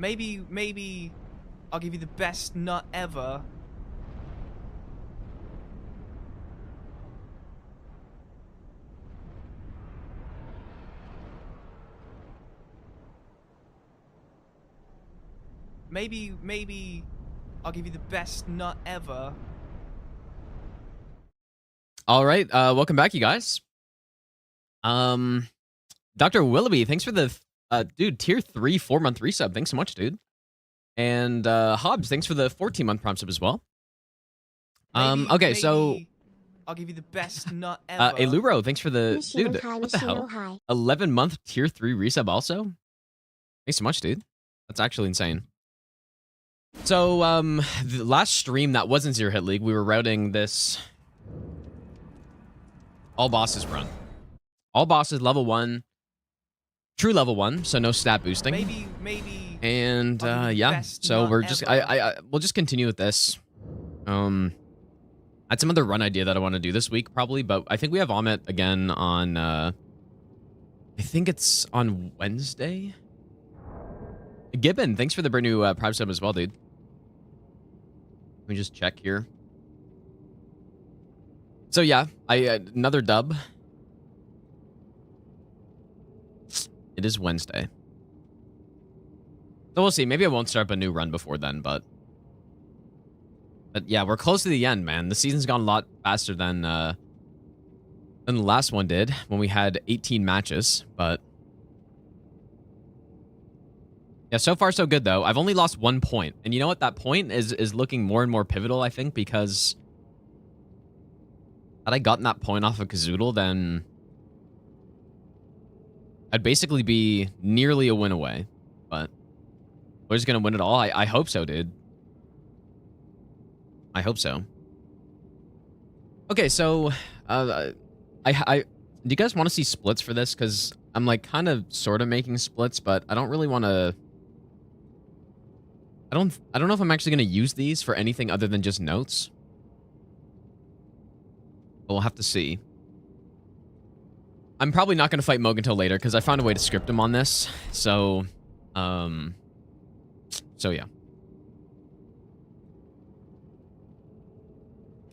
Maybe I'll give you the best nut ever. Maybe I'll give you the best nut ever. All right, welcome back, you guys. Dr. Willoughby, thanks for the dude, tier 3 4-month resub. Thanks so much, dude. And Hobbs, thanks for the 14-month prompt sub as well. Okay, so I'll give you the best nut ever. Eluro, thanks for the Machino dude. hi, What the Machino hell? hi. 11-month tier 3 resub also. Thanks so much, dude. That's actually insane. So the last stream that wasn't Zero Hit League, we were routing this all bosses run. All bosses level 1. True level 1, so no stat boosting. Maybe. And yeah, so we're just we'll just continue with this. I had some other run idea that I want to do this week probably, but I think we have Amit again on I think it's on Wednesday. Gibbon, thanks for the brand new Prime sub as well, dude. Let me just check here. So yeah, another dub. It is Wednesday. So we'll see. Maybe I won't start up a new run before then, but yeah, we're close to the end, man. The season's gone a lot faster than the last one did when we had 18 matches, but yeah, so far so good though. I've only lost 1 point. And you know what? That point is looking more and more pivotal, I think, because had I gotten that point off of Kazoodle, then I'd basically be nearly a win away. But we're just gonna win it all. I hope so, dude. I hope so. Okay, so do you guys want to see splits for this? Because I'm like kind of sort of making splits, but I don't really want to. I don't know if I'm actually gonna use these for anything other than just notes. But we'll have to see. I'm probably not gonna fight Moog until later because I found a way to script him on this. So yeah.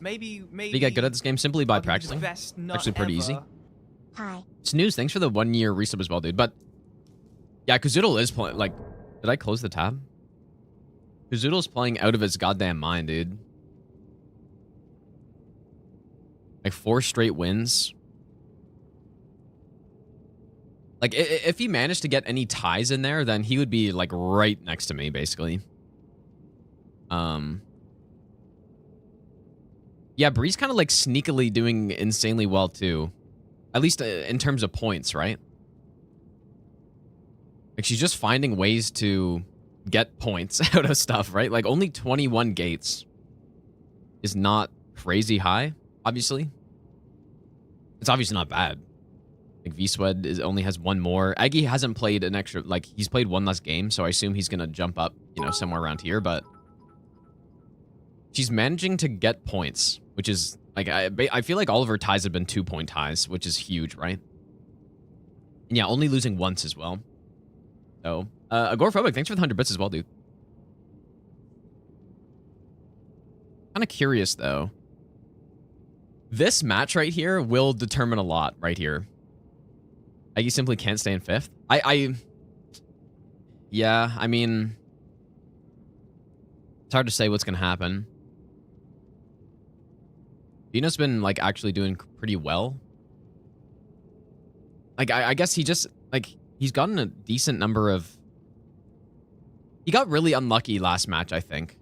Maybe You get good at this game simply by practicing. Actually pretty easy. Hi. Snooze, thanks for the 1-year resub as well, dude. But yeah, Kazoodle is playing. Like, did I close the tab? Kazoodle's playing out of his goddamn mind, dude. Like 4 straight wins. Like, if he managed to get any ties in there, then he would be like right next to me, basically. Yeah, Bree's kind of like sneakily doing insanely well too. At least in terms of points, right? Like she's just finding ways to get points out of stuff, right? Like only 21 gates is not crazy high, obviously. It's obviously not bad. Like V-Swed only has 1 more. Aggie hasn't played an extra, like he's played 1 less game, so I assume he's gonna jump up, you know, somewhere around here, but she's managing to get points, which is like I feel like all of her ties have been 2-point ties, which is huge, right? And yeah, only losing once as well. So Agoraphobic, thanks for the 100 bits as well, dude. Kind of curious though. This match right here will determine a lot right here. Aggie simply can't stay in 5th. Yeah, I mean, it's hard to say what's gonna happen. Dino's been like actually doing pretty well. Like I guess he just like he's gotten a decent number of. He got really unlucky last match, I think,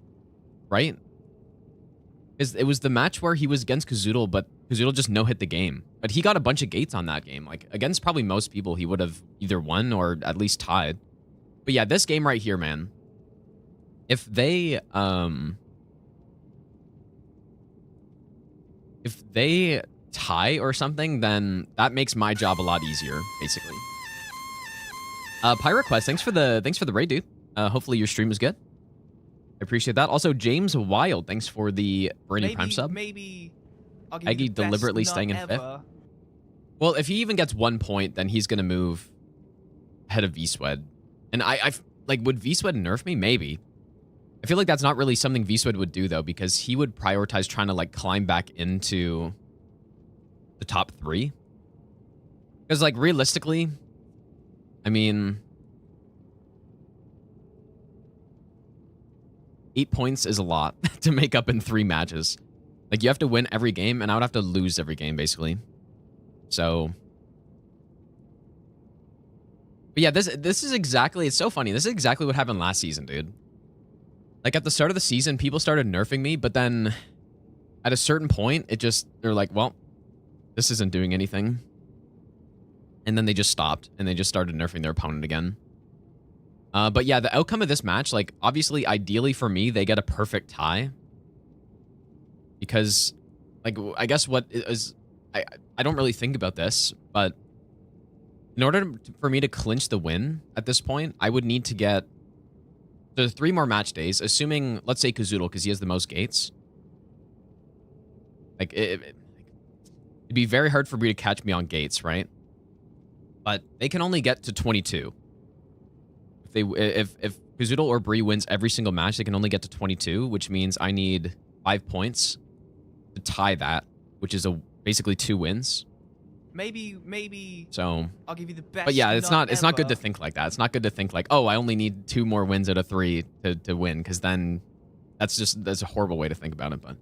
right? It was the match where he was against Kazoodle, but Kazoodle just no-hit the game. But he got a bunch of gates on that game. Like against probably most people, he would have either won or at least tied. But yeah, this game right here, man. If they tie or something, then that makes my job a lot easier, basically. PyroQuest, thanks for the raid, dude. Hopefully your stream was good. I appreciate that. Also, James Wild, thanks for the brand new Prime sub. Maybe I'll give Aggie you the best deliberately nut staying in ever. 5th. Well, if he even gets 1 point, then he's gonna move ahead of V-Swed. And like, would V-Sweat nerf me? Maybe. I feel like that's not really something V-Sweat would do, though, because he would prioritize trying to, like, climb back into the top 3. Because, like, realistically, I mean, 8 points is a lot to make up in 3 matches. Like, you have to win every game, and I would have to lose every game, basically. So... But yeah, this is exactly... It's so funny. This is exactly what happened last season, dude. Like, at the start of the season, people started nerfing me, but then at a certain point, it just... They're like, well, this isn't doing anything. And then they just stopped, and they just started nerfing their opponent again. But yeah, the outcome of this match, like, obviously, ideally for me, they get a perfect tie. Because, like, I guess what is... I don't really think about this, but in order for me to clinch the win at this point, I would need to get the 3 more match days, assuming, let's say Kazoodle, because he has the most gates. Like, it'd be very hard for me to catch me on gates, right? But they can only get to 22. If Kazoodle or Bree wins every single match, they can only get to 22, which means I need 5 points to tie that, which is basically 2 wins. Maybe. So I'll give you the best. But yeah, it's not good ever. to think like that. It's not good to think like, oh, I only need 2 more wins out of 3 to win, because then that's a horrible way to think about it. But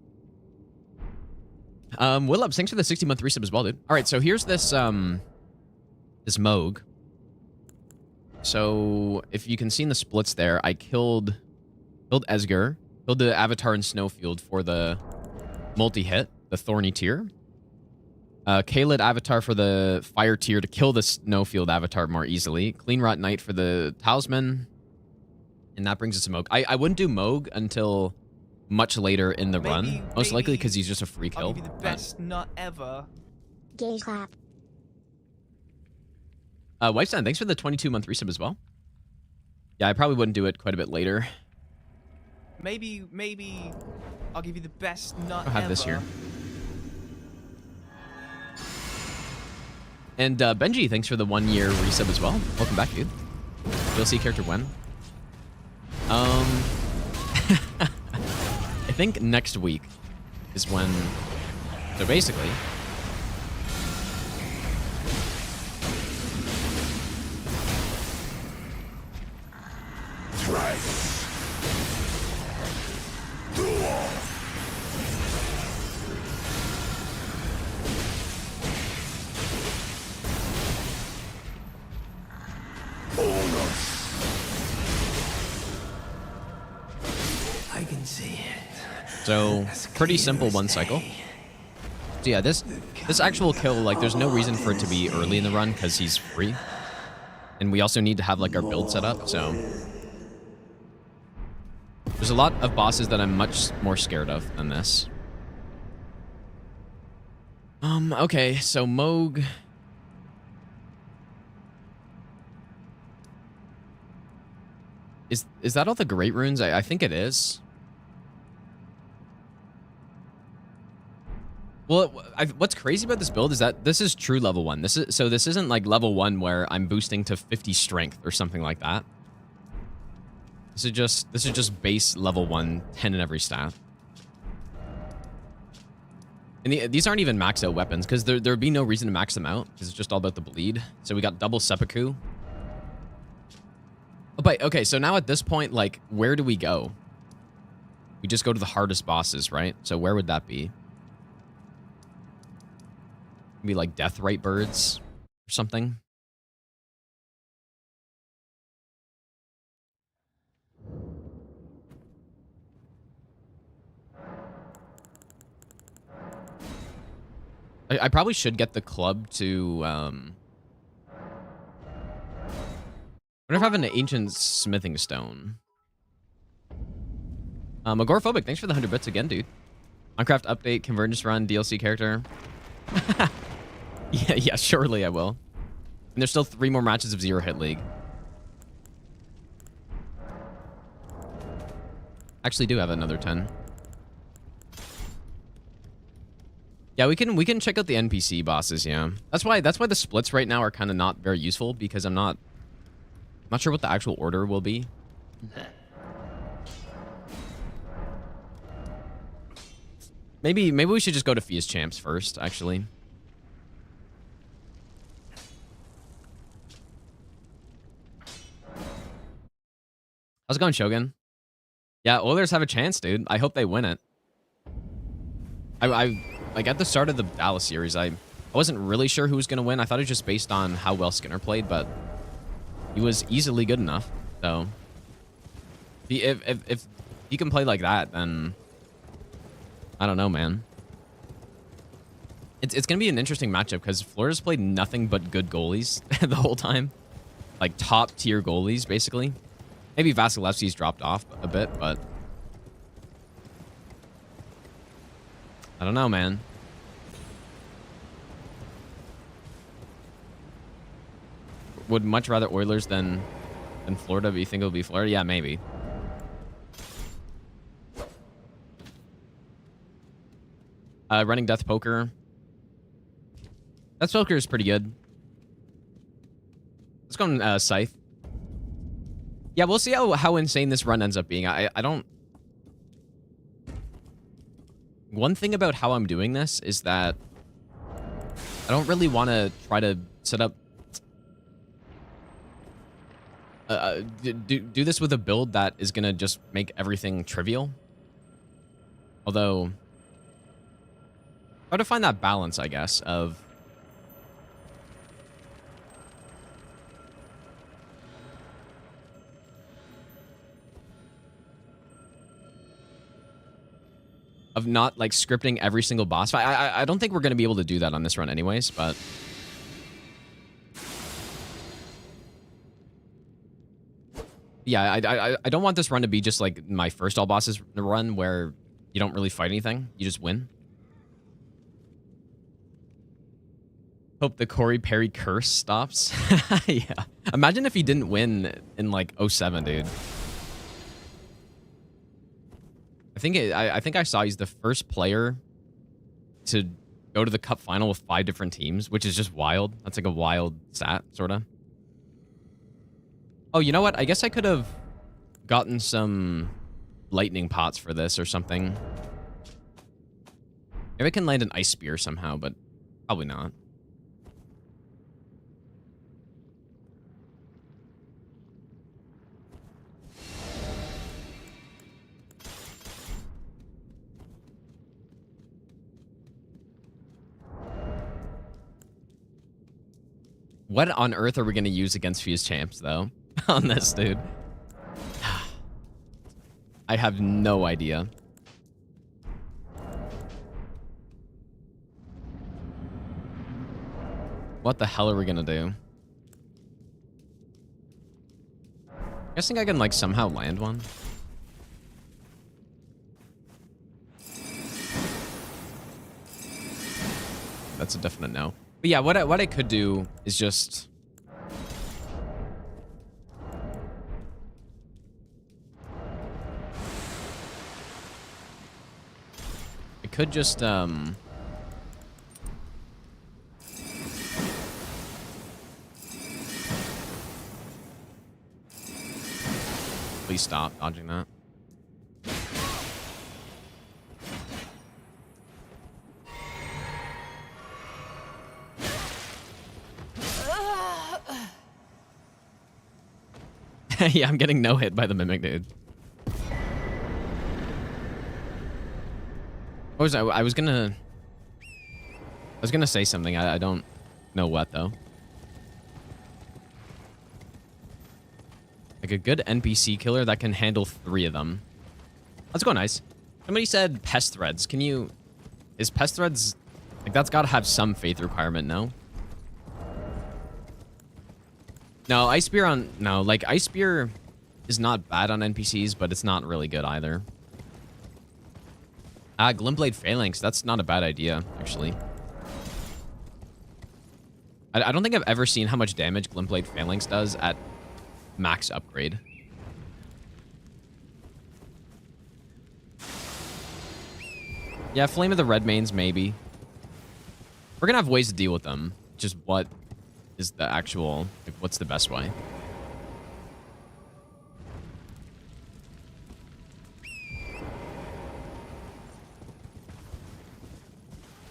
Willups, thanks for the 60-month resub as well, dude. All right, so here's this this Moog. So if you can see in the splits there, I killed Esger, killed the Avatar in Snowfield for the multi-hit, the Thorny tier. Kaled Avatar for the Fire tier to kill the Snowfield Avatar more easily. Clean Rot Knight for the Talisman. And that brings us to Moog. I wouldn't do Moog until much later in the run. Most likely because he's just a free kill. I'll give you the best nut ever. Gay clap. Wifestand, thanks for the 22-month resub as well. Yeah, I probably wouldn't do it quite a bit later. Maybe I'll give you the best nut I'll have ever. this here. And Benji, thanks for the 1-year resub as well. Welcome back, dude. DLC character when? I think next week is when... So basically... I can see it. So, pretty simple 1 cycle. So yeah, this actual kill, like, there's no reason for it to be early in the run, because he's free. And we also need to have, like, our build set up, so... There's a lot of bosses that I'm much more scared of than this. Okay, so Moog... Is that all the great runes? I think it is. Well, what's crazy about this build is that this is true level 1. This isn't like level 1 where I'm boosting to 50 strength or something like that. This is just base level 1, 10 in every stat. And these aren't even max out weapons, because there'd be no reason to max them out, because it's just all about the bleed. So we got double seppuku. Oh, but okay, so now at this point, like, where do we go? We just go to the hardest bosses, right? So where would that be? Maybe like Deathrite Birds or something. I probably should get the club to, I wonder if I have an ancient smithing stone. Agoraphobic, thanks for the 100 bits again, dude. Minecraft update, Convergence run, DLC character. yeah, surely I will. And there's still 3 more matches of 0-hit league. Actually do have another 10. Yeah, we can check out the NPC bosses, yeah. That's why the splits right now are kind of not very useful, because I'm not Not sure what the actual order will be. Maybe we should just go to Fierce Champs first, actually. How's it going, Shogun? Yeah, Oilers have a chance, dude. I hope they win it. Like at the start of the Dallas series, I wasn't really sure who was going to win. I thought it was just based on how well Skinner played, but he was easily good enough. So if he can play like that, then I don't know, man. It's going to be an interesting matchup because Florida's played nothing but good goalies the whole time. Like top tier goalies, basically. Maybe Vasilevsky's dropped off a bit, but I don't know, man. Would much rather Oilers than Florida, but you think it'll be Florida? Yeah, maybe. Running Death Poker. Death Poker is pretty good. Let's go on Scythe. Yeah, we'll see how insane this run ends up being. I don't... One thing about how I'm doing this is that I don't really want to try to set up... do this with a build that is going to just make everything trivial. Although... Try to find that balance, I guess, of... Of not, like, scripting every single boss fight. I don't think we're going to be able to do that on this run anyways, but... Yeah, I don't want this run to be just, like, my first all bosses run where you don't really fight anything. You just win. Hope the Corey Perry curse stops. Yeah. Imagine if he didn't win in, like, 07, dude. I think I saw he's the first player to go to the cup final with 5 different teams, which is just wild. That's like a wild stat, sort of. Oh, you know what? I guess I could have gotten some lightning pots for this or something. Maybe I can land an ice spear somehow, but probably not. What on earth are we going to use against Fuse Champs, though, on this, dude? I have no idea. What the hell are we going to do? Guessing I can, like, somehow land one. That's a definite no. But yeah, what I could do is just... I could just, Please stop dodging that. Yeah, I'm getting no hit by the Mimic, dude. What was I was gonna say something. I don't know what, though. Like a good NPC killer that can handle 3 of them. Let's go, nice. Somebody said pest threads. Can you... Is pest threads... Like, that's gotta have some faith requirement, no? No, Ice Spear on... No, like, Ice Spear is not bad on NPCs, but it's not really good either. Glimblade Phalanx. That's not a bad idea, actually. I don't think I've ever seen how much damage Glimblade Phalanx does at max upgrade. Yeah, Flame of the Redmanes, maybe. We're gonna have ways to deal with them. Just what is the actual... Like, what's the best way?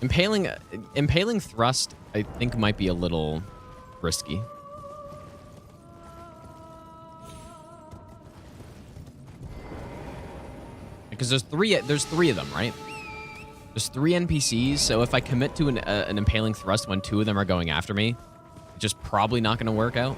Impaling thrust, I think, might be a little risky. Because there's three of them, right? There's 3 NPCs, so if I commit to an impaling thrust when 2 of them are going after me, it's just probably not going to work out.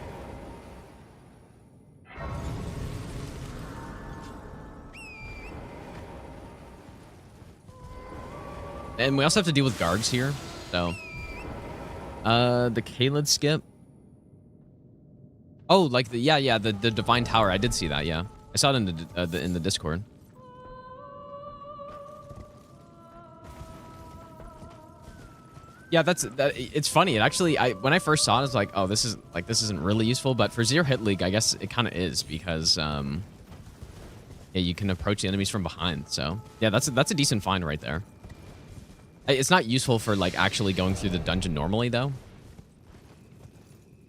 And we also have to deal with guards here, so... the Kaled skip. Oh, like the Divine Tower. I did see that, yeah. I saw it in the Discord. Yeah, it's funny. It actually, when I first saw it, I was like, oh, this isn't really useful. But for Zero Hit League, I guess it kind of is because, yeah, you can approach the enemies from behind. So yeah, that's a decent find right there. It's not useful for like actually going through the dungeon normally though.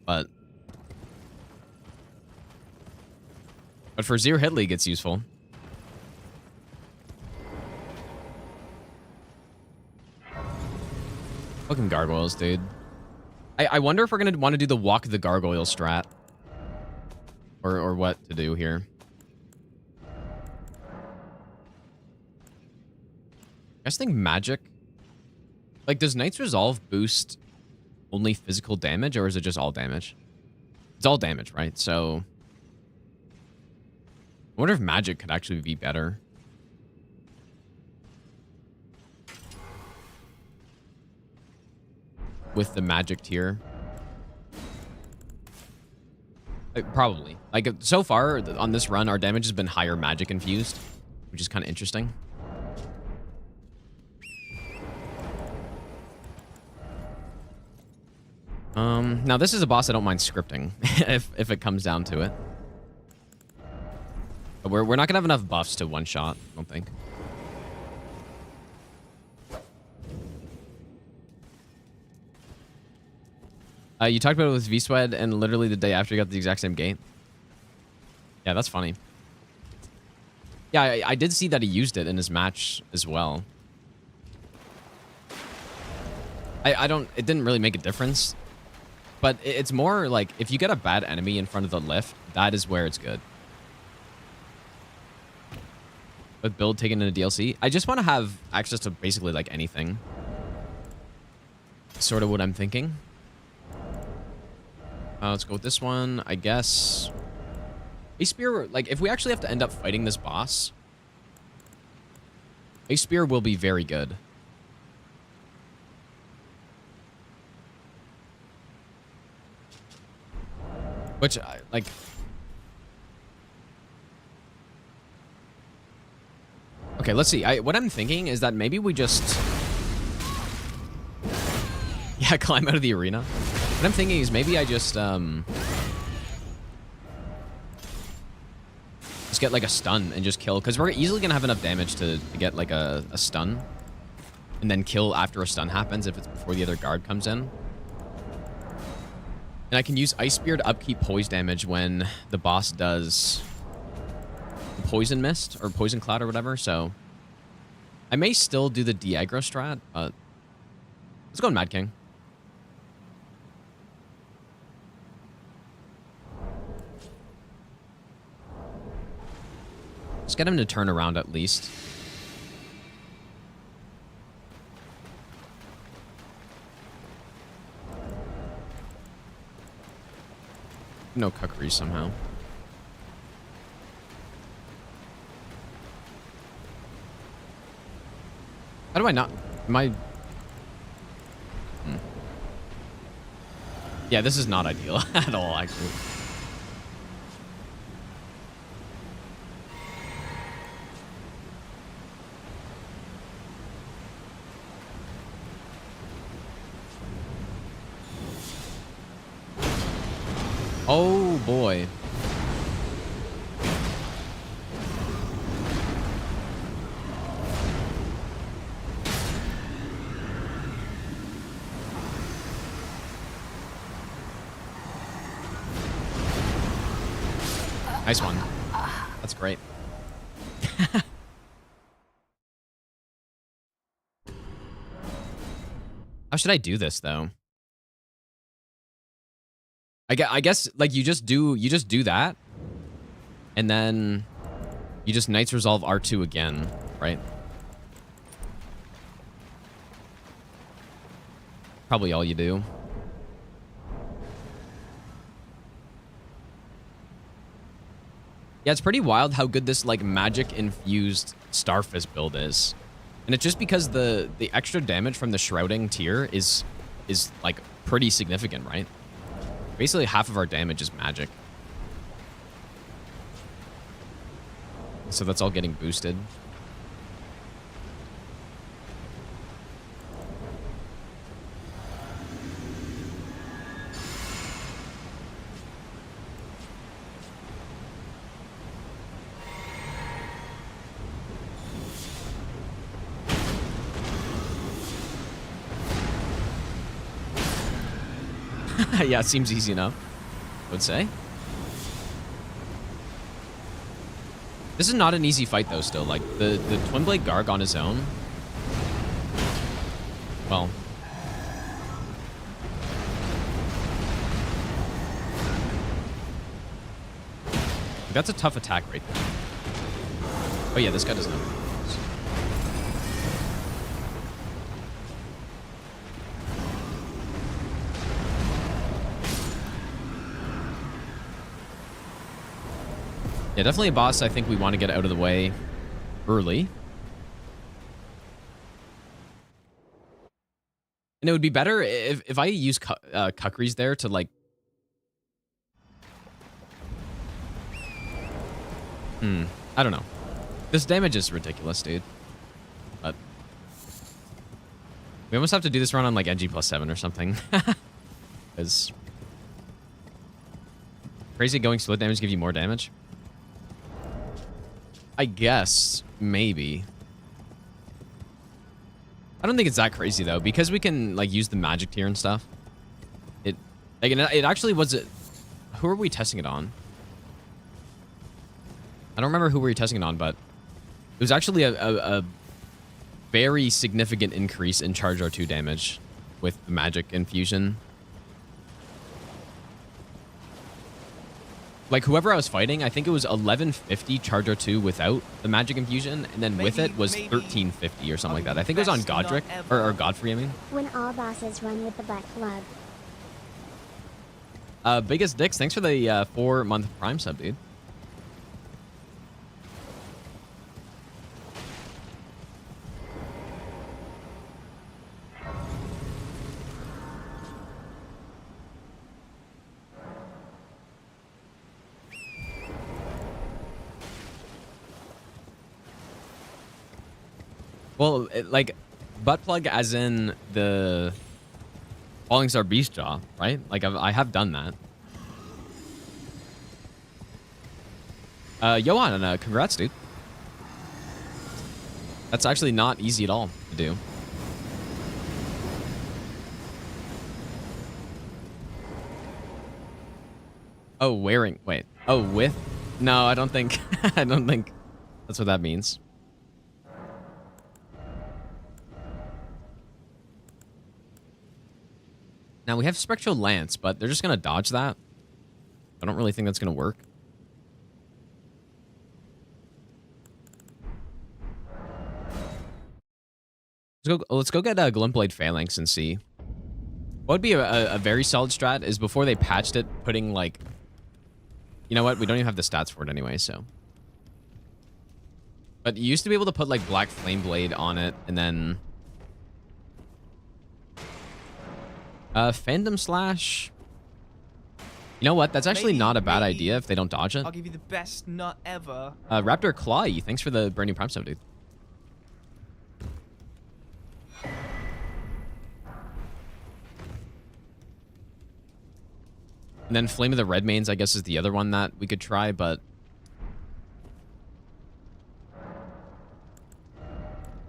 But for Zero Hit League, it's useful. Fucking gargoyles, dude. I wonder if we're gonna want to do the walk the gargoyle strat. Or what to do here. I guess think magic. Like, does Knight's Resolve boost only physical damage, or is it just all damage? It's all damage, right? So I wonder if magic could actually be better. With the magic tier. Probably. Like, so far on this run, our damage has been higher magic infused, which is kind of interesting. Now this is a boss I don't mind scripting if it comes down to it. But we're not gonna have enough buffs to one shot, I don't think. You talked about it with V-Swed, and literally the day after you got the exact same gate. Yeah, that's funny. Yeah, I did see that he used it in his match as well. It didn't really make a difference. But it's more like, if you get a bad enemy in front of the lift, that is where it's good. With build taken in a DLC, I just want to have access to basically like anything. Sort of what I'm thinking. Let's go with this one, I guess. A spear, like, if we actually have to end up fighting this boss, a spear will be very good. Which, like... Okay, let's see. What I'm thinking is that maybe we just... Yeah, climb out of the arena. What I'm thinking is maybe I just get like a stun and just kill, because we're easily gonna have enough damage to get like a stun, and then kill after a stun happens if it's before the other guard comes in. And I can use Ice Spear to upkeep poise damage when the boss does Poison Mist or Poison Cloud or whatever. So I may still do the de-aggro strat, but let's go on Mad King. Let's get him to turn around at least. No cuckery somehow. How do I not... Am I... Yeah, this is not ideal at all, actually. Oh, boy. Nice one. That's great. How should I do this though? I guess like you just do that, and then you just Knights Resolve R2 again, right? Probably all you do. Yeah, it's pretty wild how good this like magic infused Starfist build is. And it's just because the extra damage from the shrouding tier is like pretty significant, right? Basically half of our damage is magic. So that's all getting boosted. Yeah, it seems easy enough, I would say. This is not an easy fight, though, still. Like, the Twin Blade Garg on his own. Well. That's a tough attack right there. Oh, yeah, this guy doesn't have... Yeah, definitely a boss I think we want to get out of the way early. And it would be better if I use Kukris there to, like... I don't know. This damage is ridiculous, dude. But... we almost have to do this run on, like, NG +7 or something. Because... crazy going split damage give you more damage? I guess, maybe. I don't think it's that crazy, though, because we can, like, use the magic tier and stuff. It actually was... who are we testing it on? I don't remember who we were testing it on, but it was actually a very significant increase in Charge R2 damage with the magic infusion. Like, whoever I was fighting, I think it was 1150 Charge R2 without the magic infusion, and then with it was 1350 or something like that. I think it was on Godric, or Godfrey, I mean. When all bosses run with the butt plug. Biggest Dicks, thanks for the 4-month Prime sub, dude. Well, like, butt plug as in the Falling Star Beast Jaw, right? Like, I have done that. Johan, congrats, dude. That's actually not easy at all to do. Oh, wearing, wait. Oh, with? No, I don't think, I don't think that's what that means. Now, we have Spectral Lance, but they're just going to dodge that. I don't really think that's going to work. Let's go get a Glimpblade Phalanx and see. What would be a very solid strat is before they patched it, putting, like... you know what? We don't even have the stats for it anyway, so... but you used to be able to put, like, Black Flame Blade on it, and then... Phantom Slash. You know what? That's actually not a bad idea if they don't dodge it. I'll give you the best nut ever. Raptor Claw, thanks for the brand new Prime sub, dude. And then Flame of the Redmanes, I guess, is the other one that we could try, but...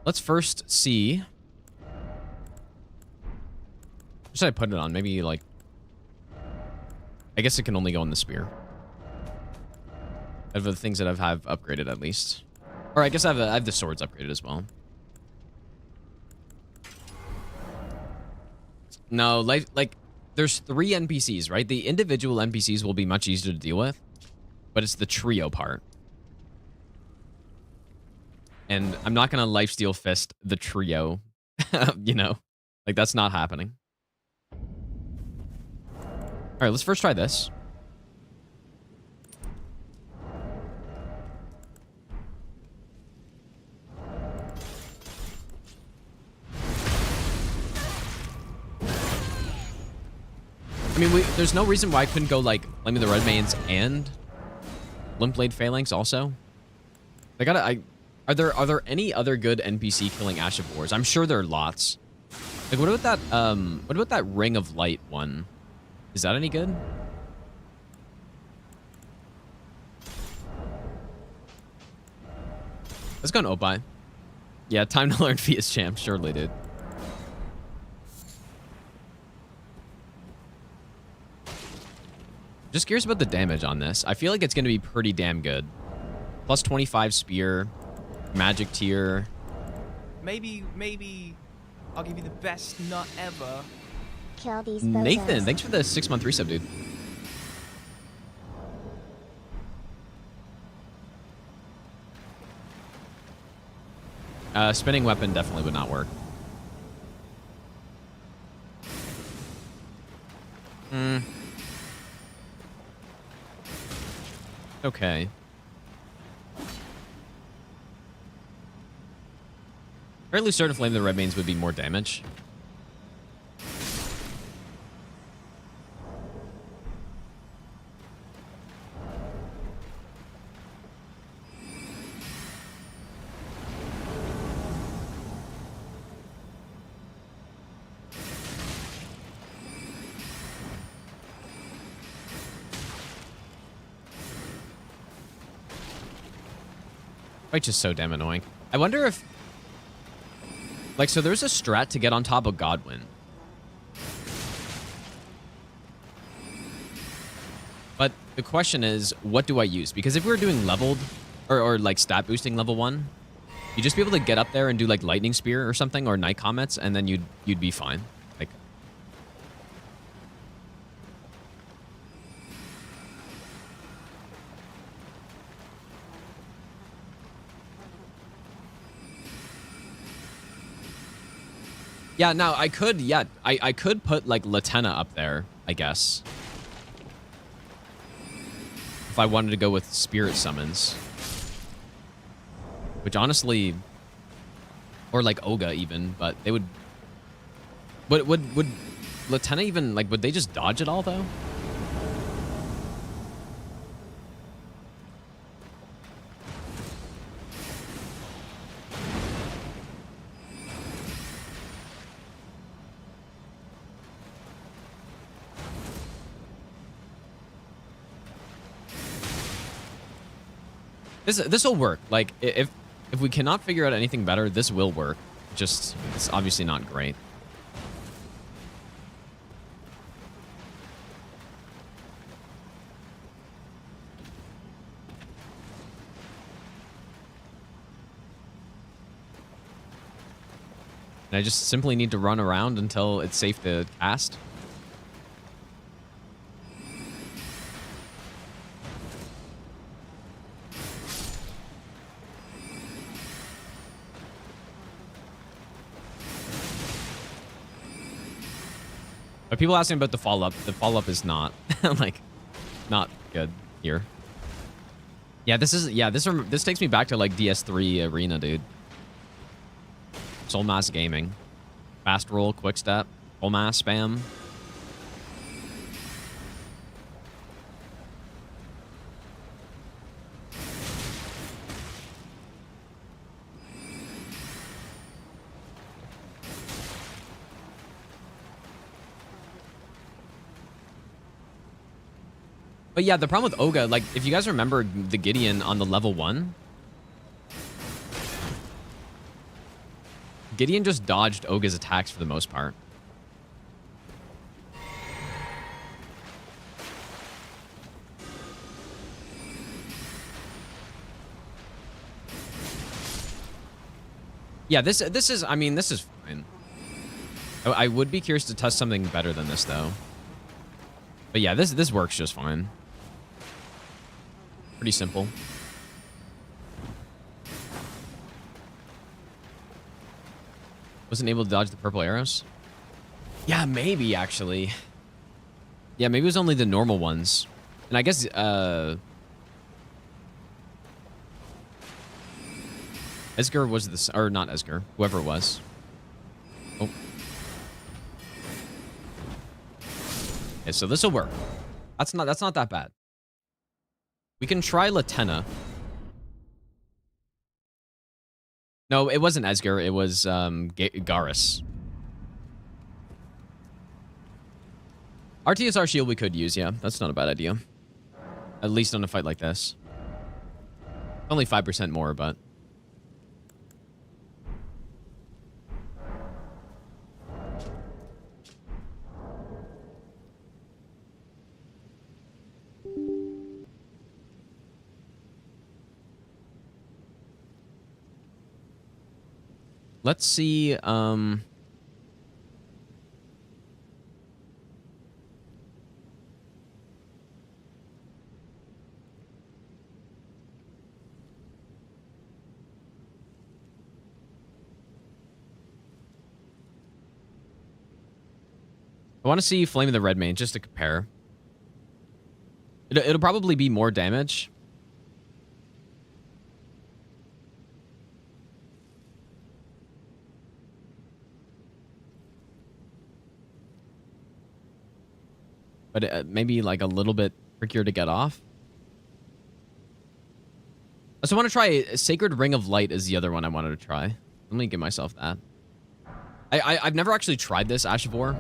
let's first see... what should I put it on? Maybe, like... I guess it can only go in the spear. Out of the things that I have upgraded, at least. Or I guess I have, I have the swords upgraded as well. No, like there's 3 NPCs, right? The individual NPCs will be much easier to deal with, but it's the trio part. And I'm not going to lifesteal fist the trio, you know? Like, that's not happening. All right, let's first try this. I mean, there's no reason why I couldn't go, like, Flame of the Red Mains and Limp Blade Phalanx also. Are there any other good NPC killing Ash of Wars? I'm sure there are lots. Like, what about that Ring of Light one? Is that any good? Let's go on Opie. Yeah, time to learn Fia's champ, surely, dude. Just curious about the damage on this. I feel like it's going to be pretty damn good. Plus 25 spear, magic tier. Maybe I'll give you the best nut ever. Kill these Nathan, bozos. thanks for the 6-month resub, dude. Spinning weapon definitely would not work. Okay. Fairly certain Flame of the Red Mains would be more damage. It's just so damn annoying. I wonder if... Like, so there's a strat to get on top of Godwin. But the question is, what do I use? Because if we were doing leveled, or like stat boosting level 1, you'd just be able to get up there and do like Lightning Spear or something, or Night Comets, and then you'd be fine. Like... Yeah, now I could, I could put like Latenna up there, I guess. If I wanted to go with Spirit Summons. Which honestly, or like Oga even, but they would, would Latenna even, like, would they just dodge it all though? This will work. Like, if we cannot figure out anything better, this will work. Just, it's obviously not great. And I just simply need to run around until it's safe to cast. But people asking about the follow-up. The follow-up is not, like, not good here. Yeah, this takes me back to, like, DS3 Arena, dude. Soul Mass Gaming. Fast roll, quick step, Soul Mass spam. But yeah, the problem with Oga, like, if you guys remember the Gideon on the level 1, Gideon just dodged Oga's attacks for the most part. Yeah, this is, I mean, this is fine. I would be curious to test something better than this, though. But yeah, this works just fine. Pretty simple. Wasn't able to dodge the purple arrows? Yeah, maybe, actually. Yeah, maybe it was only the normal ones. And I guess, Esger was this, or not Esger, whoever it was. Oh. Okay, so this will work. That's not that bad. We can try Latenna. No, it wasn't Esger. It was Garrus. RTSR shield we could use, yeah. That's not a bad idea. At least on a fight like this. Only 5% more, but... Let's see, I want to see Flame of the Red Mane just to compare. It'll probably be more damage. But maybe like a little bit trickier to get off. So I want to try Sacred Ring of Light is the other one I wanted to try. Let me give myself that. I've never actually tried this Ashivore.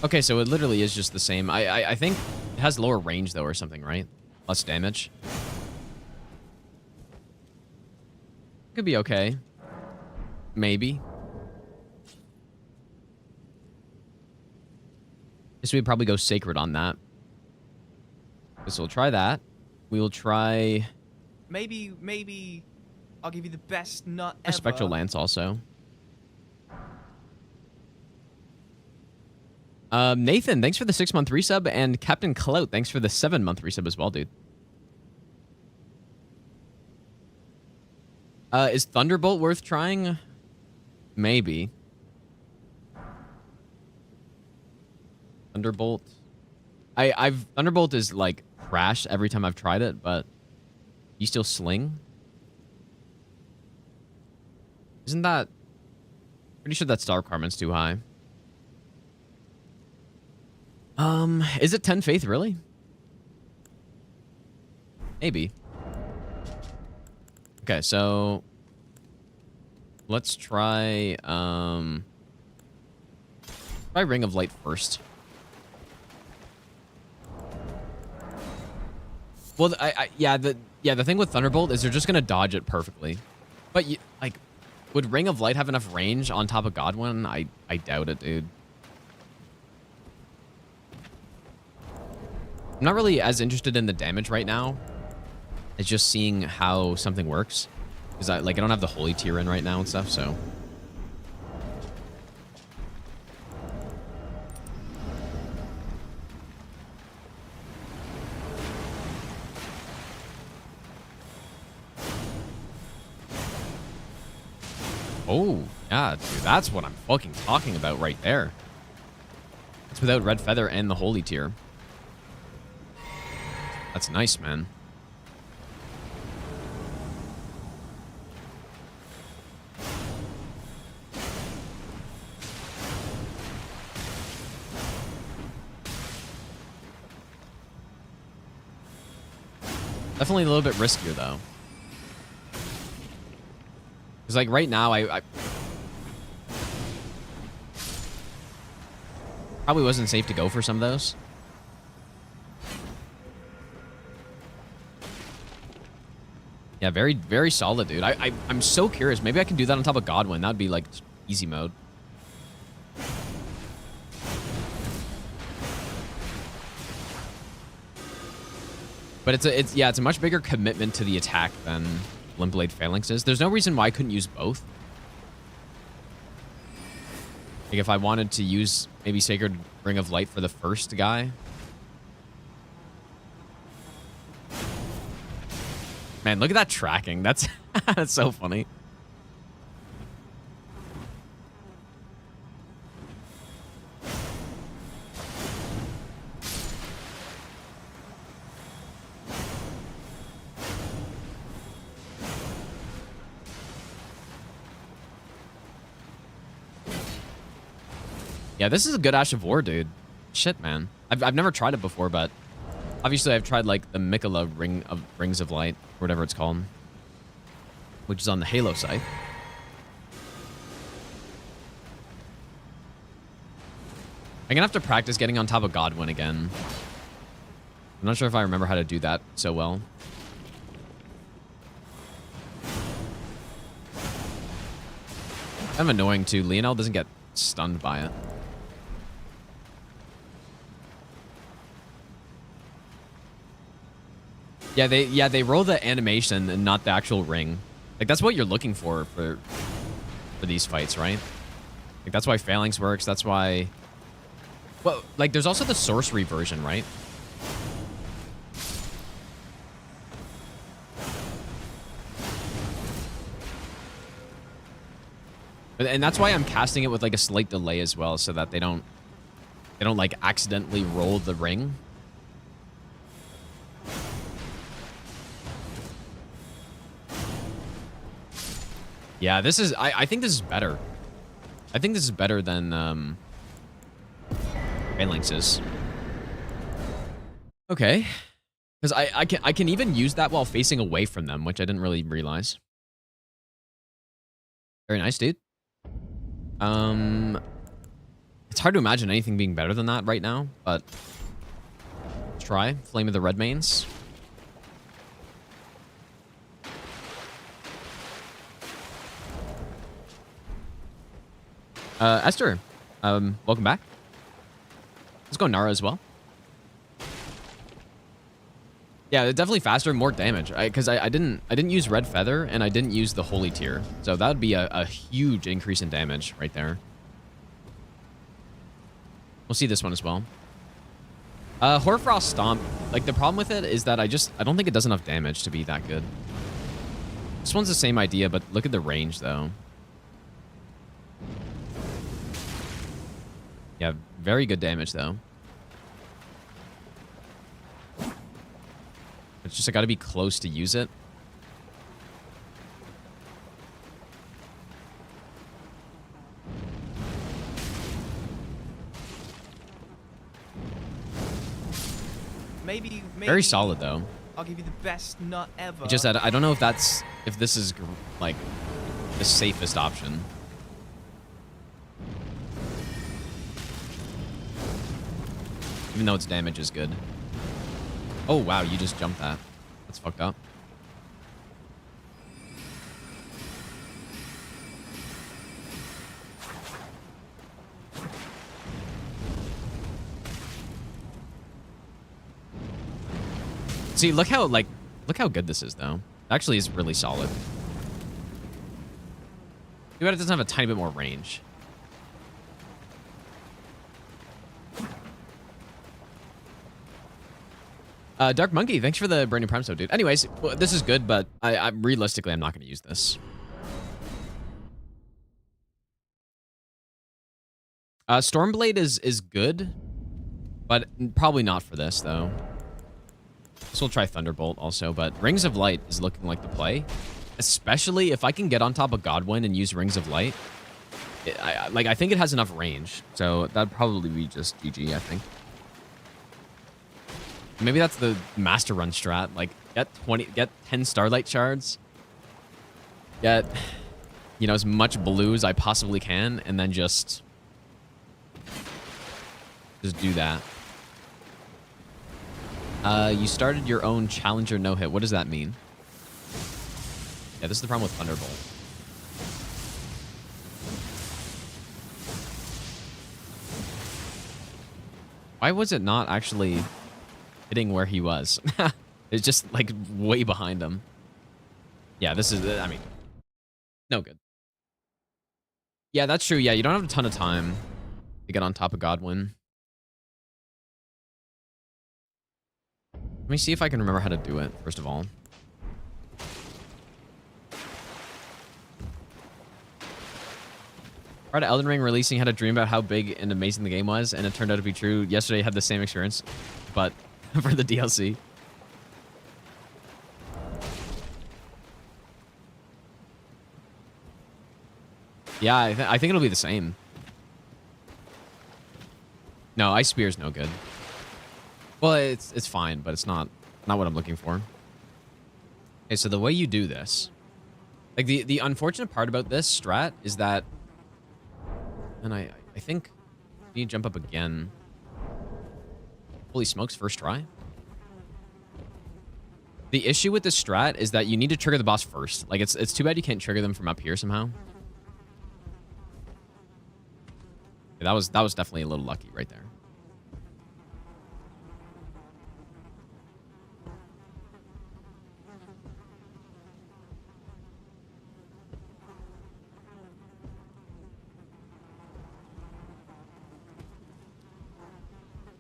Okay, so it literally is just the same. I think it has lower range though or something, right? Less damage. Could be okay. Maybe. Guess we'd probably go Sacred on that. So we'll try that. We will try... Maybe I'll give you the best nut Or ever. Spectral Lance also. Nathan, thanks for the 6-month resub. And Captain Clout, thanks for the 7-month resub as well, dude. Is Thunderbolt worth trying? Maybe. Thunderbolt. Thunderbolt is like crash every time I've tried it, but you still sling? Isn't that... Pretty sure that star requirement's too high. Is it 10 faith, really? Maybe. Okay, so... Let's try, try Ring of Light first. Well, the thing with Thunderbolt is they're just gonna dodge it perfectly. But you, like, would Ring of Light have enough range on top of Godwin? I doubt it, dude. I'm not really as interested in the damage right now. It's just seeing how something works. Because I don't have the Holy Tier in right now and stuff, so. Oh, yeah, dude, that's what I'm fucking talking about right there. It's without Red Feather and the Holy Tier. That's nice, man. Definitely a little bit riskier, though. Because, like, right now, I probably wasn't safe to go for some of those. Yeah, very, very solid, dude. I'm so curious. Maybe I can do that on top of Godwin. That'd be, like, easy mode. But it's a much bigger commitment to the attack than Limp Blade Phalanxes. There's no reason why I couldn't use both. Like if I wanted to use maybe Sacred Ring of Light for the first guy. Man, look at that tracking. That's that's so funny. Yeah, this is a good Ash of War, dude. Shit, man. I've never tried it before, but obviously I've tried like the Mikola Rings of Light, or whatever it's called, which is on the Halo side. I'm gonna have to practice getting on top of Godwin again. I'm not sure if I remember how to do that so well. Kind of annoying too. Lionel doesn't get stunned by it. Yeah, they roll the animation and not the actual ring. Like that's what you're looking for these fights, right? Like that's why Phalanx works. That's why. Well, like there's also the sorcery version, right? And that's why I'm casting it with like a slight delay as well, so that they don't like accidentally roll the ring. Yeah, this is I think this is better. I think this is better than Phalanxes. Okay. Because I can even use that while facing away from them, which I didn't really realize. Very nice, dude. It's hard to imagine anything being better than that right now, but let's try. Flame of the Redmanes. Esther, welcome back. Let's go Nara as well. Yeah, definitely faster, more damage. Because I didn't use Red Feather and I didn't use the Holy Tier, so that would be a huge increase in damage right there. We'll see this one as well. Hoarfrost Stomp. Like the problem with it is that I don't think it does enough damage to be that good. This one's the same idea, but look at the range though. Yeah, very good damage, though. It's just I gotta be close to use it. Maybe very solid, though. I'll give you the best nut ever. It's just that I don't know if this is, like, the safest option. Even though its damage is good. Oh, wow, you just jumped that. That's fucked up. See, look how good this is, though. Actually, it's really solid. Too bad it doesn't have a tiny bit more range. Dark Monkey, thanks for the brand new Prime sub, dude. Anyways, well, this is good, but I realistically, I'm not going to use this. Stormblade is good, but probably not for this, though. So we'll try Thunderbolt also, but Rings of Light is looking like the play. Especially if I can get on top of Godwin and use Rings of Light. I think it has enough range, so that'd probably be just GG, I think. Maybe that's the master run strat. Like, get 10 Starlight Shards. Get, you know, as much blue as I possibly can, and then just do that. You started your own Challenger no-hit. What does that mean? Yeah, this is the problem with Thunderbolt. Why was it not actually hitting where he was? It's just, like, way behind him. Yeah, this is, I mean, no good. Yeah, that's true. Yeah, you don't have a ton of time to get on top of Godwin. Let me see if I can remember how to do it, first of all. Prior to Elden Ring releasing, had a dream about how big and amazing the game was, and it turned out to be true. Yesterday, I had the same experience, but for the DLC. Yeah, I think it'll be the same. No, Ice Spear's no good. Well, it's fine, but it's not what I'm looking for. Okay, so the way you do this, like the unfortunate part about this strat is that, and I think you need to jump up again. Holy smokes, first try. The issue with this strat is that you need to trigger the boss first. Like it's too bad you can't trigger them from up here somehow. Yeah, that was definitely a little lucky right there.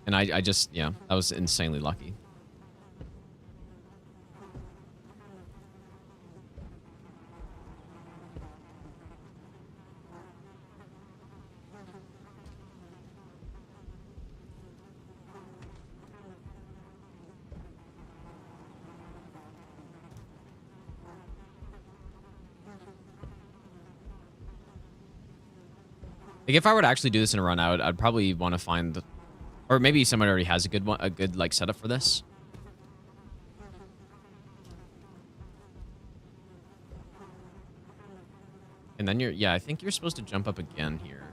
And I just, yeah, that was insanely lucky. Like if I were to actually do this in a run, I'd probably want to find, or maybe someone already has a good one, a good like setup for this. And then yeah, I think you're supposed to jump up again here.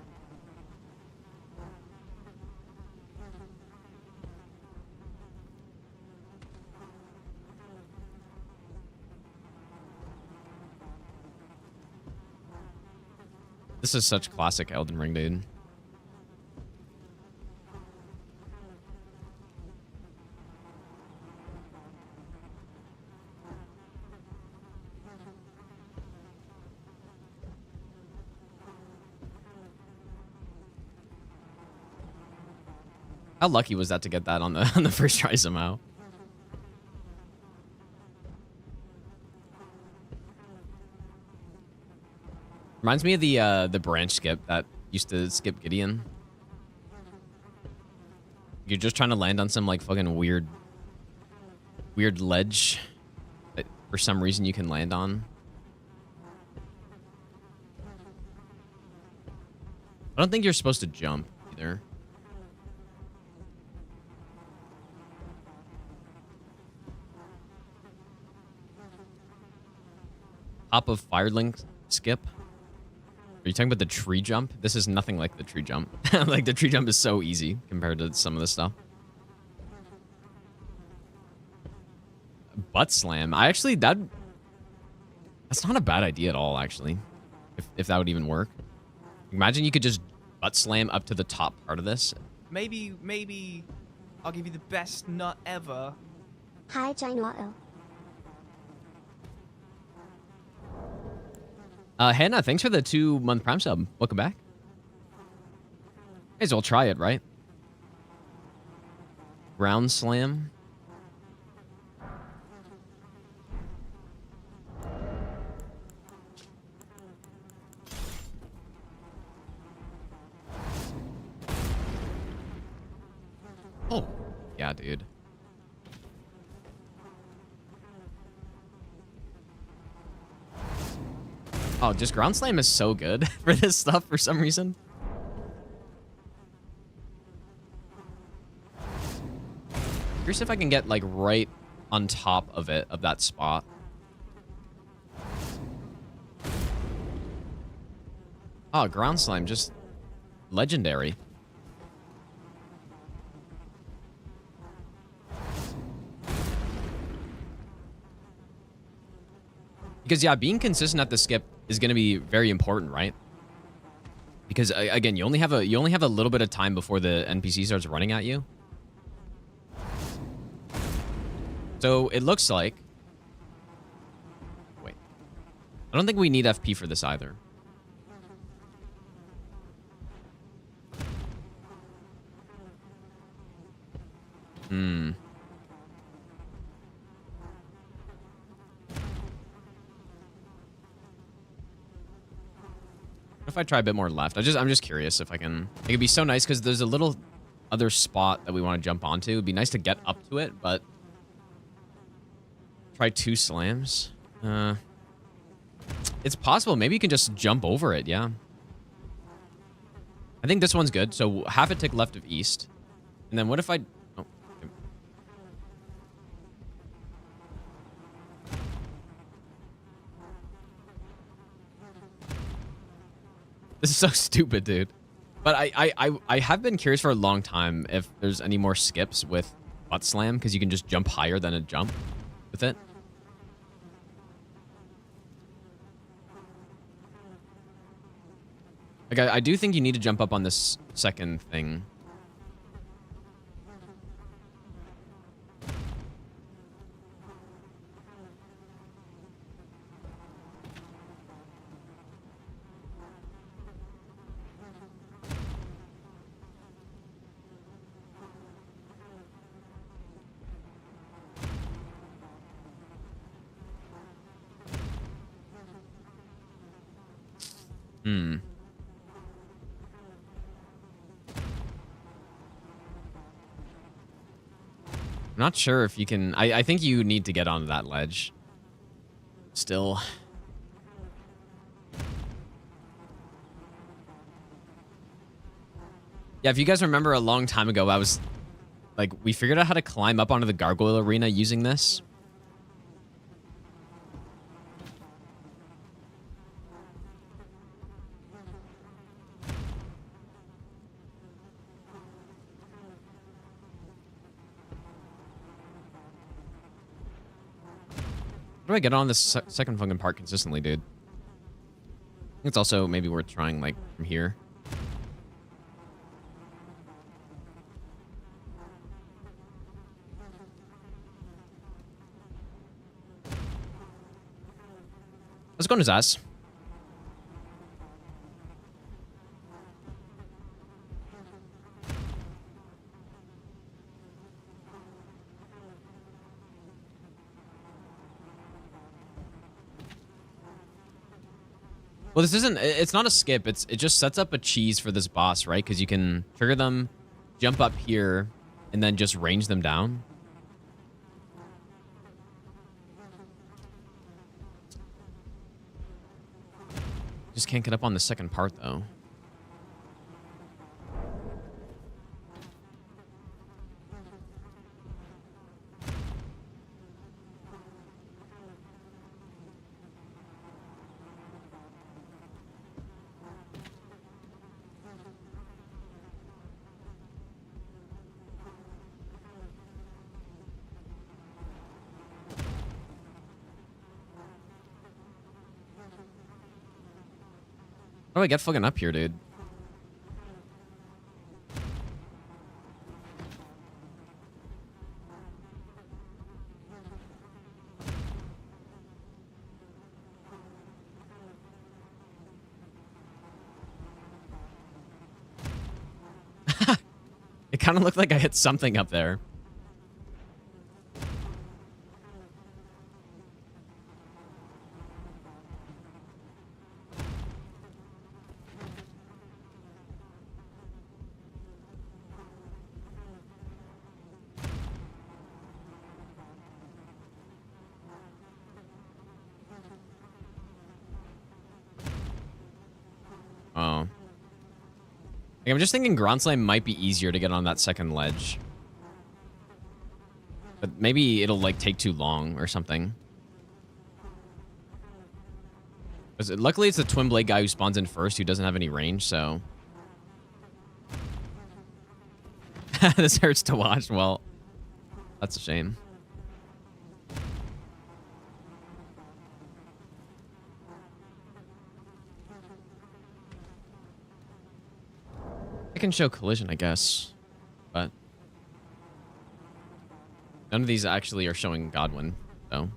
This is such classic Elden Ring, dude. How lucky was that to get that on the first try somehow? Reminds me of the branch skip that used to skip Gideon. You're just trying to land on some like fucking weird ledge that for some reason you can land on. I don't think you're supposed to jump either. Top of Firelink skip. Are you talking about the tree jump? This is nothing like the tree jump. Like the tree jump is so easy compared to some of the stuff. Butt slam. I actually, that's not a bad idea at all, actually. If that would even work. Imagine you could just butt slam up to the top part of this. Maybe I'll give you the best nut ever. Hi, Gino. Hannah, thanks for the 2-month Prime sub. Welcome back. May as well try it, right? Ground slam. Oh, yeah, dude. Oh, just ground slam is so good for this stuff for some reason. Curious if I can get like right on top of it, of that spot. Oh, ground slime, just legendary. Because yeah, being consistent at the skip is going to be very important, right? Because again, you only have a little bit of time before the NPC starts running at you. So it looks like, wait, I don't think we need FP for this either. Hmm. What if I try a bit more left? I'm just curious if I can. It could be so nice because there's a little other spot that we want to jump onto. It'd be nice to get up to it, but try 2 slams. It's possible. Maybe you can just jump over it. Yeah. I think this one's good. So half a tick left of east, and then what if I? Oh. Okay. This is so stupid, dude. But I have been curious for a long time if there's any more skips with butt slam because you can just jump higher than a jump with it. Like I do think you need to jump up on this second thing. Hmm. I'm not sure if you can. I think you need to get onto that ledge. Still. Yeah, if you guys remember a long time ago, I was like, we figured out how to climb up onto the gargoyle arena using this. How do I get on this second fucking part consistently, dude? I think it's also maybe worth trying, like, from here. Let's go on his ass. Well, this isn't, it's not a skip. It just sets up a cheese for this boss, right? Because you can trigger them, jump up here, and then just range them down. Just can't get up on the second part, though. How do I get fucking up here, dude? It kind of looked like I hit something up there. Oh. Like, I'm just thinking Ground Slam might be easier to get on that second ledge. But maybe it'll, like, take too long or something. Luckily, it's the Twin Blade guy who spawns in first who doesn't have any range, so... This hurts to watch. Well, that's a shame. I can show collision, I guess, but none of these actually are showing Godwin, so.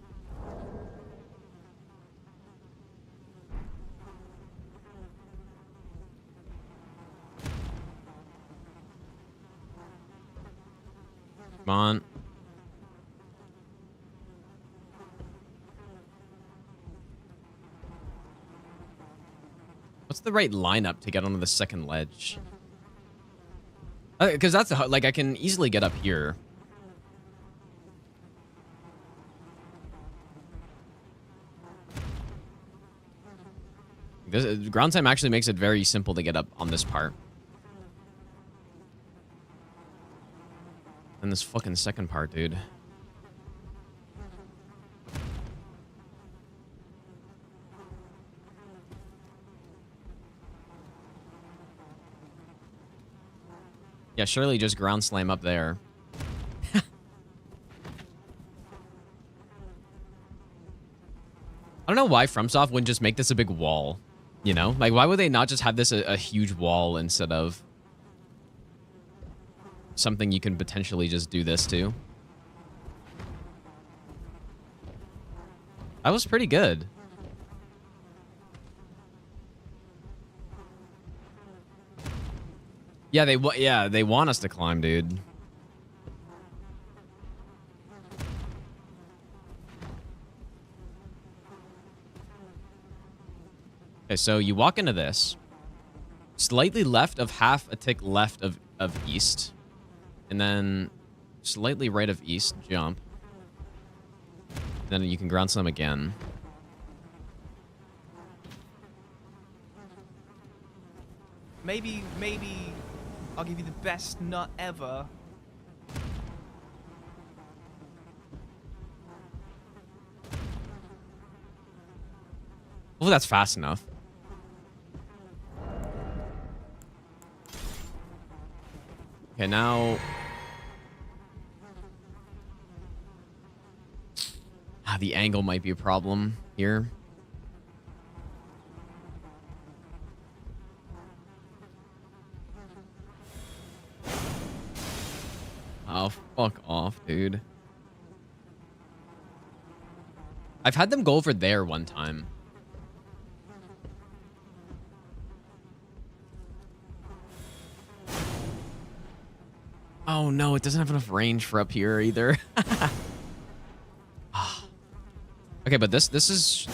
Come on. What's the right lineup to get onto the second ledge? Because that's like I can easily get up here. This ground time actually makes it very simple to get up on this part. And this fucking second part, dude. Yeah, surely just ground slam up there. I don't know why FromSoft wouldn't just make this a big wall. You know? Like, why would they not just have this a huge wall instead of something you can potentially just do this to? That was pretty good. Yeah, they want us to climb, dude. Okay, so you walk into this. Slightly left of half a tick left of east. And then slightly right of east, jump. Then you can ground slam again. Maybe I'll give you the best nut ever. Oh, that's fast enough. Okay, now... the angle might be a problem here. Oh, fuck off, dude. I've had them go over there one time. Oh, no, it doesn't have enough range for up here either. Okay, but this is...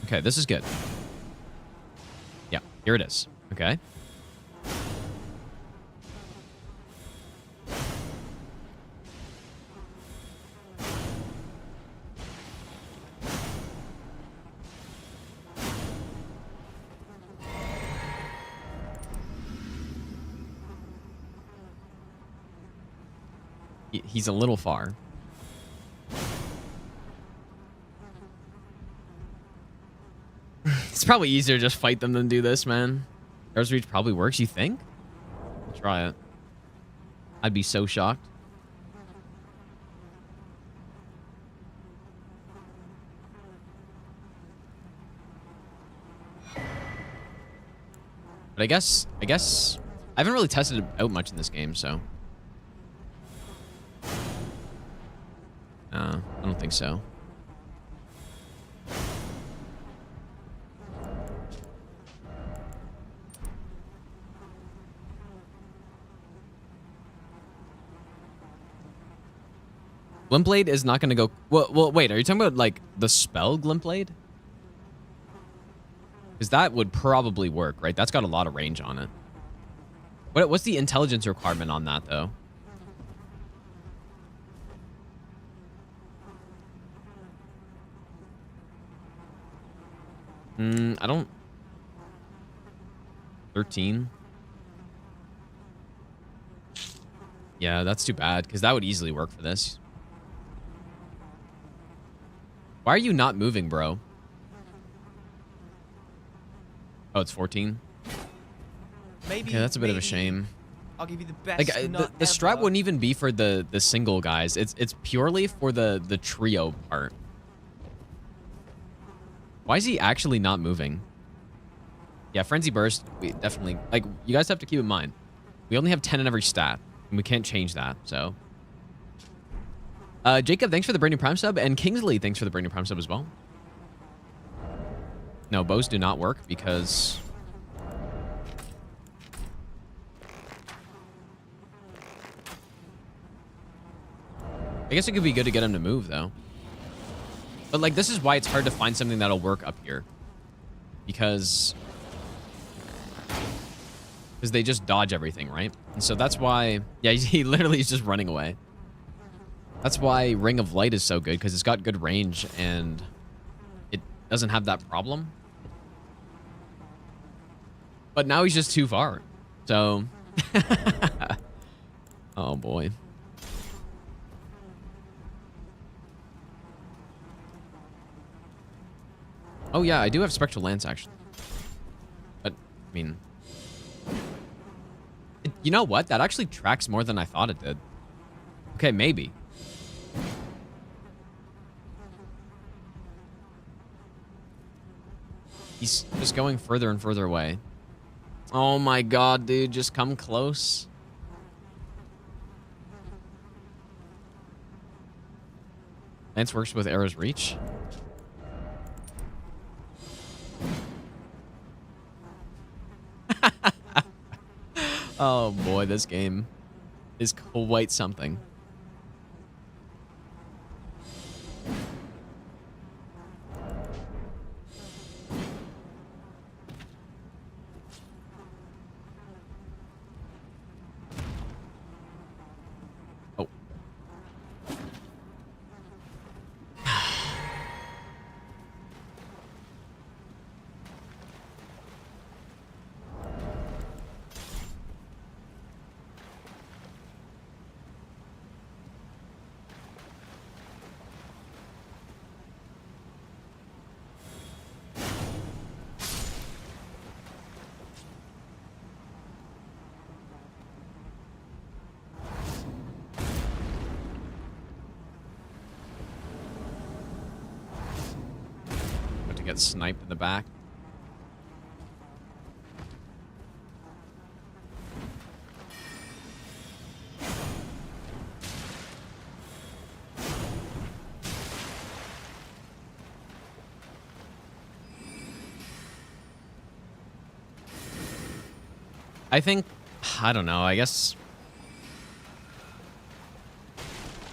Okay, this is good. Yeah, here it is. Okay. He's a little far. It's probably easier to just fight them than do this, man. Air's reach probably works, you think? I'll try it. I'd be so shocked. But I guess I haven't really tested it out much in this game, so. I don't think so. Glintblade is not going to go... Well, wait, are you talking about, like, the spell Glintblade? Because that would probably work, right? That's got a lot of range on it. What's the intelligence requirement on that, though? I don't... 13? Yeah, that's too bad, because that would easily work for this. Why are you not moving, bro? Oh, it's 14? Maybe. Okay, that's a bit of a shame. I'll give you the best Like, nut the strat ever. wouldn't even be for the single guys. It's purely for the trio part. Why is he actually not moving? Yeah, Frenzy Burst, we definitely... Like, you guys have to keep in mind. We only have 10 in every stat. And we can't change that, so... Jacob, thanks for the brand new Prime sub. And Kingsley, thanks for the brand new Prime sub as well. No, bows do not work because... I guess it could be good to get him to move, though. But, like, this is why it's hard to find something that'll work up here. Because they just dodge everything, right? And so that's why... Yeah, he literally is just running away. That's why Ring of Light is so good, because it's got good range, and it doesn't have that problem. But now he's just too far. So... Oh, boy. Oh, yeah, I do have Spectral Lance, actually. But, I mean... You know what? That actually tracks more than I thought it did. Okay, maybe. He's just going further and further away. Oh my god, dude. Just come close. Lance works with Arrow's Reach. Oh boy, this game is quite something. Oh. Get sniped in the back. I think, I don't know, I guess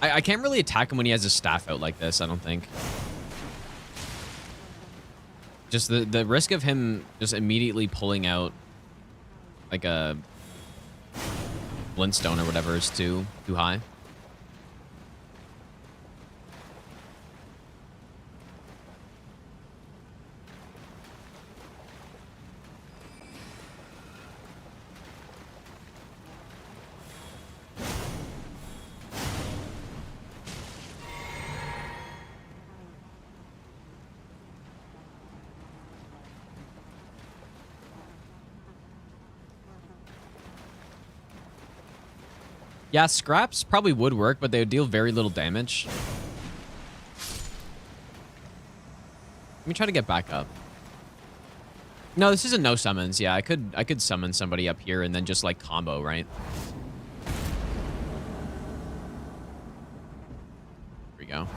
I can't really attack him when he has his staff out like this, I don't think. Just the risk of him just immediately pulling out like a Glintstone or whatever is too high. Yeah, scraps probably would work, but they would deal very little damage. Let me try to get back up. No, this isn't no summons. Yeah, I could summon somebody up here and then just like combo, right? Here we go.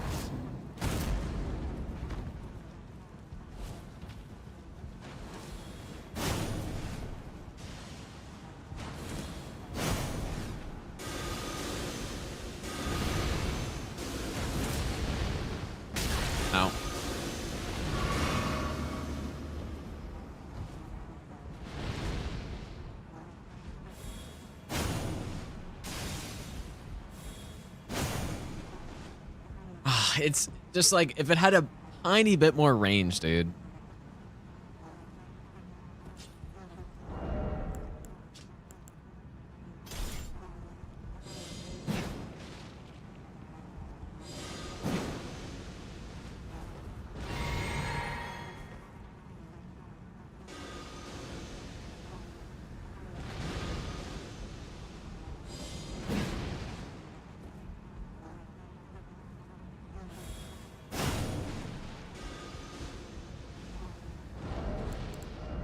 Ow. It's just like if it had a tiny bit more range, dude.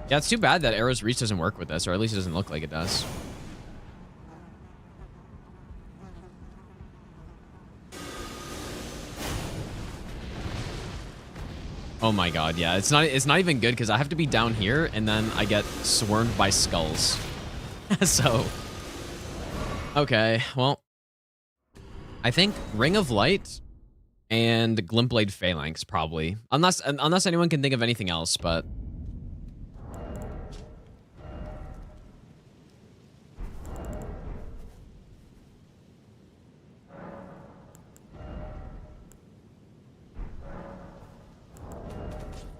Yeah, it's too bad that Arrow's Reach doesn't work with this, or at least it doesn't look like it does. Oh my god, yeah. It's not even good because I have to be down here and then I get swarmed by skulls. So okay, well. I think Ring of Light and Glintblade Phalanx, probably. Unless anyone can think of anything else, but...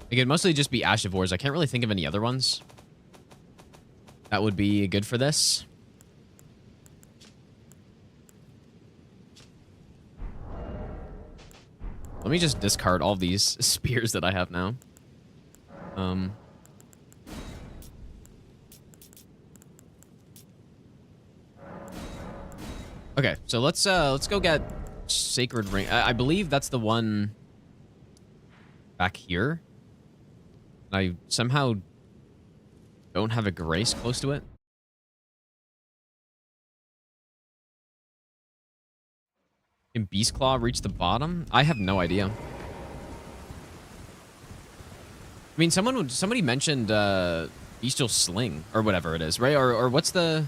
It could mostly just be Ash of Wars. I can't really think of any other ones that would be good for this. Let me just discard all these spears that I have now. Okay, so let's go get Sacred Ring. I believe that's the one back here. I somehow don't have a Grace close to it. Can Beast Claw reach the bottom? I have no idea. I mean, somebody mentioned Bestial Sling or whatever it is, right? Or what's the...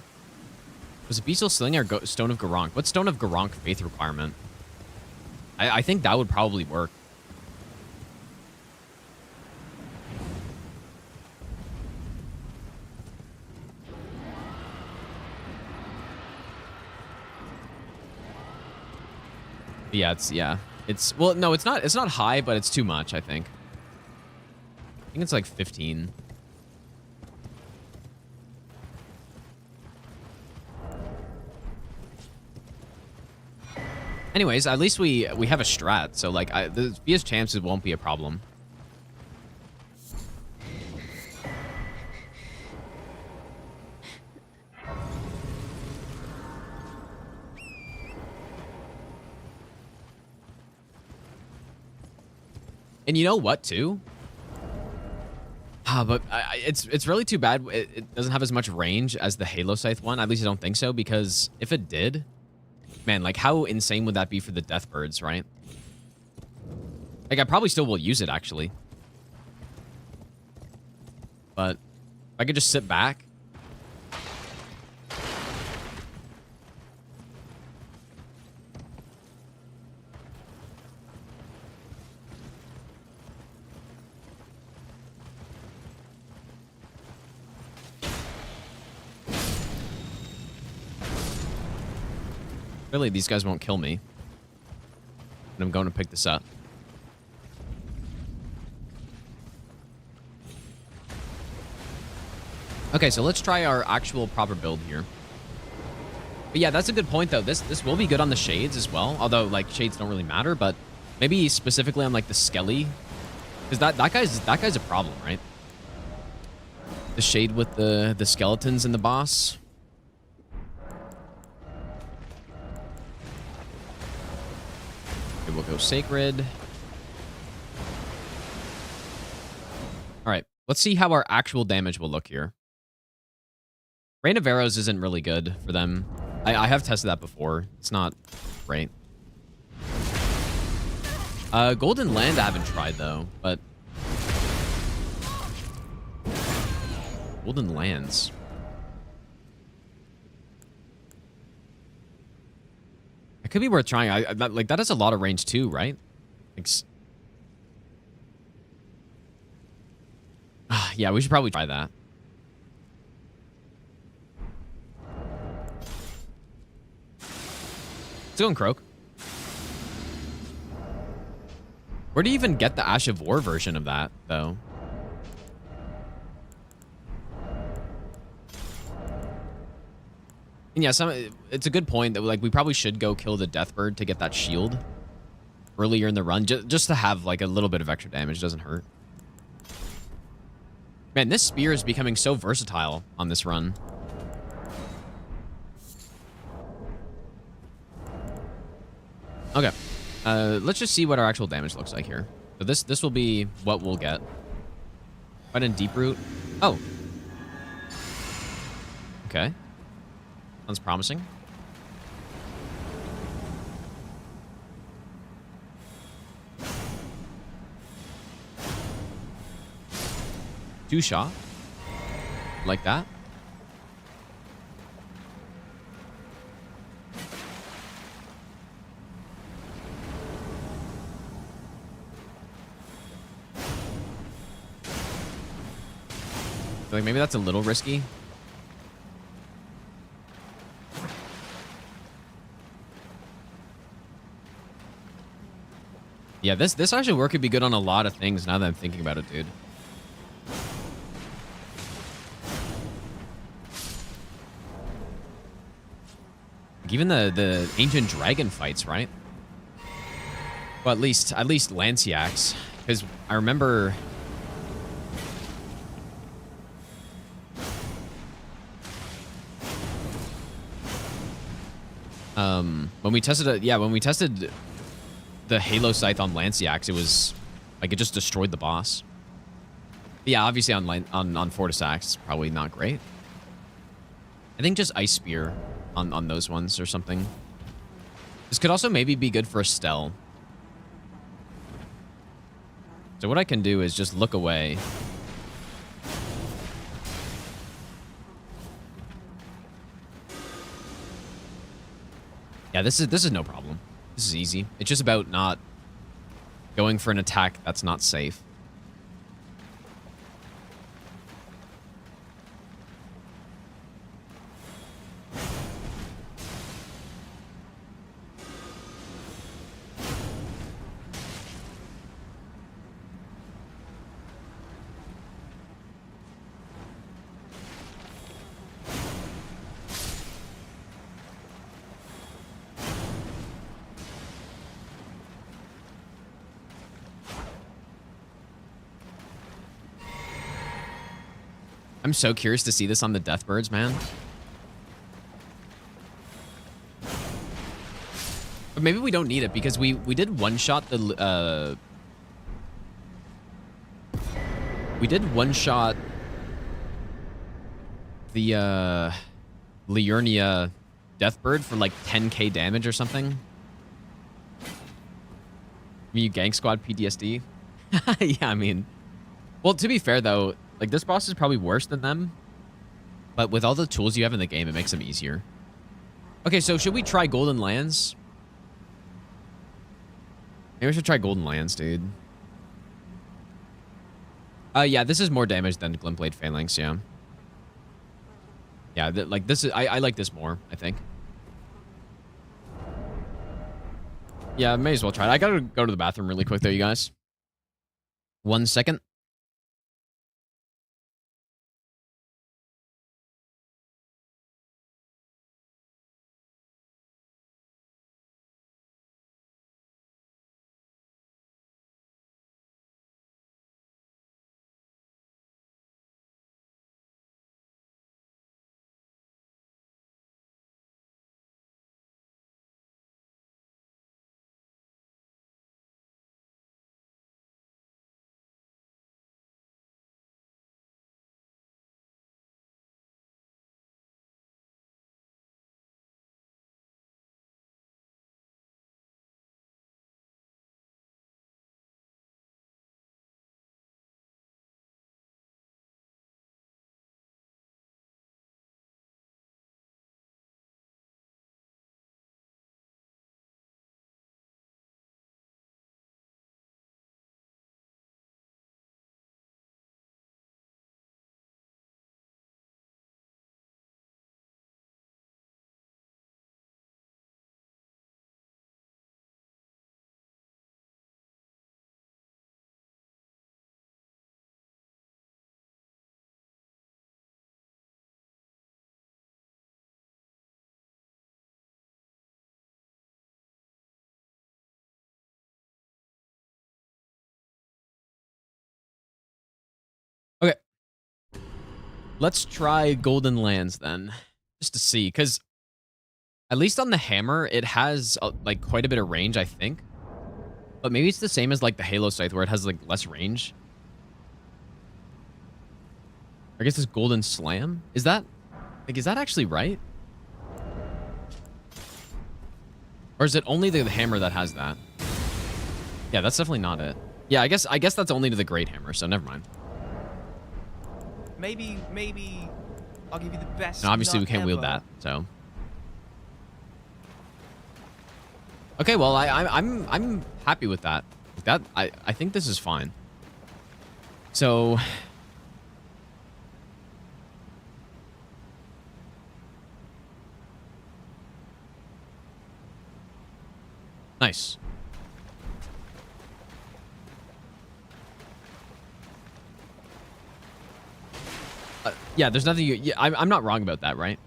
Was it Bestial Sling or Stone of Garank? What's Stone of Garank faith requirement? I think that would probably work. Yeah, it's well, no, it's not high, but it's too much, I think. I think it's like 15. Anyways, at least we have a strat, so like the BS chances won't be a problem. And you know what, too? But it's really too bad it doesn't have as much range as the Halo Scythe one. At least I don't think so, because if it did, man, like how insane would that be for the Deathbirds, right? Like I probably still will use it, actually. But if I could just sit back. Really, these guys won't kill me. And I'm going to pick this up. Okay, so let's try our actual proper build here. But yeah, that's a good point, though. This will be good on the Shades as well. Although, like, Shades don't really matter, but maybe specifically on, like, the Skelly. Because that guy's a problem, right? The Shade with the skeletons and the boss. We'll go Sacred. All right, let's see how our actual damage will look here. Rain of Arrows isn't really good for them. I have tested that before. It's not great. Golden Land I haven't tried, though, but... Golden Lands. It could be worth trying. Like, that has a lot of range, too, right? Like, yeah, we should probably try that. Let's go and Croak. Where do you even get the Ash of War version of that, though? And yeah, it's a good point that like we probably should go kill the Deathbird to get that shield earlier in the run, just to have like a little bit of extra damage. Doesn't hurt. Man, this spear is becoming so versatile on this run. Okay, let's just see what our actual damage looks like here. So this will be what we'll get. Right in Deep Root. Oh. Okay. Sounds promising. Two shot. Like that. Like, maybe that's a little risky. Yeah, this actually work could be good on a lot of things now that I'm thinking about it, dude. Like even the ancient dragon fights, right? Well, at least Lanciacs, because I remember. When we tested it, yeah, when we tested the Halo Scythe on Lanciacs, it was like it just destroyed the boss. But yeah, obviously on Fortis Axe, probably not great. I think just Ice Spear on those ones or something. This could also maybe be good for Estelle. So what I can do is just look away. Yeah, this is no problem. This is easy. It's just about not going for an attack that's not safe. I'm so curious to see this on the Deathbirds, man. But maybe we don't need it because we did one-shot the we did one-shot the Liurnia Deathbird for like 10k damage or something. You Gang Squad PTSD? Yeah, I mean, well, to be fair though, like this boss is probably worse than them, but with all the tools you have in the game, it makes them easier. Okay, so should we try Golden Lands? Maybe we should try Golden Lands, dude. Yeah, this is more damage than Glintblade Phalanx, yeah. Yeah, like this is, I like this more, I think. Yeah, may as well try it. I gotta go to the bathroom really quick though, you guys. 1 second. Okay. Let's try Golden Lands then, just to see, because at least on the hammer, it has like quite a bit of range, I think. But maybe it's the same as like the Halo Scythe where it has like less range. I guess it's Golden Slam. Is that actually right? Or is it only the hammer that has that? Yeah, that's definitely not it. Yeah, I guess that's only to the Great Hammer, so never mind. Maybe I'll give you the best. And obviously we nut can't wield ever. that, so. Okay, well I'm happy with that. I think this is fine. So Nice. Yeah, there's nothing you... Yeah, I'm not wrong about that, right?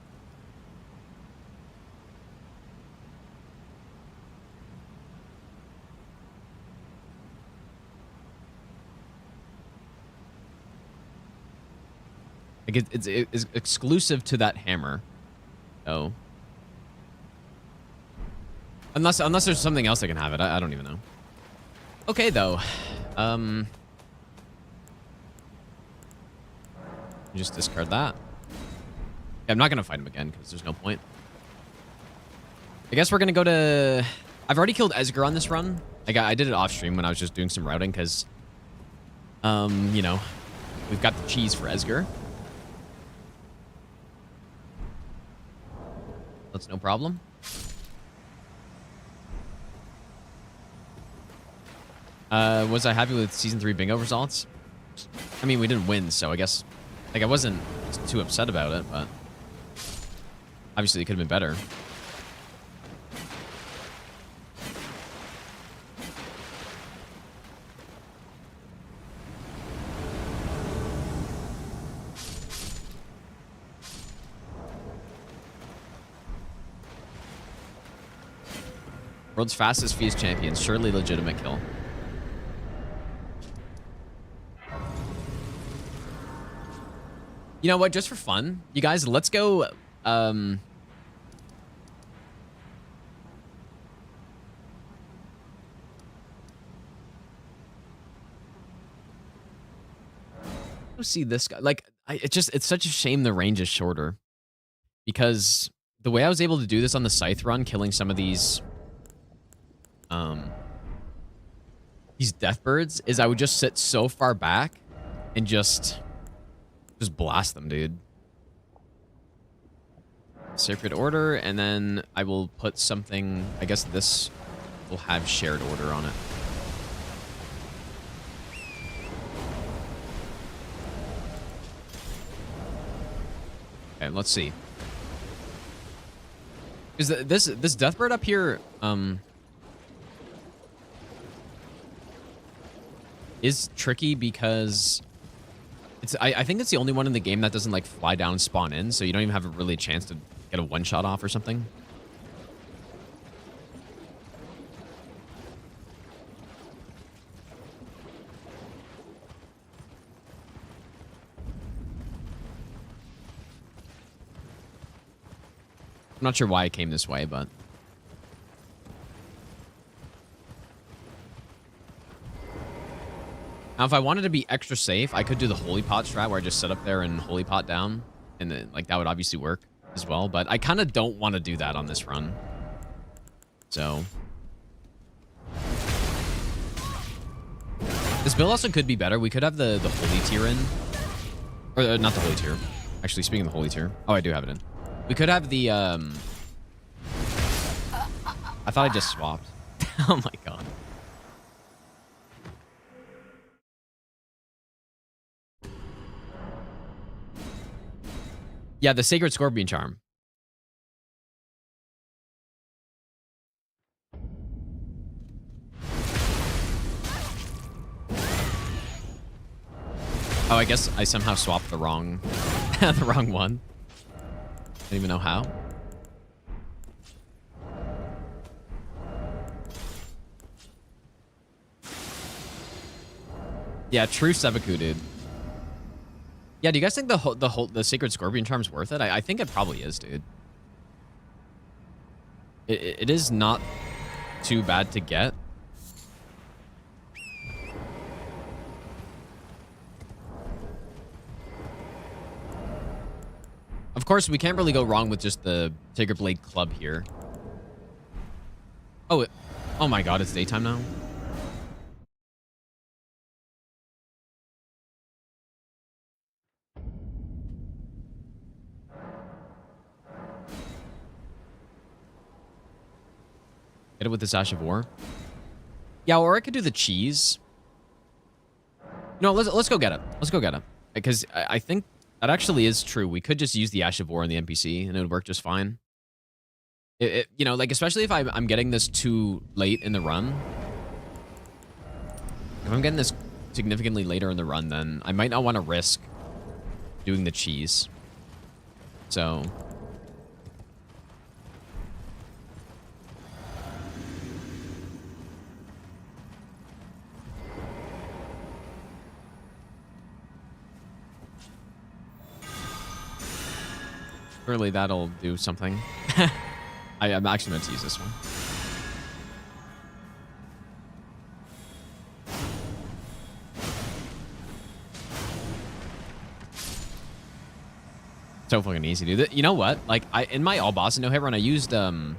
Like, it's exclusive to that hammer. Oh. Unless there's something else that can have it. I don't even know. Okay, though. Just discard that. Yeah, I'm not going to fight him again because there's no point. I guess we're going to go to... I've already killed Esger on this run. Like, I did it off stream when I was just doing some routing because, you know, we've got the cheese for Esger. That's no problem. Was I happy with Season 3 bingo results? I mean, we didn't win, so I guess... Like, I wasn't too upset about it, but... Obviously, it could have been better. World's fastest Feast champion. Surely legitimate kill. You know what? Just for fun, you guys, let's go... Go see this guy. Like, it's such a shame the range is shorter. Because the way I was able to do this on the Scythe run, killing some of these Deathbirds, is I would just sit so far back and just blast them, dude. Sacred Order, and then I will put something... I guess this will have Shared Order on it. Okay, let's see. Is this Deathbird up here is tricky because I think it's the only one in the game that doesn't like fly down and spawn in, so you don't even have really a chance to get a one-shot off or something. I'm not sure why it came this way, but... Now, if I wanted to be extra safe, I could do the Holy Pot strat where I just sit up there and Holy Pot down. And then, like, that would obviously work as well. But I kind of don't want to do that on this run. So... This build also could be better. We could have the Holy Tier in. Or, not the Holy Tier. Actually, speaking of the Holy Tier. Oh, I do have it in. We could have the, I thought I just swapped. Oh my god. Yeah, the Sacred Scorpion Charm. Oh, I guess I somehow swapped the wrong, the wrong one. I don't even know how. Yeah, true Sebaku, dude. Yeah, do you guys think the Sacred Scorpion Charm's worth it? I think it probably is, dude. It is not too bad to get. Of course, we can't really go wrong with just the Sacred Blade Club here. Oh, oh my god, it's daytime now? Get it with this Ash of War. Yeah, or I could do the cheese. No, let's go get it. Let's go get it. Because I think that actually is true. We could just use the Ash of War on the NPC and it would work just fine. You know, like, especially if I'm getting this too late in the run. If I'm getting this significantly later in the run, then I might not want to risk doing the cheese. So... surely that'll do something. I'm actually meant to use this one. So fucking easy, dude. You know what? Like, in my all boss and no hit run, I used I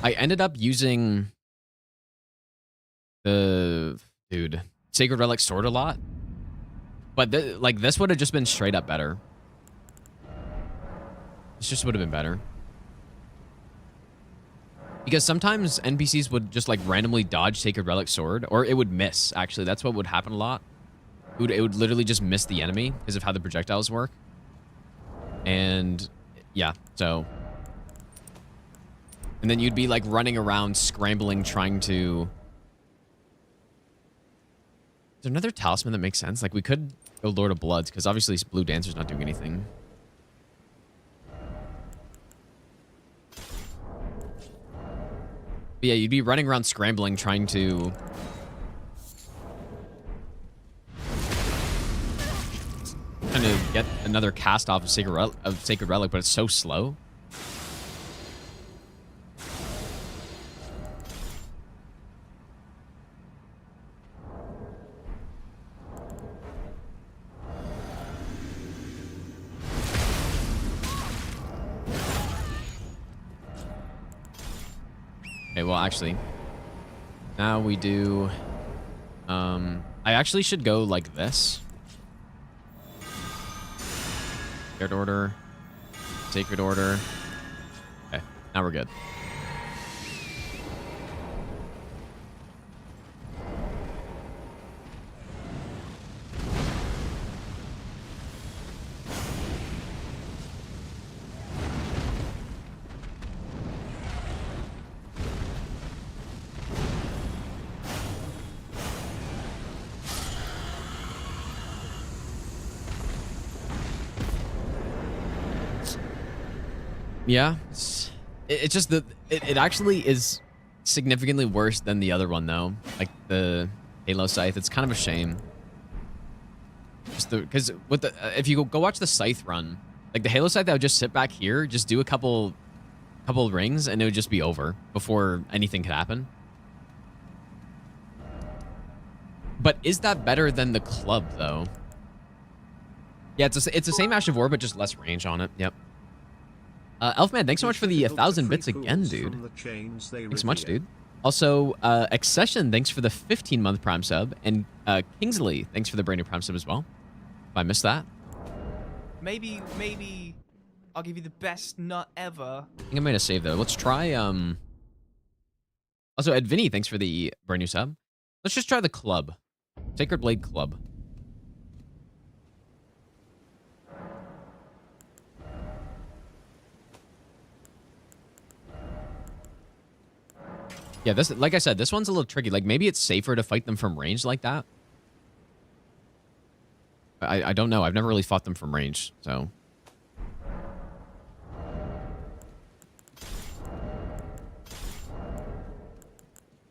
ended up using the Sacred Relic Sword a lot. But like, this would have just been straight up better. This just would have been better. Because sometimes NPCs would just like randomly dodge Sacred Relic Sword, or it would miss, actually. That's what would happen a lot. It would literally just miss the enemy because of how the projectiles work. And yeah, so... and then you'd be like running around, scrambling, trying to... is there another talisman that makes sense? Like, we could go Lord of Bloods, because obviously Blue Dancer's not doing anything. But yeah, you'd be running around scrambling, trying to... get another cast off of Sacred Relic, but it's so slow. Okay, well, actually, now we do... I actually should go like this. Sacred Order. Sacred Order. Okay, now we're good. Yeah, it's just that it actually is significantly worse than the other one, though. Like the Halo Scythe, it's kind of a shame. Just because with the if you go watch the Scythe run, like the Halo Scythe, I would just sit back here, just do a couple rings, and it would just be over before anything could happen. But is that better than the club, though? Yeah, it's the same Ash of War, but just less range on it. Yep. Elfman, thanks so much for the 1,000 bits again, dude. Thanks so much, dude. Also, Accession, thanks for the 15-month Prime sub. And Kingsley, thanks for the brand new Prime sub as well. If I missed that. Maybe I'll give you the best nut ever. I think I made a save, though. Let's try... Also, Ed Vinny, thanks for the brand new sub. Let's just try the club. Sacred Blade Club. Yeah, this, like I said, this one's a little tricky. Like, maybe it's safer to fight them from range like that. I don't know. I've never really fought them from range, so...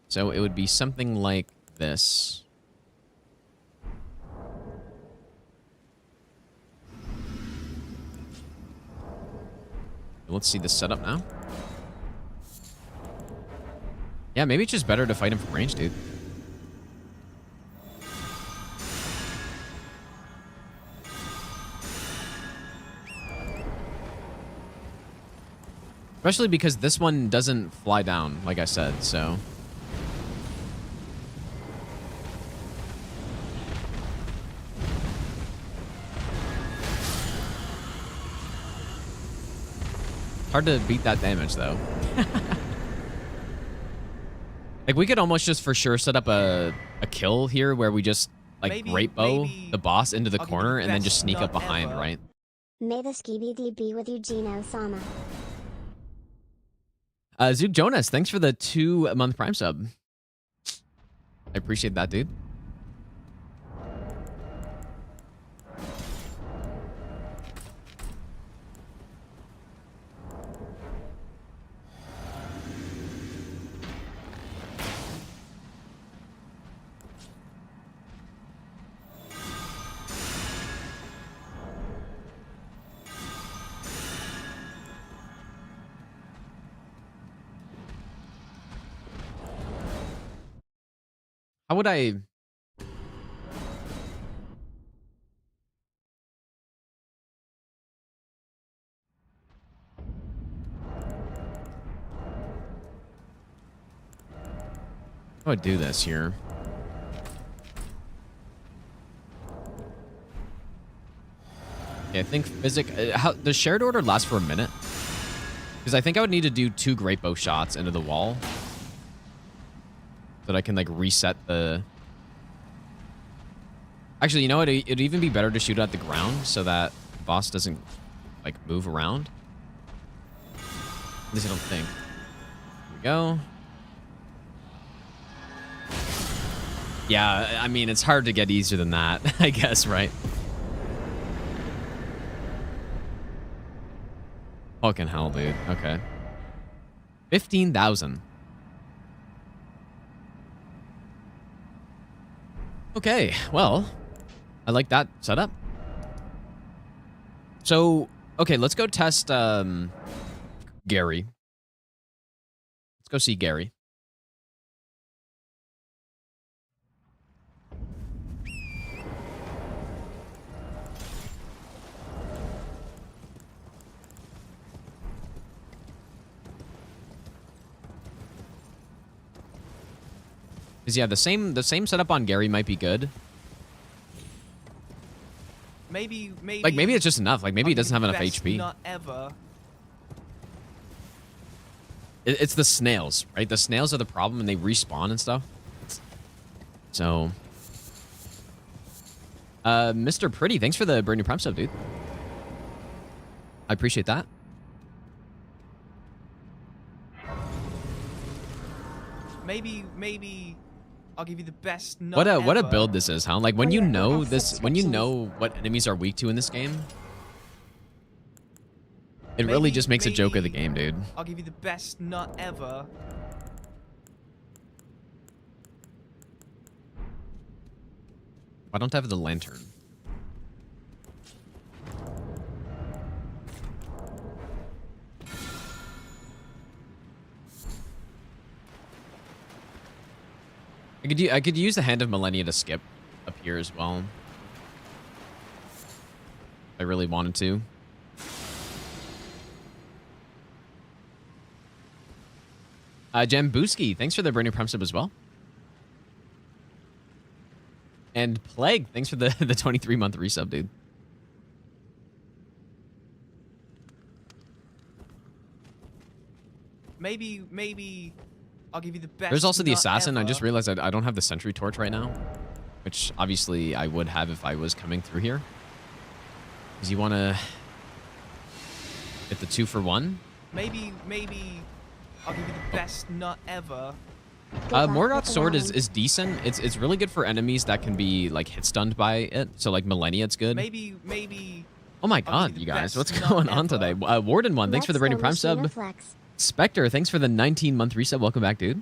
so it would be something like this. Let's see the setup now. Yeah, maybe it's just better to fight him from range, dude. Especially because this one doesn't fly down, like I said, so... hard to beat that damage, though. Like, we could almost just for sure set up a kill here where we just, like, great bow the boss into the corner and then just sneak up behind, right? May the skibidi be with you, Gino Sama. Zook Jonas, thanks for the 2-month Prime sub. I appreciate that, dude. How would I... How do I do this here? Okay, I think how does shared order last for a minute? Because I think I would need to do 2 great bow shots into the wall. So that I can like reset the... Actually, you know what? It'd even be better to shoot at the ground so that the boss doesn't like move around. At least I don't think. Here we go. Yeah, I mean, it's hard to get easier than that, I guess, right? Fucking hell, dude. Okay. 15,000. Okay, well, I like that setup. So, okay, let's go test Gary. Let's go see Gary. Because yeah, the same setup on Gary might be good. Maybe Like maybe it's just enough. Like maybe he doesn't have enough HP. Not ever. It's the snails, right? The snails are the problem, and they respawn and stuff. So, Mr. Pretty, thanks for the brand new Prime sub, dude. I appreciate that. Maybe I'll give you the best nut What a ever. build this is, huh? Like when you know this, when you know what enemies are weak to in this game, it really just makes a joke of the game, dude. I'll give you the best nut ever. Why don't I have the lantern? I could use the Hand of Millennia to skip up here as well. If I really wanted to. Jambuski, thanks for the brand new Prime sub as well. And Plague, thanks for the 23-month resub, dude. Maybe I'll give you the best. There's also the nut Assassin. ever. I just realized I don't have the Sentry Torch right now, which obviously I would have if I was coming through here. Because you want to get the 2-for-1. Maybe I'll give you the best nut ever. Morgoth's sword is decent. It's really good for enemies that can be like hit stunned by it. So like Millennia, it's good. Maybe. Oh my god, you guys, what's going on today? Warden 1, thanks for the brand new Prime sub. Spectre, thanks for the 19-month resub. Welcome back, dude.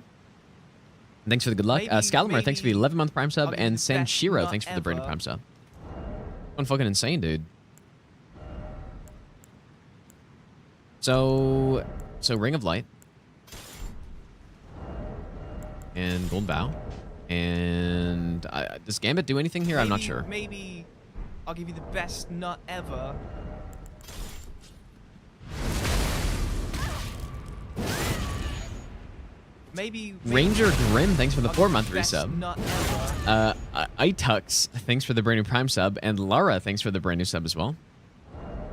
Thanks for the good luck. Scalamar, thanks for the 11-month Prime sub. And Sanshiro, thanks for the brand new Prime sub. Going fucking insane, dude. So Ring of Light. And Gold Bow. And does Gambit do anything here? I'm not sure. Maybe I'll give you the best nut ever. Maybe Ranger Grim, thanks for the 4-month resub. Nut ever. Itux, thanks for the brand new Prime sub. And Lara, thanks for the brand new sub as well.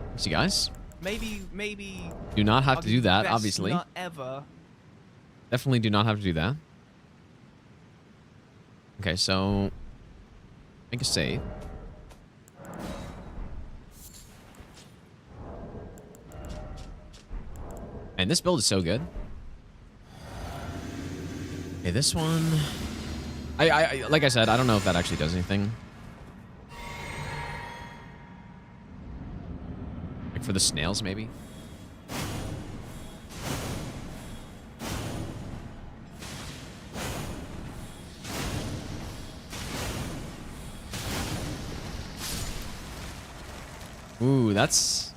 Thanks, you guys. Maybe. Do not have I'll to give you do the that, best obviously. Nut ever. Definitely do not have to do that. Okay, so make a save. Man, this build is so good. Okay, this one... like I said, I don't know if that actually does anything. Like for the snails, maybe? Ooh, that's...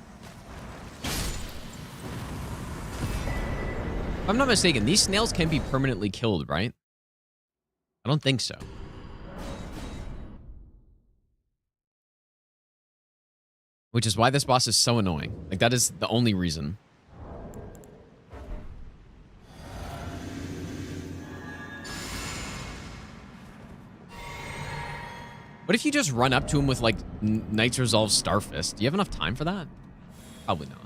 If I'm not mistaken, these snails can be permanently killed, right? I don't think so. Which is why this boss is so annoying. Like, that is the only reason. What if you just run up to him with, like, Knight's Resolve Starfist? Do you have enough time for that? Probably not.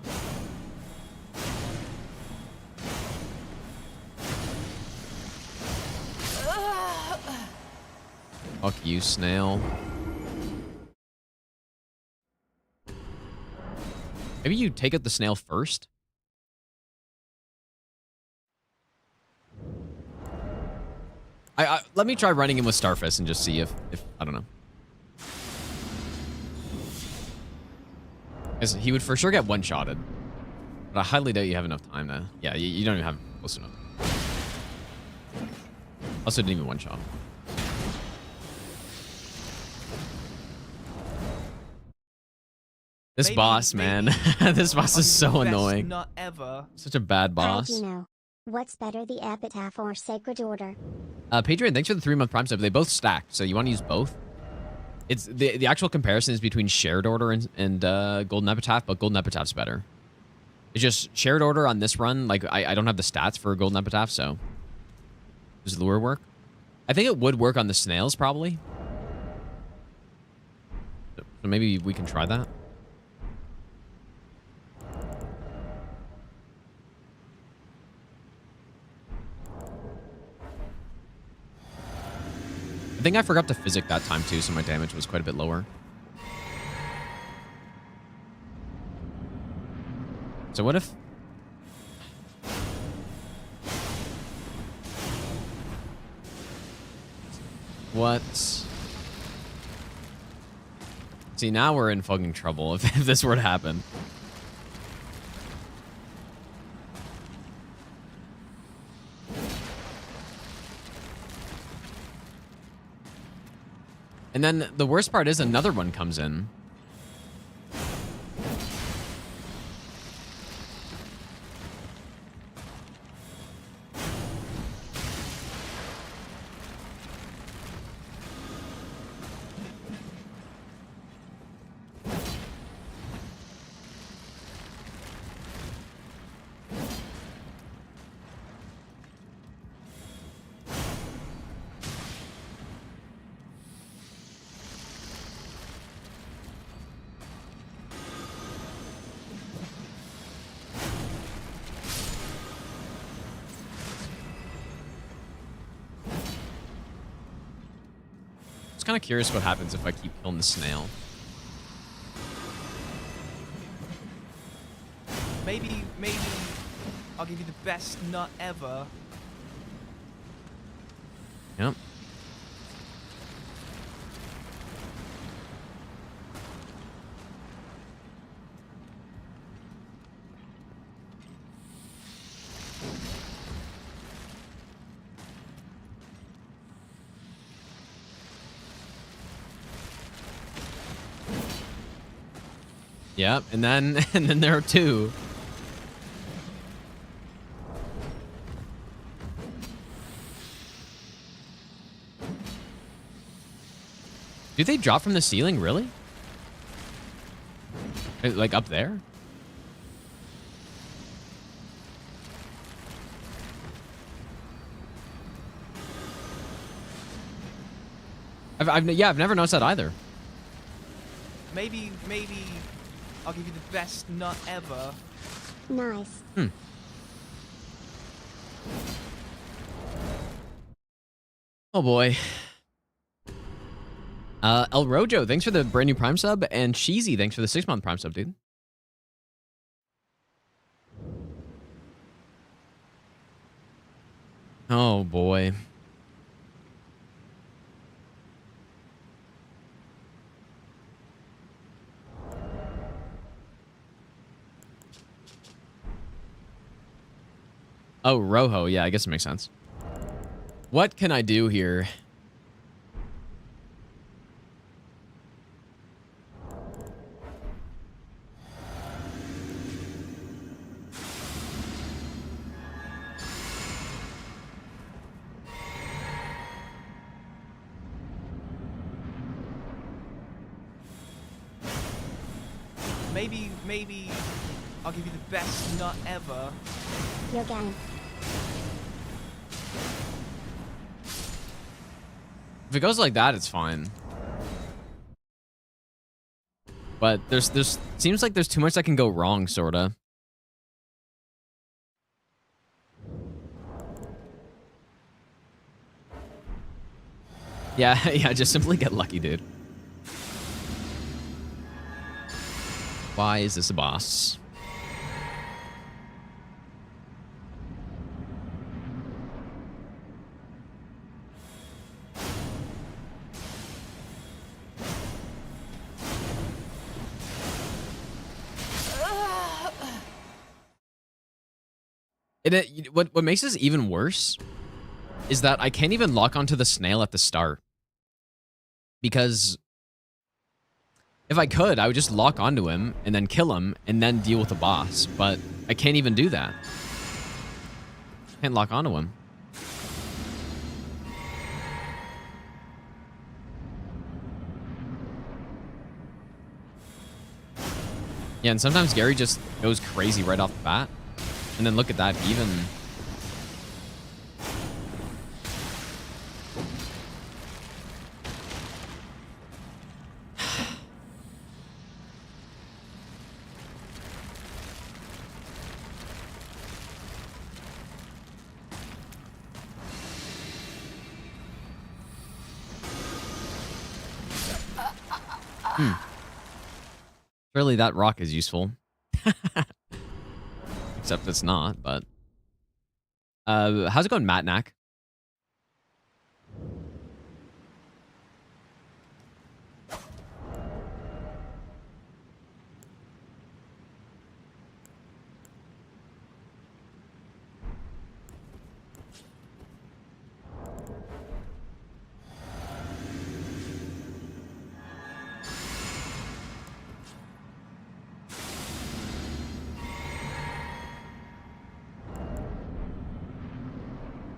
Fuck you, snail. Maybe you take out the snail first? Let me try running him with Starfist and just see if I don't know. Because he would for sure get one-shotted. But I highly doubt you have enough time to... Yeah, you don't even have close enough. Also didn't even one-shot. This boss, man. This boss is so annoying. Not ever. Such a bad boss. How'd you know? What's better, the Epitaph or Sacred Order? Patreon, thanks for the 3-month Prime sub. They both stack, so you want to use both. It's the actual comparison is between Shared Order and Golden Epitaph, but Golden Epitaph's better. It's just Shared Order on this run. Like I don't have the stats for Golden Epitaph, so does Lure work? I think it would work on the snails probably. So maybe we can try that. I think I forgot to physic that time too, so my damage was quite a bit lower. So what if... What? See, now we're in fucking trouble if this were to happen. And then the worst part is another one comes in. Kind of curious what happens if I keep killing the snail. Maybe I'll give you the best nut ever. Yep. Yep, and then there are two. Do they drop from the ceiling, really? Like up there? I've never noticed that either. Maybe I'll give you the best nut ever. Nice. Oh boy. El Rojo, thanks for the brand new Prime sub, and Cheesy, thanks for the 6-month Prime sub, dude. Oh, boy. Oh, Rojo. Yeah, I guess it makes sense. What can I do here? Maybe I'll give you the best nut ever. Your game. If it goes like that, it's fine. But there's seems like there's too much that can go wrong, sorta. Yeah, yeah, just simply get lucky, dude. Why is this a boss? What makes this even worse is that I can't even lock onto the snail at the start. Because if I could, I would just lock onto him and then kill him and then deal with the boss. But I can't even do that. Can't lock onto him. Yeah, and sometimes Gary just goes crazy right off the bat. And then look at that, even... Surely that rock is useful. Except it's not, but... how's it going, Matt Knack?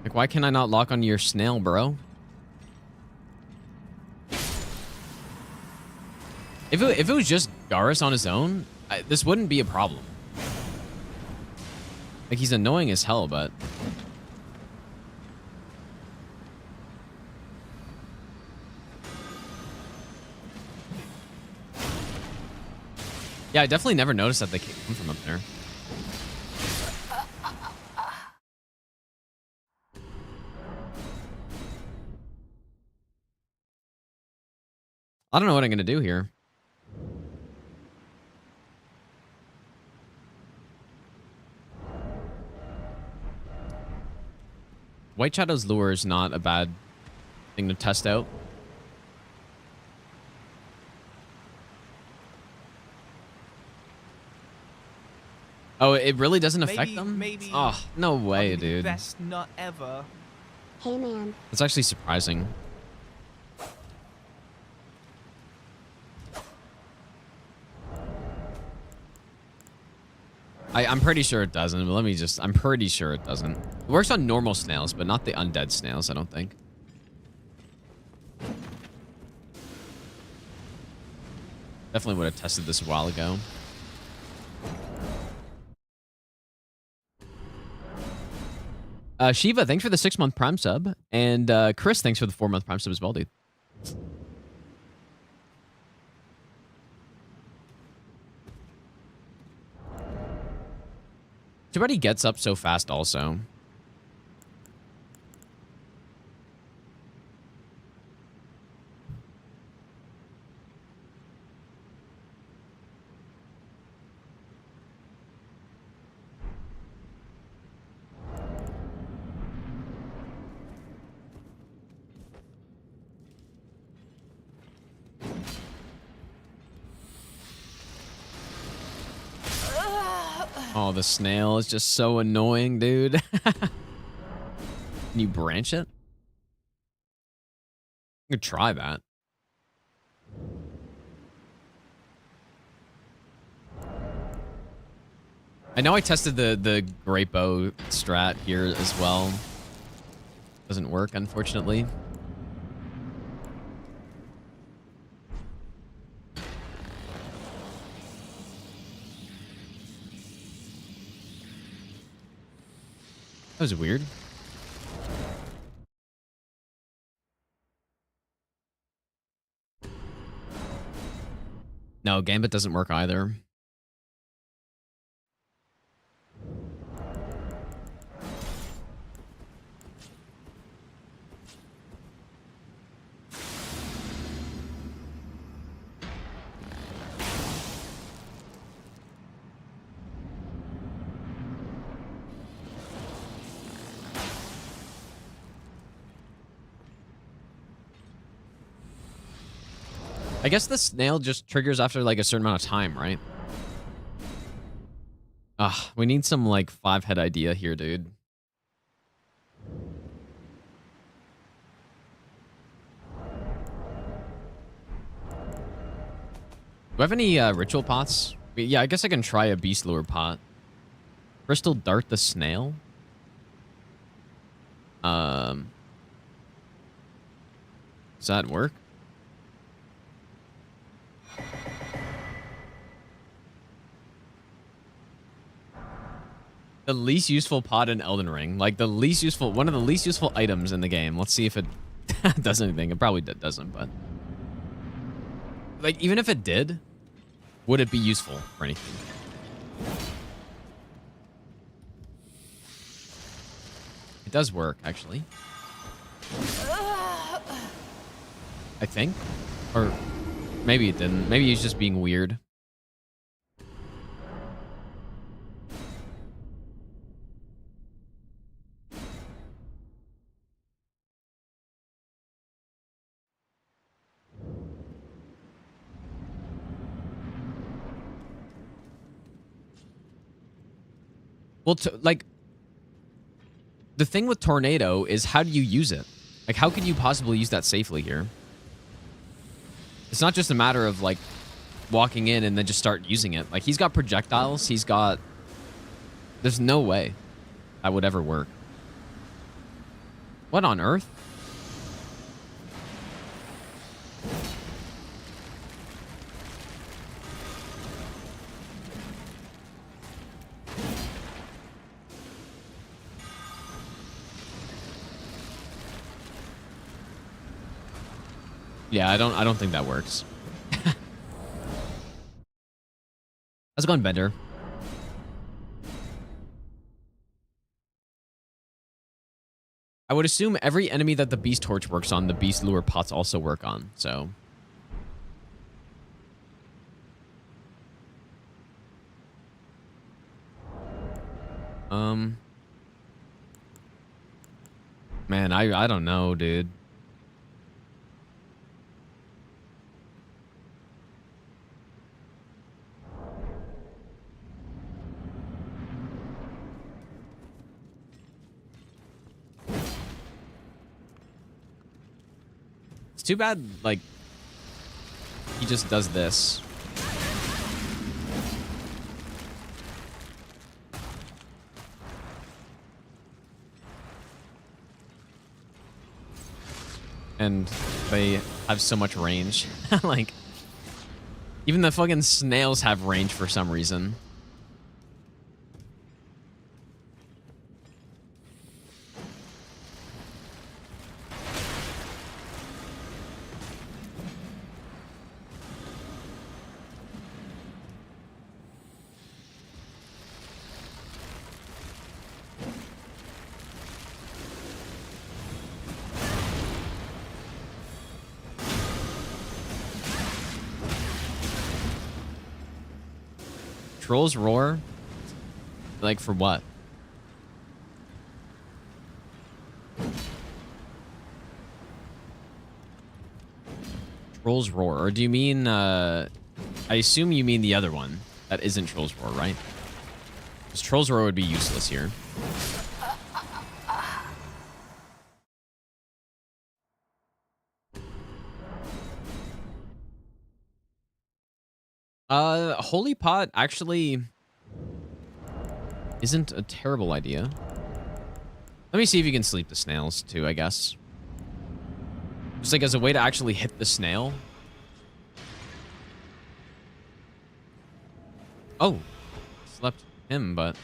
Like, why can I not lock onto your snail, bro? If it was just Garrus on his own, this wouldn't be a problem. Like, he's annoying as hell, but... Yeah, I definitely never noticed that they come from up there. I don't know what I'm gonna do here. White Shadow's lure is not a bad thing to test out. Oh, it really doesn't affect them? Maybe Oh, no way, I'll give you the dude. best nut ever. Hey man. That's actually surprising. I'm pretty sure it doesn't, but let me just... I'm pretty sure it doesn't. It works on normal snails, but not the undead snails, I don't think. Definitely would have tested this a while ago. Shiva, thanks for the 6-month Prime sub. And Chris, thanks for the 4-month Prime sub as well, dude. Too bad he gets up so fast also. Oh, the snail is just so annoying, dude. Can you branch it? I could try that. I know I tested the great bow strat here as well. Doesn't work, unfortunately. That was weird. No, Gambit doesn't work either. I guess the snail just triggers after like a certain amount of time, right? We need some like 5-head idea here, dude. Do we have any ritual pots? Yeah, I guess I can try a beast lure pot. Crystal dart the snail. Does that work? The least useful pod in Elden Ring. Like the least useful, one of the least useful items in the game. Let's see if it does anything. It probably doesn't, but like even if it did, would it be useful for anything? It does work, actually. I think. Or maybe it didn't. Maybe he's just being weird. Well, like, the thing with Tornado is how do you use it? Like, how could you possibly use that safely here? It's not just a matter of, like, walking in and then just start using it. Like, he's got projectiles. He's got... There's no way that would ever work. What on earth? Yeah, I don't think that works. How's it going, Bender? I would assume every enemy that the Beast Torch works on, the Beast Lure pots also work on, so... Man, I don't know, dude. It's too bad, like, he just does this. And they have so much range. Like, even the fucking snails have range for some reason. Trolls roar? Like, for what? Trolls roar. Or do you mean, I assume you mean the other one. That isn't Trolls roar, right? Because Troll's Roar would be useless here. Holy Pot actually isn't a terrible idea. Let me see if you can sleep the snails too, I guess. Just like as a way to actually hit the snail. Oh, slept him, but...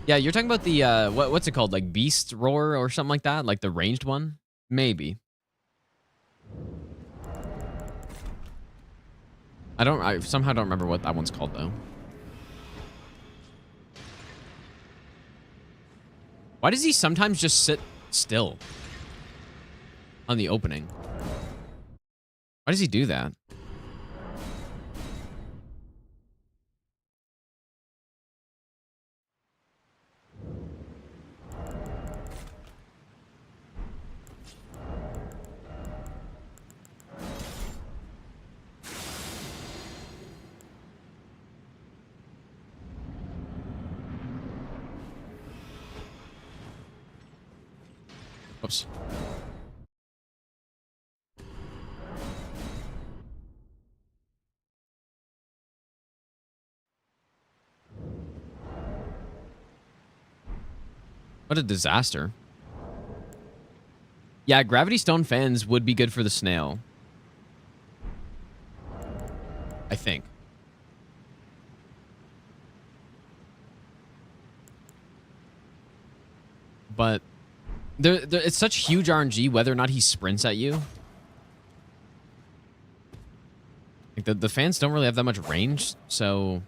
Yeah, you're talking about the, what's it called? Like Beast Roar or something like that? Like the ranged one? Maybe. I somehow don't remember what that one's called, though. Why does he sometimes just sit still on the opening? Why does he do that? Oops. What a disaster. Yeah, Gravity Stone fans would be good for the snail. I think. But it's such huge RNG whether or not he sprints at you. Like the fans don't really have that much range, so...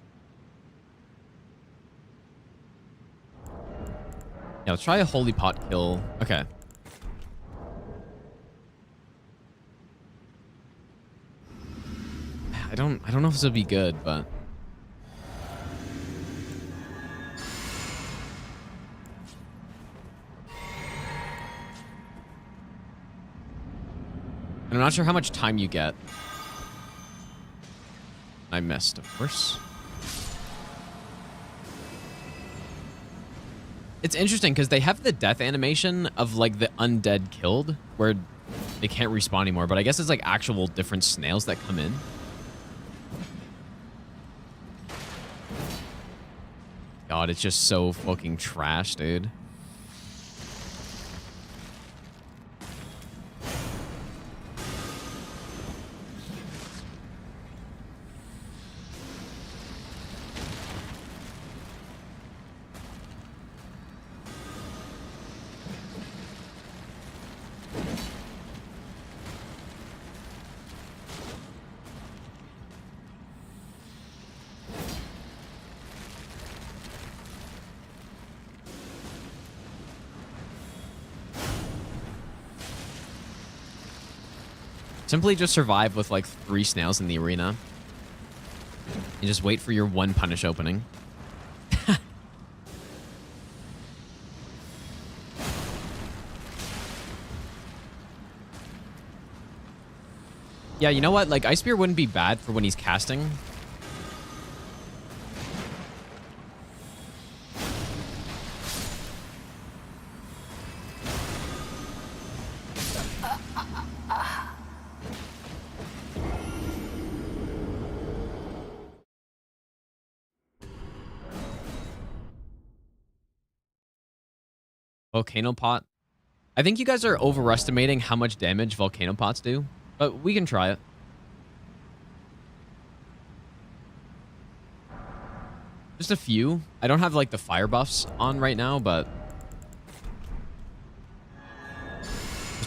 Yeah, let's try a Holy Pot kill. Okay. I don't know if this will be good, but... And I'm not sure how much time you get. I missed, of course. It's interesting because they have the death animation of like the undead killed where they can't respawn anymore, but I guess it's like actual different snails that come in. God, it's just so fucking trash, dude. Simply just survive with like 3 snails in the arena. And just wait for your one punish opening. Yeah, you know what? Like, Ice Spear wouldn't be bad for when he's casting. Volcano Pot. I think you guys are overestimating how much damage Volcano Pots do, but we can try it. Just a few. I don't have like the fire buffs on right now, but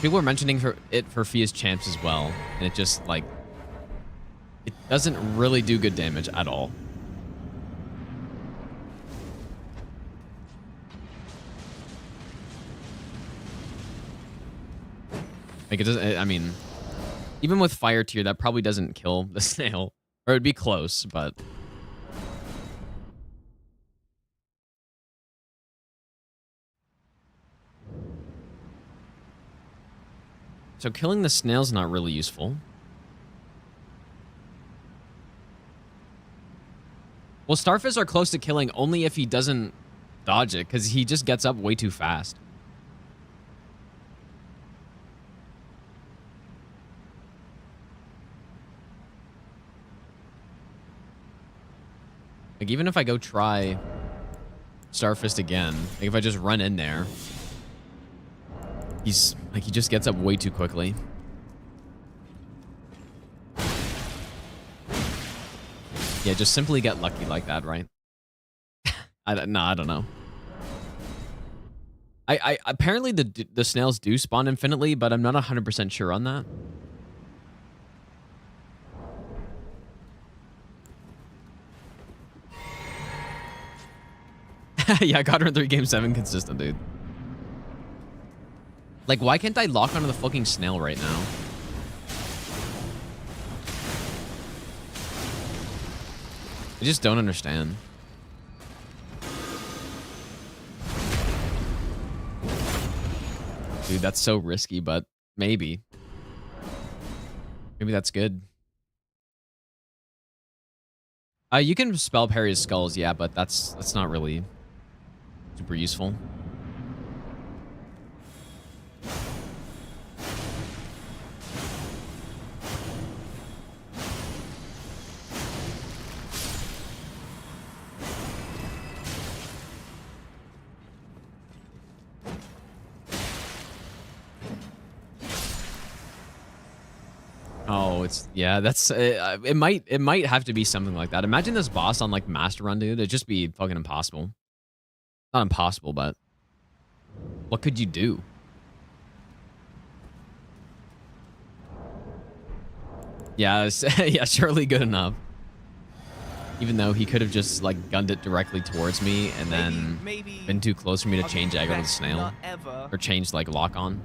people are mentioning it for Fia's champs as well, and it just like it doesn't really do good damage at all. Like it doesn't. I mean, even with fire tier, that probably doesn't kill the snail, or it'd be close, but. So killing the snail's not really useful. Well, Starfish are close to killing only if he doesn't dodge it, because he just gets up way too fast. Like, even if I go try Starfist again, like if I just run in there, he's like, he just gets up way too quickly. Yeah, just simply get lucky like that, right? I don't know. I apparently the snails do spawn infinitely, but I'm not 100% sure on that. Yeah, got her in 3 game 7 consistent, dude. Like, why can't I lock onto the fucking snail right now? I just don't understand. Dude, that's so risky, but maybe. Maybe that's good. You can spell parry his skulls, yeah, but that's not really super useful. Oh, it's yeah. That's it. Might have to be something like that. Imagine this boss on like Master Run, dude. It'd just be fucking impossible. Not impossible, but what could you do? Yeah, yeah, surely good enough. Even though he could have just like gunned it directly towards me and then maybe been too close for me to change aggro to the snail not ever. or change like lock on.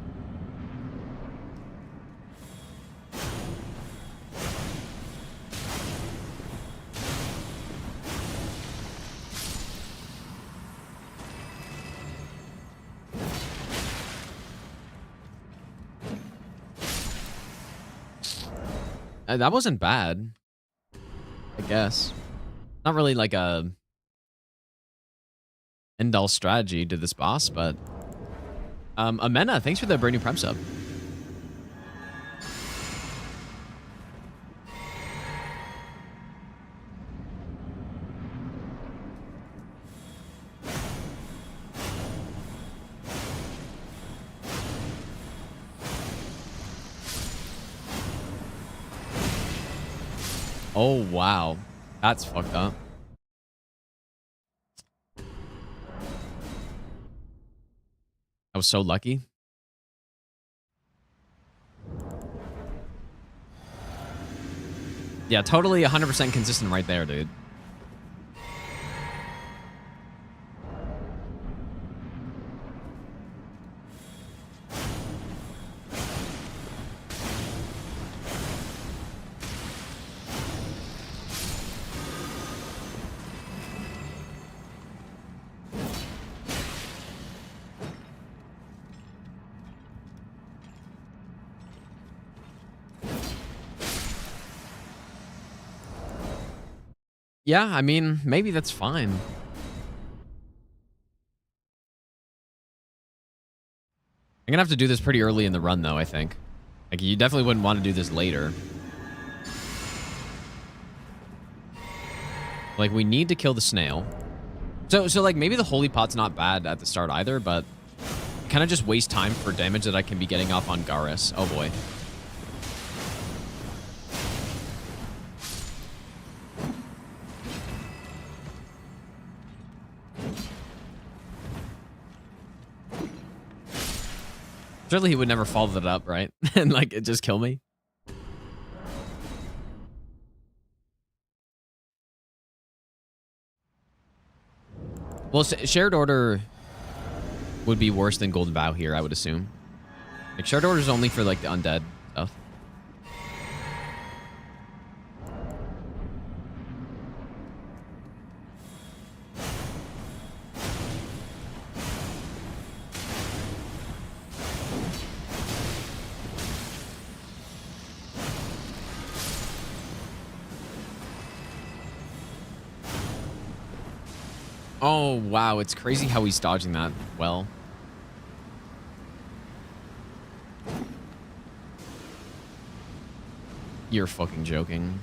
That wasn't bad, I guess. Not really like a end-all strategy to this boss, but Amena, thanks for the brand new Prime sub. Oh, wow. That's fucked up. I was so lucky. Yeah, totally 100% consistent right there, dude. Yeah, I mean, maybe that's fine. I'm gonna have to do this pretty early in the run, though, I think. Like, you definitely wouldn't want to do this later. Like, we need to kill the snail. So like, maybe the Holy Pot's not bad at the start either, but kind of just waste time for damage that I can be getting off on Garrus. Oh, boy. Surely he would never follow that up, right? And like, it just kill me. Well, shared order would be worse than Golden Bow here, I would assume. Like, shared order is only for like the undead stuff. Oh, wow. It's crazy how he's dodging that well. You're fucking joking.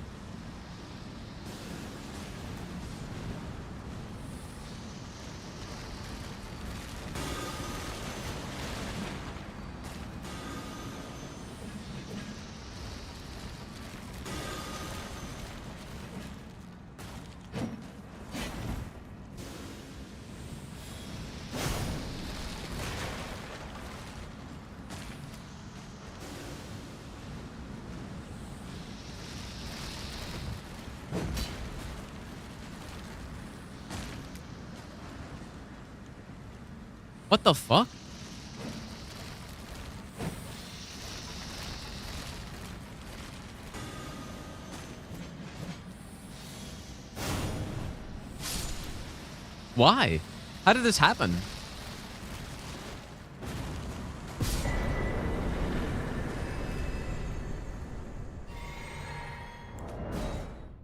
What the fuck? Why? How did this happen?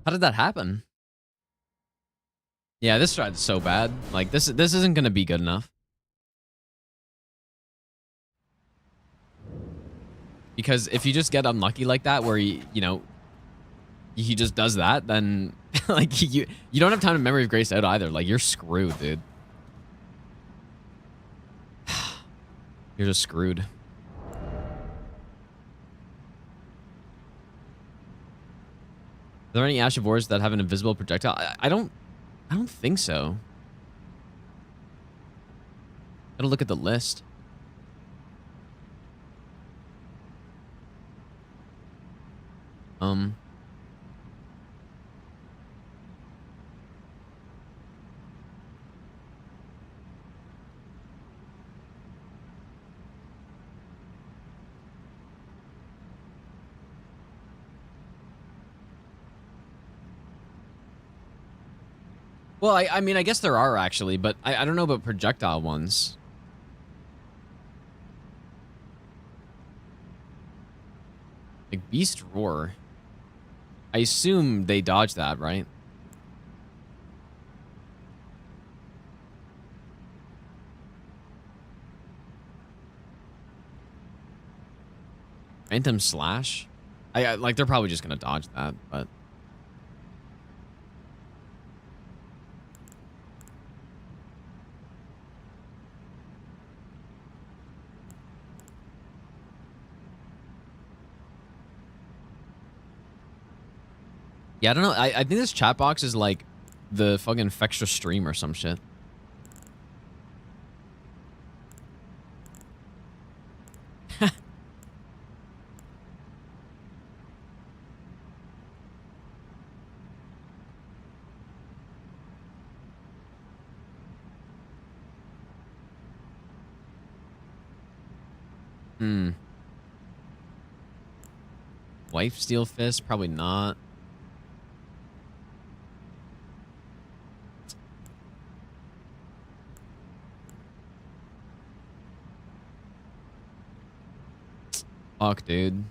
How did that happen? Yeah, this strat's so bad. Like, this isn't gonna be good enough. Because if you just get unlucky like that, where you know, he just does that, then like you don't have time to memory of grace out either. Like, you're screwed, dude. You're just screwed. Are there any Ashavors that have an invisible projectile? I don't think so. Gotta look at the list. Well, I mean, I guess there are actually, but I don't know about projectile ones. Like Beast Roar. I assume they dodge that, right? Phantom Slash? I like, they're probably just gonna dodge that, but... Yeah, I don't know. I think this chat box is like the fucking Fextra stream or some shit. Lifesteal Fist? Probably not. Fuck, dude.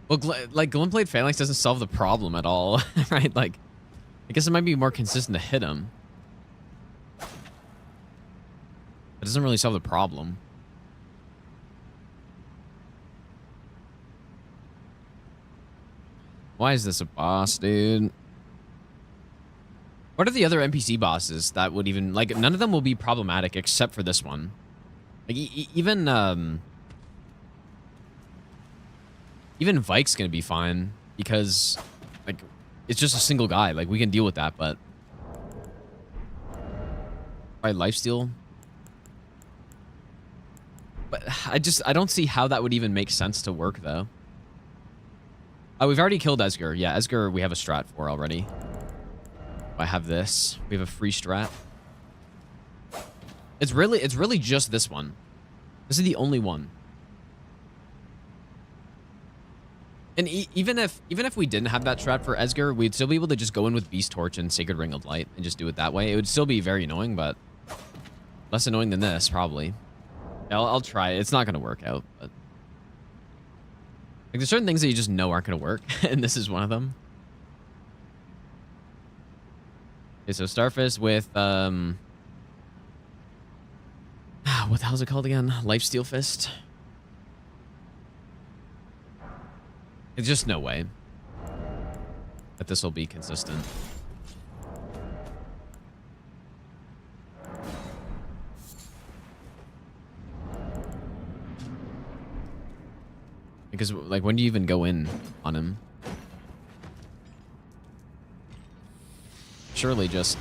Well, like, Glintblade Phalanx doesn't solve the problem at all, right? Like, I guess it might be more consistent to hit him. It doesn't really solve the problem. Why is this a boss, dude? What are the other NPC bosses that would even... Like, none of them will be problematic except for this one. Like, even Vike's gonna be fine. Because, like, it's just a single guy. Like, we can deal with that, but... By lifesteal? But I don't see how that would even make sense to work, though. Oh, we've already killed Esger. Yeah, Esger we have a strat for already. I have this. We have a free strat. It's really just this one. This is the only one. And even if we didn't have that strat for Esger, we'd still be able to just go in with Beast Torch and Sacred Ring of Light and just do it that way. It would still be very annoying, but less annoying than this, probably. Yeah, I'll try it. It's not going to work out, but... Like, there's certain things that you just know aren't going to work, and this is one of them. Okay, so Starfist with, what the hell is it called again? Lifesteal Fist? There's just no way that this will be consistent. Because, like, when do you even go in on him? Surely just...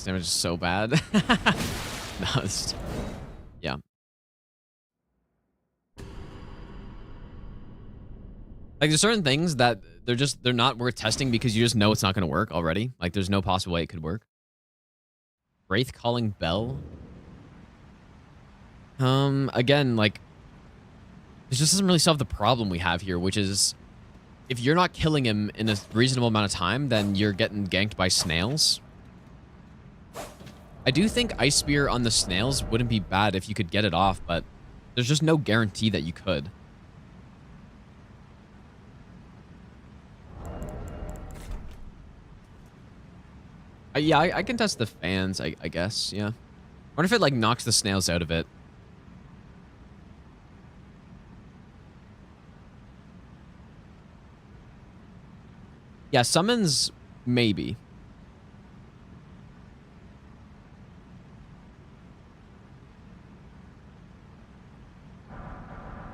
damage is so bad. No, it's... Yeah. Like, there's certain things that they're not worth testing because you just know it's not going to work already. Like, there's no possible way it could work. Wraith Calling Bell. Again, like, this just doesn't really solve the problem we have here, which is if you're not killing him in a reasonable amount of time, then you're getting ganked by snails. I do think Ice Spear on the snails wouldn't be bad if you could get it off, but there's just no guarantee that you could. Yeah, I can test the fans, I guess, yeah. What if it, like, knocks the snails out of it? Yeah, summons, maybe.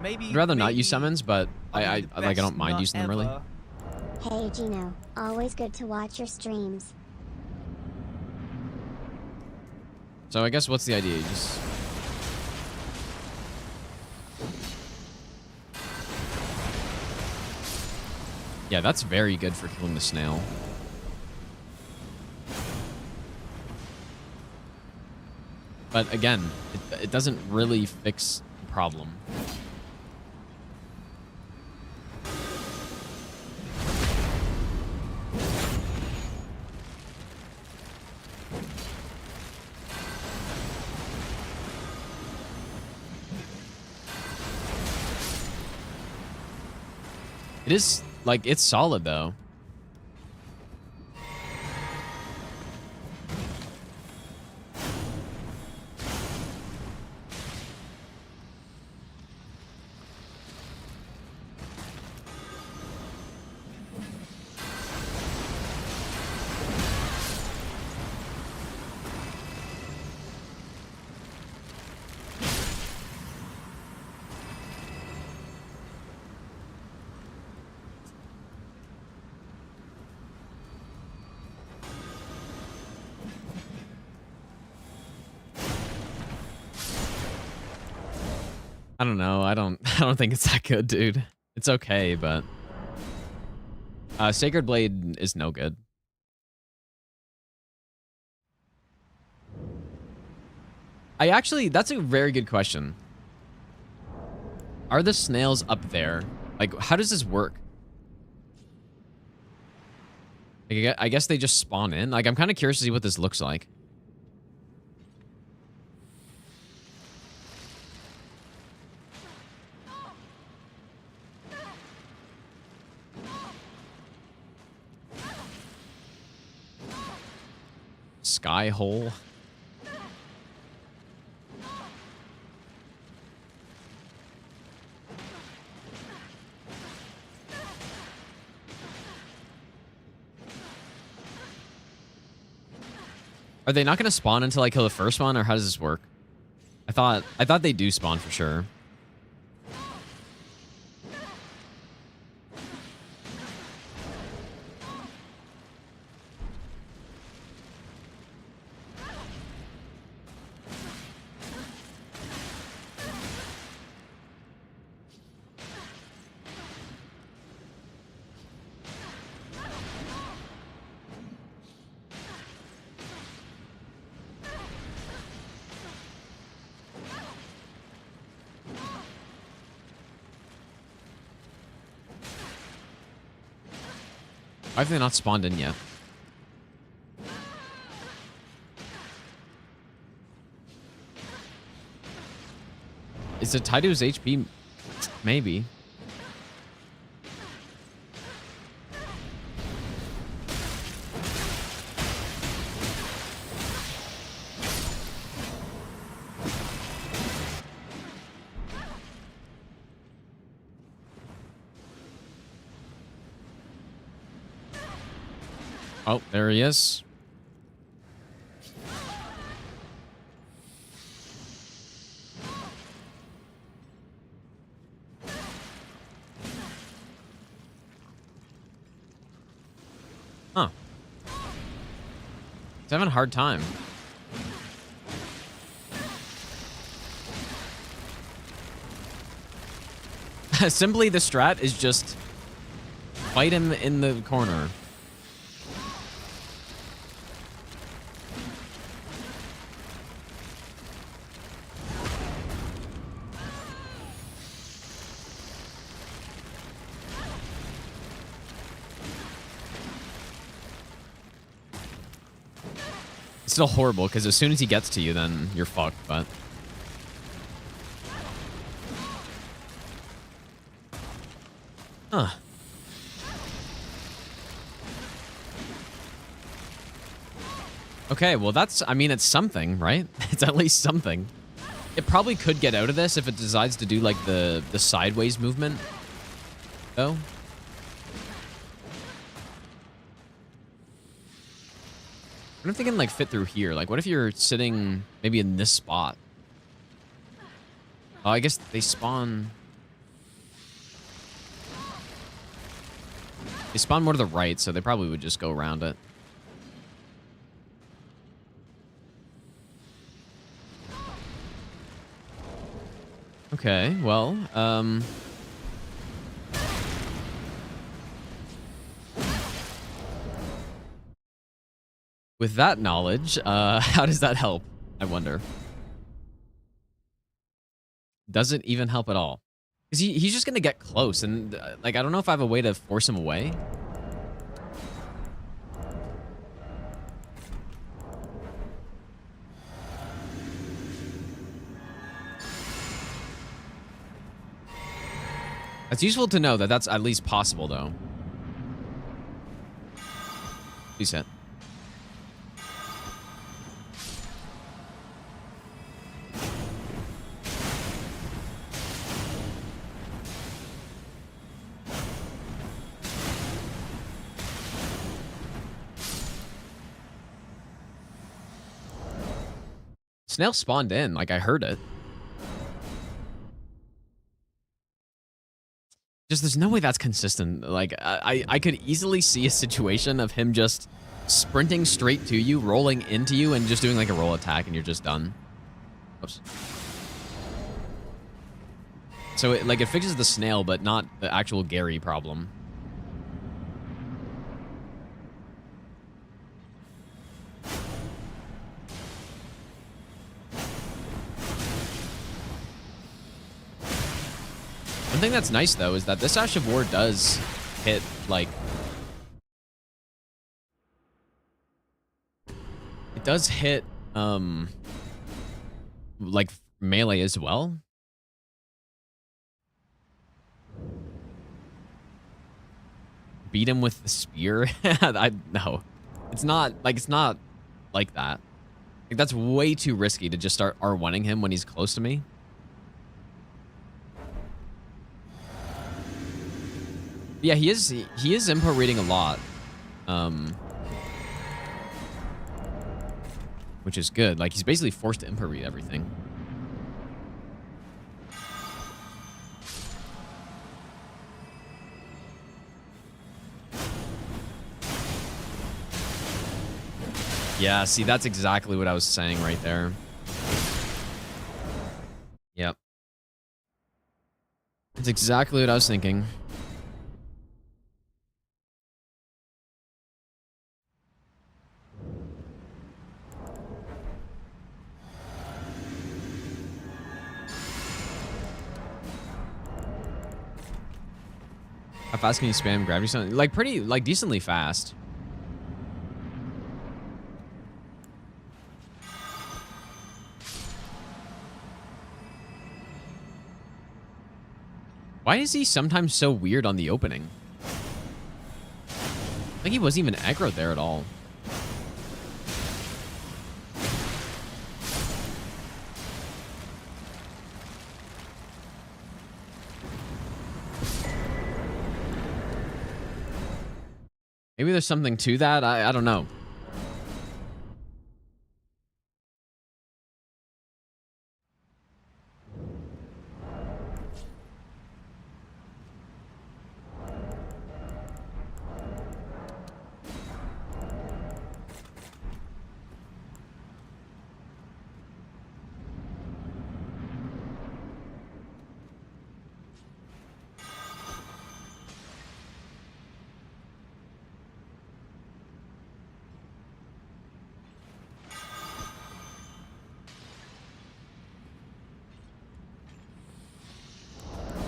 Maybe. I'd rather not maybe use summons, but I don't mind nut using them really. ever. Hey Gino, always good to watch your streams. So I guess what's the idea? You just... Yeah, that's very good for killing the snail. But again, it doesn't really fix the problem. It is, like, it's solid, though. I don't know. I don't think it's that good, dude. It's okay, but Sacred Blade is no good. That's a very good question. Are the snails up there? Like, how does this work? Like, I guess they just spawn in. Like, I'm kind of curious to see what this looks like. Sky hole. Are they not going to spawn until I kill the first one, or how does this work? I thought they do spawn for sure. Why have they not spawned in yet? Is it tied to his HP? Maybe. Oh, there he is. Huh. He's having a hard time. Simply the strat is just fight him in the corner. It's still horrible, because as soon as he gets to you, then you're fucked, but... Huh. Okay, well that's, I mean, it's something, right? It's at least something. It probably could get out of this if it decides to do, like, the sideways movement, though. What if they can, like, fit through here? Like, what if you're sitting maybe in this spot? Oh, I guess they spawn... They spawn more to the right, so they probably would just go around it. Okay, well, with that knowledge, how does that help? I wonder. Does it even help at all? Because he's just gonna get close, and like I don't know if I have a way to force him away. It's useful to know that that's at least possible, though. Please hit. Snail spawned in, like I heard it. Just there's no way that's consistent. Like I could easily see a situation of him just sprinting straight to you, rolling into you, and just doing like a roll attack, and you're just done. Oops. So it fixes the snail, but not the actual Gary problem. One thing that's nice, though, is that this Ash of War does hit, like... It does hit, like, melee as well. Beat him with the spear? No. It's not like that. Like, that's way too risky to just start R1ing him when he's close to me. Yeah, he is input reading a lot. Which is good. Like, he's basically forced to input read everything. Yeah, see, that's exactly what I was saying right there. Yep. It's exactly what I was thinking. How fast can you spam gravity stone? Like pretty, like decently fast. Why is he sometimes so weird on the opening? Like he wasn't even aggro there at all. Maybe there's something to that. I don't know.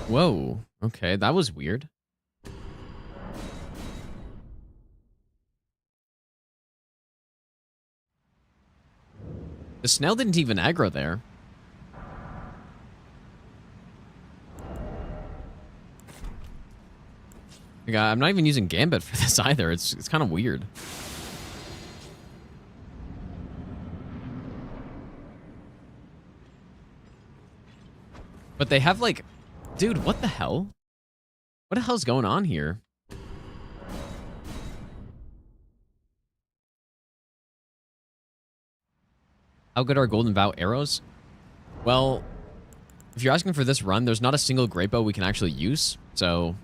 Whoa. Okay, that was weird. The snail didn't even aggro there. Like, I'm not even using Gambit for this either. It's kind of weird. But they have like, dude, what the hell? What the hell's going on here? How good are Golden Vow arrows? Well, if you're asking for this run, there's not a single great bow we can actually use, so...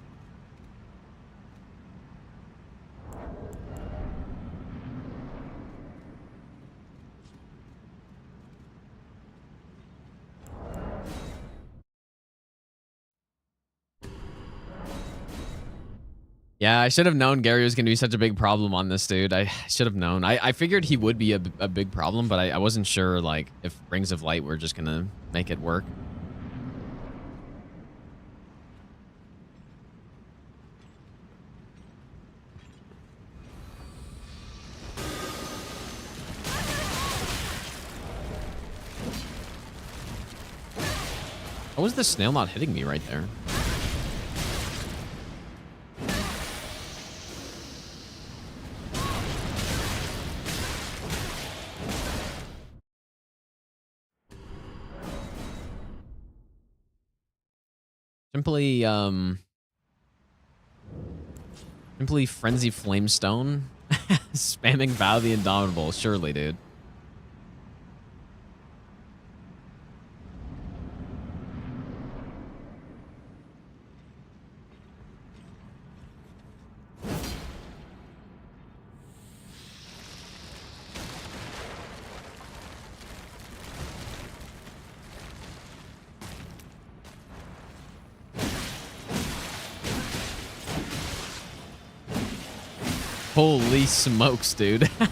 Yeah, I should have known Gary was going to be such a big problem on this, dude. I should have known. I figured he would be a big problem, but I wasn't sure, like, if Rings of Light were just going to make it work. How was the snail not hitting me right there? Simply Frenzy Flamestone? Spamming Vow the Indomitable, surely, dude. Holy smokes, dude. I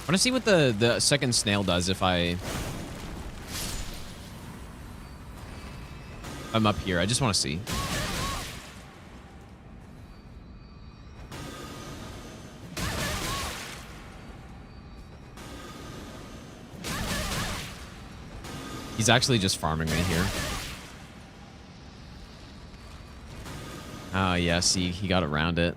want to see what the second snail does if I'm up here. I just want to see. He's actually just farming me here. Oh, yeah, see, he got around it.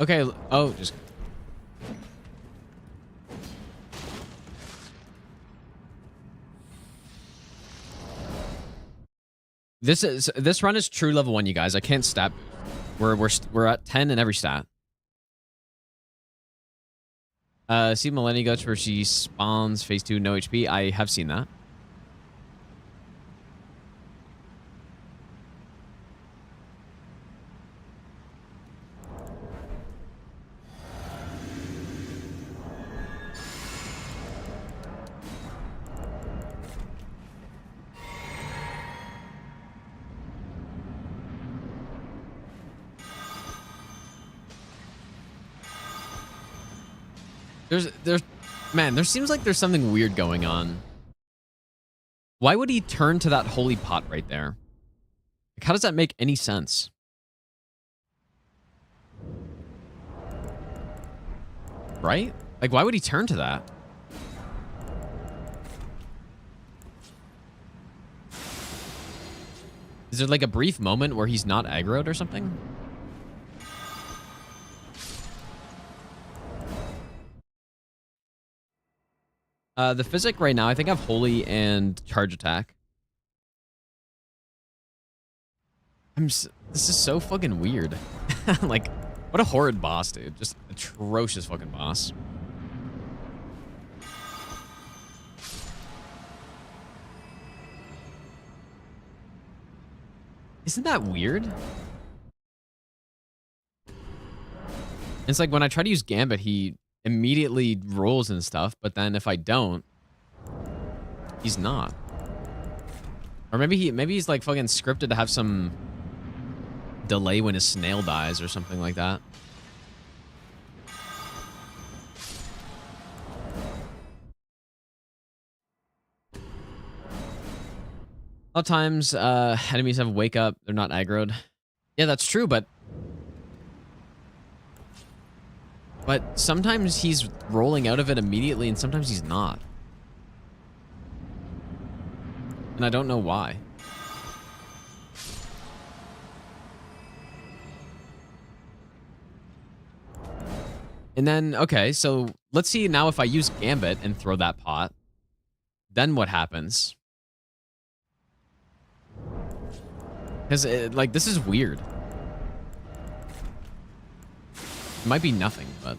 Okay, oh, just... This run is true level 1, you guys. I can't stat. We're at 10 in every stat. See Millennia Guts where she spawns phase 2, no HP. I have seen that. Man, there seems like there's something weird going on. Why would he turn to that holy pot right there? Like, how does that make any sense? Right? Like, why would he turn to that? Is there like a brief moment where he's not aggroed or something? The physic right now, I think I have holy and charge attack. This is so fucking weird. Like, what a horrid boss, dude. Just atrocious fucking boss. Isn't that weird? It's like when I try to use Gambit, he immediately rolls and stuff, but then if I don't, he's not. Or maybe he's like fucking scripted to have some delay when his snail dies or something like that. A lot of times, enemies have wake up, they're not aggroed. Yeah, that's true, but sometimes he's rolling out of it immediately and sometimes he's not. And I don't know why. And then, okay, so let's see now if I use Gambit and throw that pot. Then what happens? Because, like, this is weird. It might be nothing, but...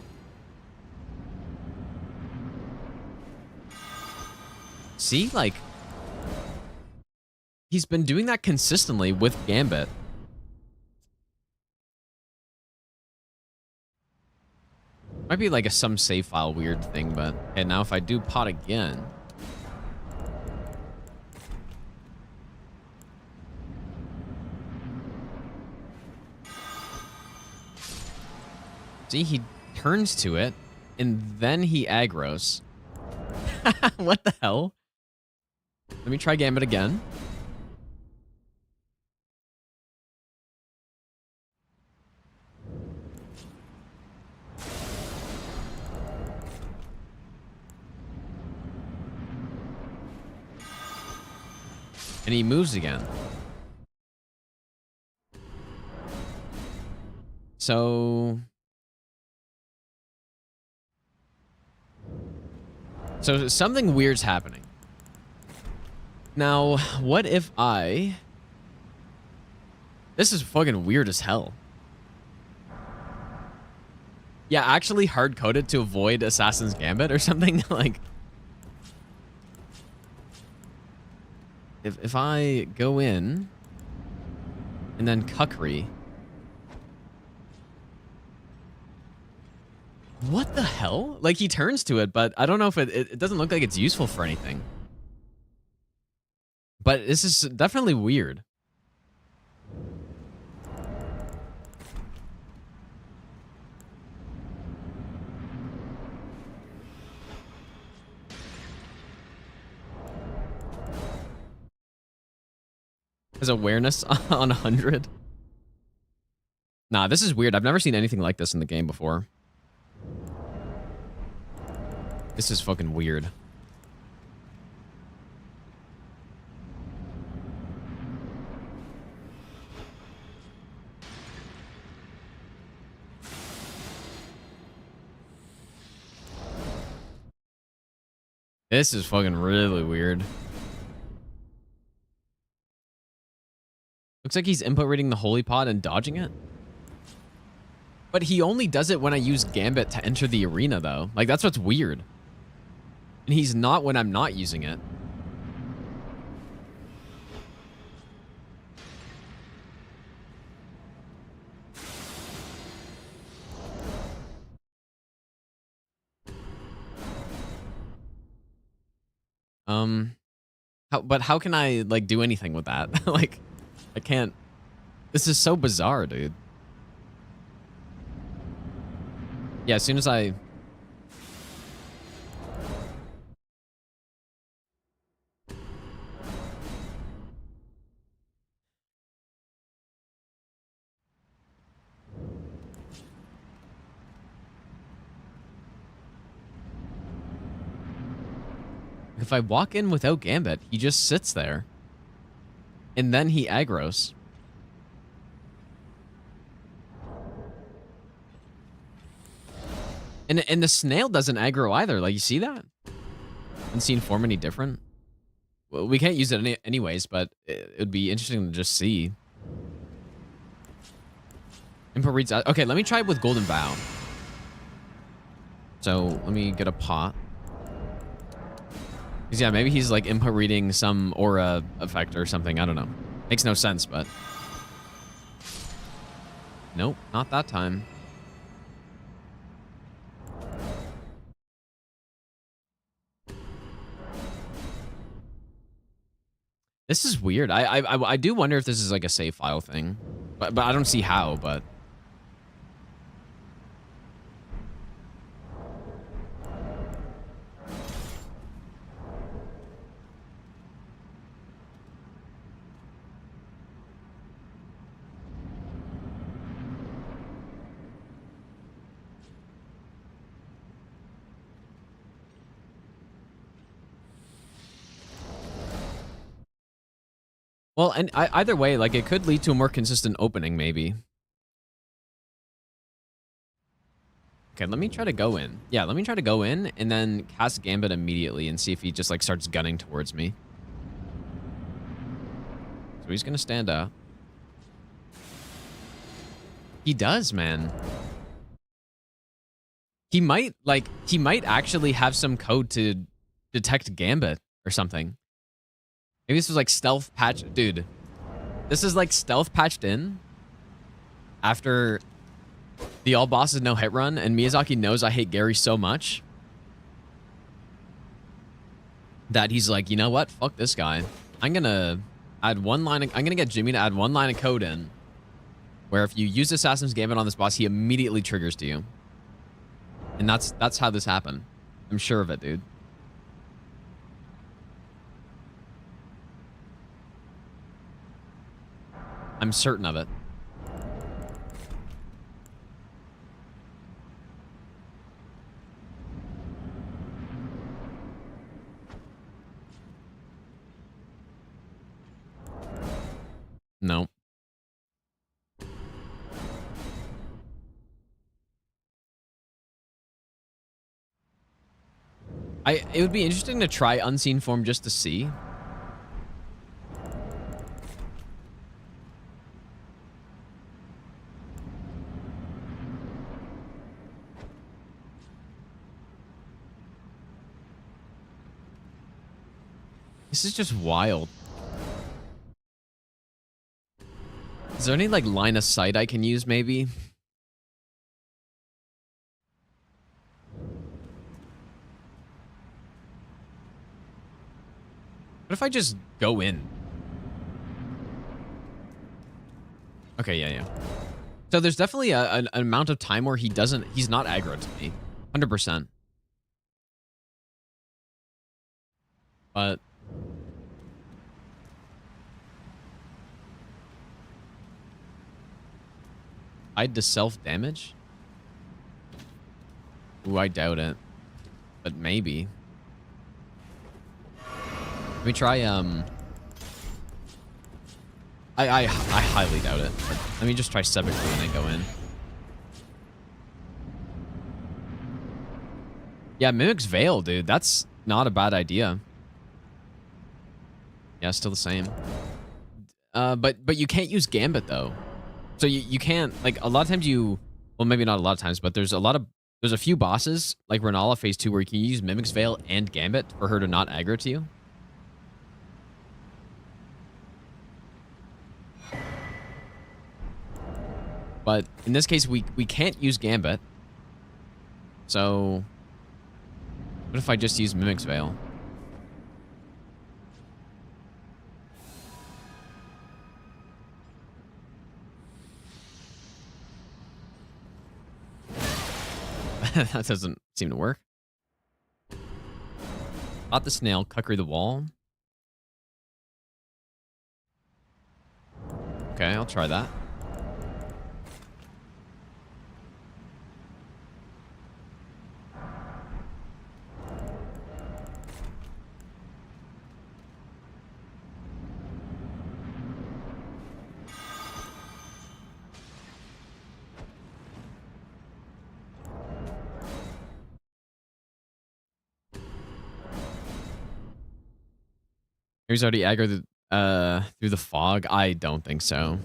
See, like... He's been doing that consistently with Gambit. Might be like some save file weird thing, but... And now if I do pot again... See, he turns to it, and then he aggroes. What the hell? Let me try Gambit again. And he moves again. So something weird's happening. Now, what if I... This is fucking weird as hell. Yeah, actually hard-code it to avoid Assassin's Gambit or something. Like... If I go in... And then Cuckery... What the hell? Like, he turns to it, but I don't know if it doesn't look like it's useful for anything. But this is definitely weird. His awareness on 100. Nah, this is weird. I've never seen anything like this in the game before. This is fucking weird. This is fucking really weird. Looks like he's input reading the holy pot and dodging it. But he only does it when I use Gambit to enter the arena, though. Like, that's what's weird. And he's not when I'm not using it. How can I, like, do anything with that? Like, I can't. This is so bizarre, dude. Yeah, as soon as I... If I walk in without Gambit, he just sits there. And then he aggros. And the snail doesn't aggro either. Like, you see that? Haven't seen form any different. Well, we can't use it anyways, but it would be interesting to just see. Input reads... Okay, let me try it with Golden Bow. So, let me get a pot. Because, yeah, maybe he's, like, input reading some aura effect or something. I don't know. Makes no sense, but... Nope, not that time. This is weird. I do wonder if this is, like, a save file thing. But I don't see how, but... Well, and either way, like, it could lead to a more consistent opening, maybe. Okay, let me try to go in. Yeah, let me try to go in and then cast Gambit immediately and see if he just, like, starts gunning towards me. So he's gonna stand up. He does, man. He might actually have some code to detect Gambit or something. Maybe this was like stealth patch. Dude, this is like stealth patched in after the all bosses no hit run, and Miyazaki knows I hate Gary so much that he's like, you know what? Fuck this guy. I'm gonna add one line. I'm gonna get Jimmy to add one line of code in where if you use Assassin's Gambit on this boss, he immediately triggers to you. And that's how this happened. I'm sure of it, dude. I'm certain of it. No. It would be interesting to try Unseen Form just to see. This is just wild. Is there any, like, line of sight I can use, maybe? What if I just go in? Okay, yeah. So there's definitely an amount of time where he's not aggro to me. 100%. But... Hide to self-damage? Ooh, I doubt it. But maybe. Let me try, I highly doubt it. But let me just try Sebeklu and then go in. Yeah, Mimic's Veil, dude. That's not a bad idea. Yeah, still the same. But you can't use Gambit, though. So you can't, like, a lot of times you Well, maybe not a lot of times, but there's a few bosses, like Renala phase 2, where you can use Mimic's Veil and Gambit for her to not aggro to you. But in this case, we can't use Gambit. So what if I just use Mimic's Veil? That doesn't seem to work. Not the snail, Cuckery the wall. Okay, I'll try that. He's already aggroed through the fog. I don't think so.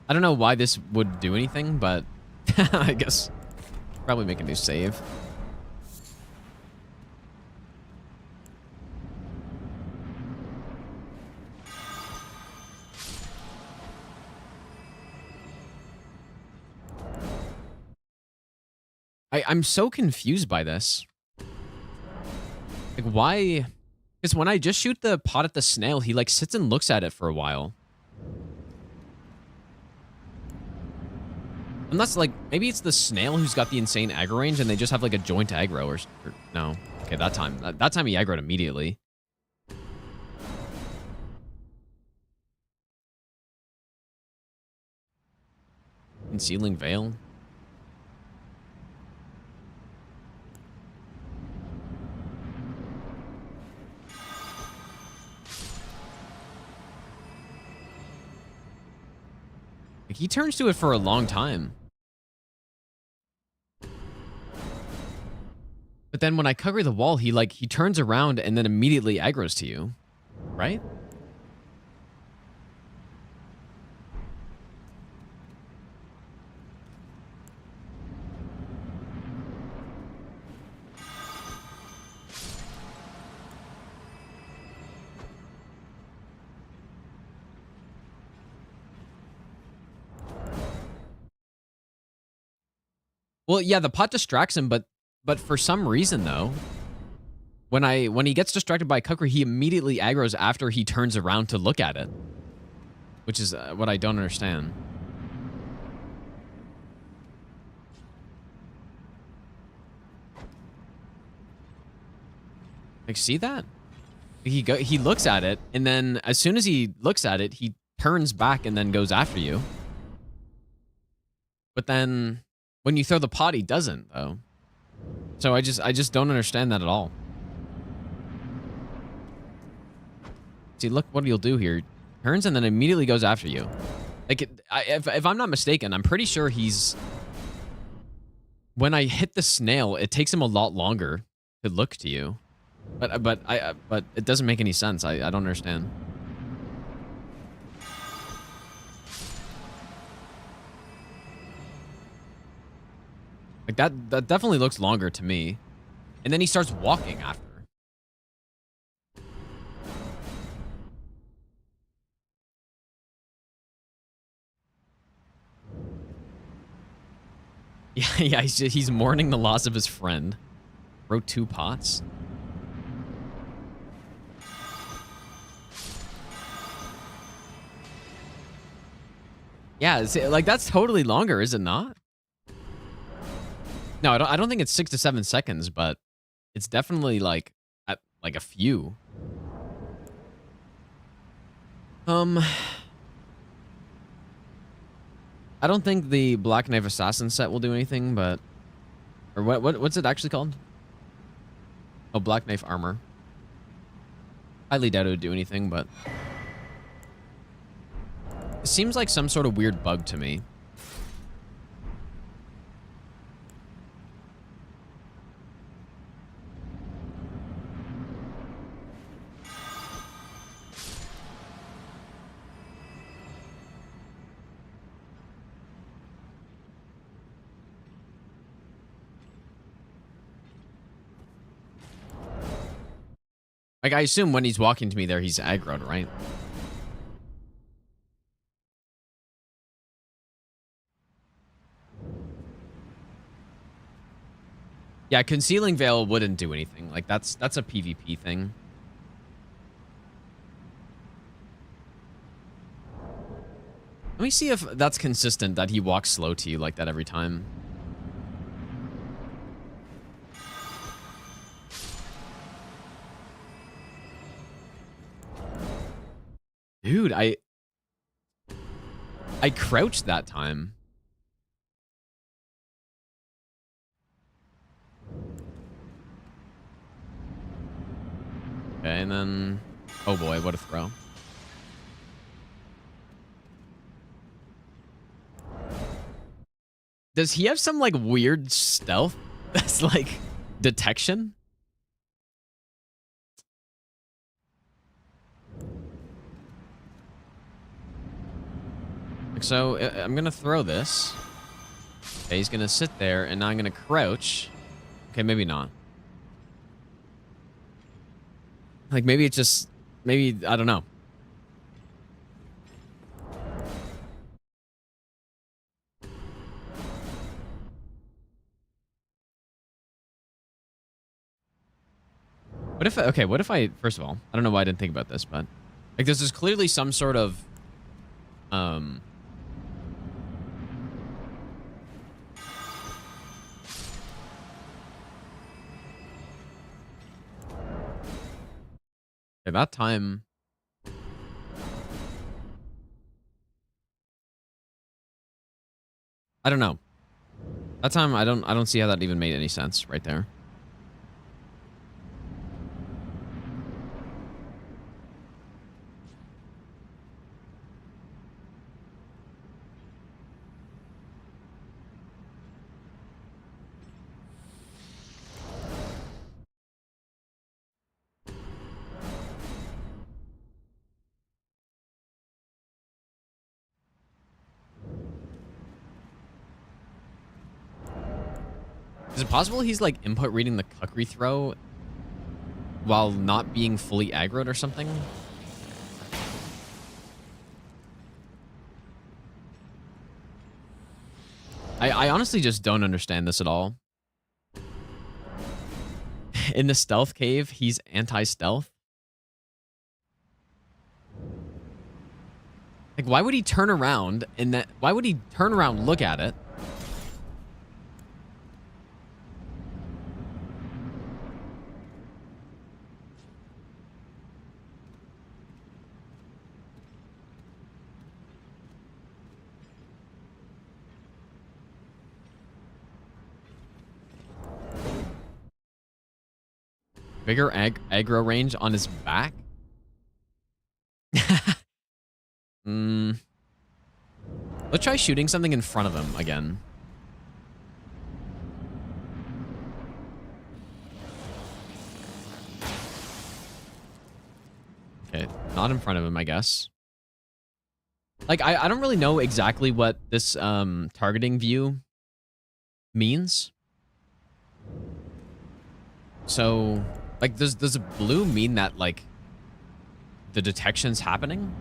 I don't know why this would do anything, but I guess probably make a new save. I'm so confused by this. Like, why? Because when I just shoot the pot at the snail, he, like, sits and looks at it for a while. Unless, like, maybe it's the snail who's got the insane aggro range and they just have, like, a joint aggro or no. Okay, that time he aggroed immediately. Concealing Veil. Like, he turns to it for a long time. But then when I cover the wall, he turns around and then immediately aggroes to you. Right? Well, yeah, the pot distracts him, but for some reason though, when he gets distracted by Kukri, he immediately aggroes after he turns around to look at it, which is what I don't understand. Like, see that? He looks at it, and then as soon as he looks at it, he turns back and then goes after you. But then when you throw the pot, he doesn't, though. So I just don't understand that at all. See, look what he'll do here. Turns and then immediately goes after you. Like, if I'm not mistaken, I'm pretty sure he's... When I hit the snail, it takes him a lot longer to look to you. But it doesn't make any sense. I don't understand. Like, that definitely looks longer to me. And then he starts walking after. Yeah, he's mourning the loss of his friend. Wrote 2 pots. Yeah, like, that's totally longer, is it not? No, I don't think it's 6 to 7 seconds, but it's definitely like at like a few. I don't think the Black Knife Assassin set will do anything, but or what's it actually called? Oh, Black Knife Armor. Highly doubt it would do anything, but it seems like some sort of weird bug to me. Like, I assume when he's walking to me there, he's aggroed, right? Yeah, concealing veil wouldn't do anything. Like, that's a PvP thing. Let me see if that's consistent, that he walks slow to you like that every time. Dude, I crouched that time. Okay, and then... Oh boy, what a throw. Does he have some, like, weird stealth that's, like, detection? Like, so, I'm gonna throw this. Okay, he's gonna sit there, and now I'm gonna crouch. Okay, maybe not. Like, maybe it's just... Maybe, I don't know. What if... Okay, what if I... First of all, I don't know why I didn't think about this, but... Like, this is clearly some sort of... At that time... I don't know. That time, I don't see how that even made any sense right there. Is it possible he's, like, input reading the Kukri throw while not being fully aggroed or something? I honestly just don't understand this at all. In the stealth cave, he's anti-stealth. Like, why would he turn around and that... Why would he turn around, look at it? Bigger aggro range on his back? Let's try shooting something in front of him again. Okay, not in front of him, I guess. Like, I don't really know exactly what this targeting view means. So, like, does a blue mean that, like, the detection's happening?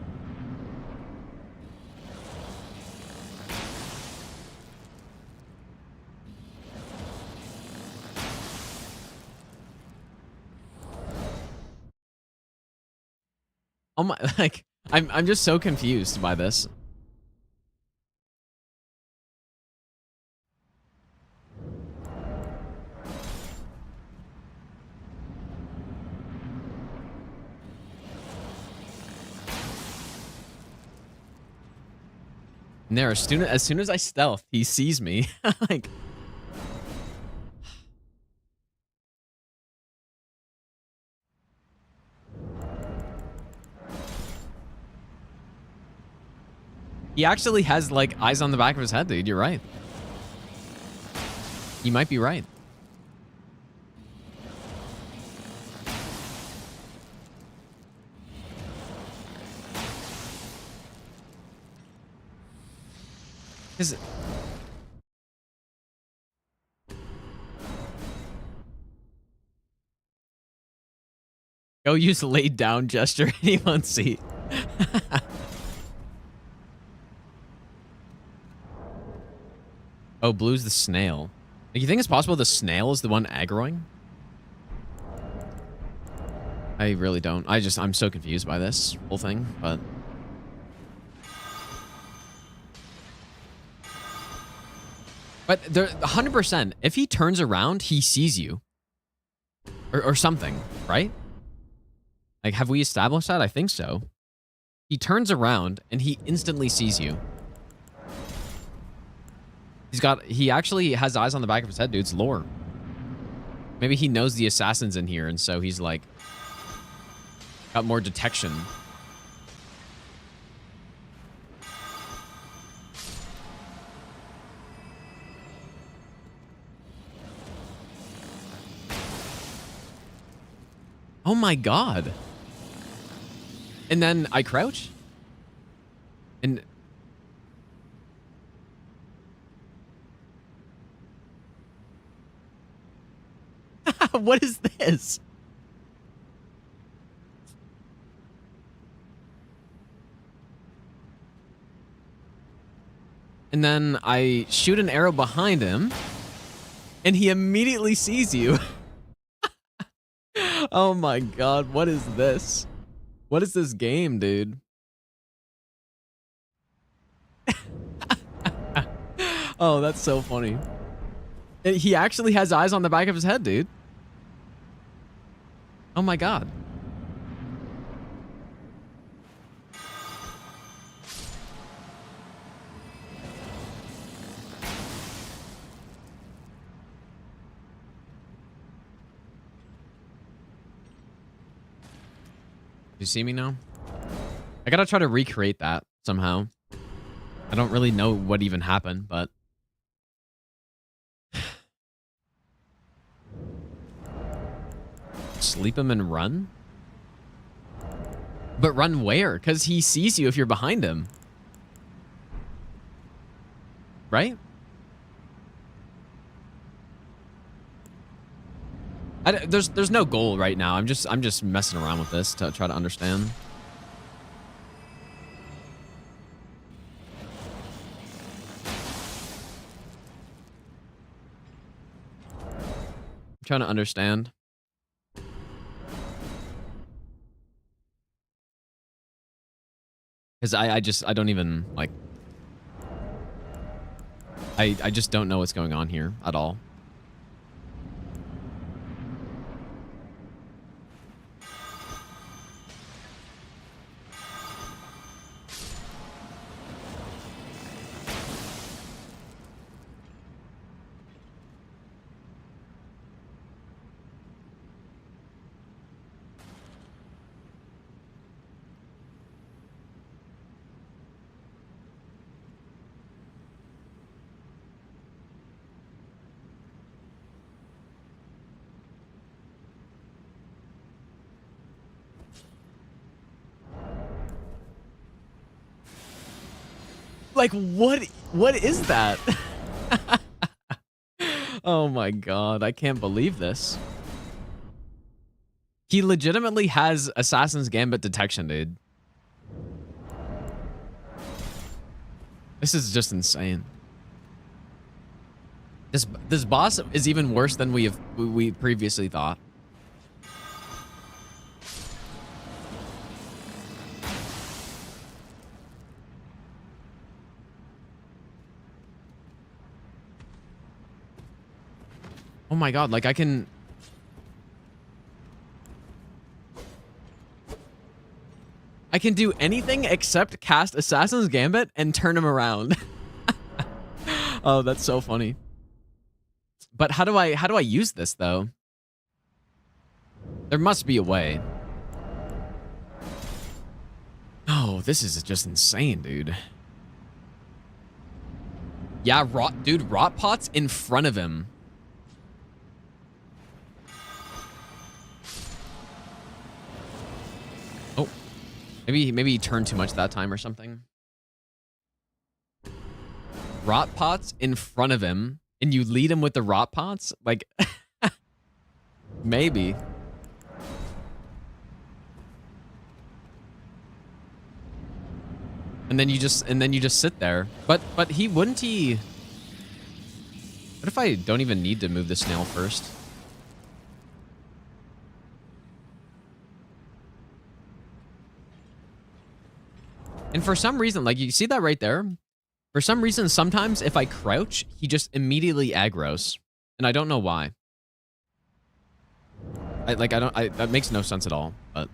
Oh my, like, I'm just so confused by this. And there, as soon as I stealth, he sees me. Like, he actually has, like, eyes on the back of his head, dude. You're right. You might be right. Is it... Go use laid down gesture. Anyone see? Oh, Blue's the snail. You think it's possible the snail is the one aggroing? I really don't. I'm so confused by this whole thing, but... But there, 100%, if he turns around, he sees you. Or something, right? Like, have we established that? I think so. He turns around, and he instantly sees you. He actually has eyes on the back of his head, dude. It's lore. Maybe he knows the assassin's in here, and so he's like... got more detection. Oh my god. And then I crouch? And... what is this? And then I shoot an arrow behind him, and he immediately sees you. Oh my god, what is this? What is this game, dude? Oh, that's so funny. He actually has eyes on the back of his head, dude. Oh my god. You see me now? I gotta try to recreate that somehow. I don't really know what even happened, but... Sleep him and run? But run where? Because he sees you if you're behind him. Right? There's no goal right now. I'm just messing around with this to try to understand. I'm trying to understand. Because I don't even, like... I just don't know what's going on here at all. Like, what is that? Oh my god, I can't believe this. He legitimately has Assassin's Gambit detection, dude. This is just insane. This boss is even worse than we previously thought. Oh my god, like I can... I can do anything except cast Assassin's Gambit and turn him around. Oh, that's so funny. But how do I use this though? There must be a way. Oh, this is just insane, dude. Yeah, rot pot's in front of him. Oh, maybe he turned too much that time or something. Rot pot's in front of him, and you lead him with the rot pots? Like, maybe. And then you just sit there. But he wouldn't he? What if I don't even need to move the snail first? And for some reason, like you see that right there? For some reason, sometimes if I crouch, he just immediately aggroes. And I don't know why. That makes no sense at all, but.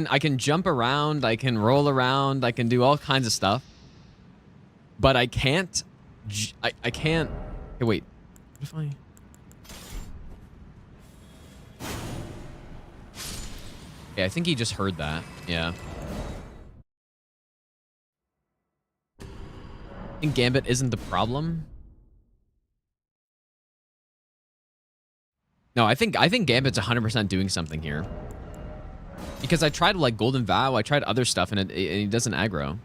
I can jump around, I can roll around, I can do all kinds of stuff. But I can't, I can't, okay, wait. What if I... Okay, I think he just heard that, yeah. I think Gambit isn't the problem. No, I think Gambit's 100% doing something here. Because I tried like Golden Vow, I tried other stuff, and he doesn't aggro.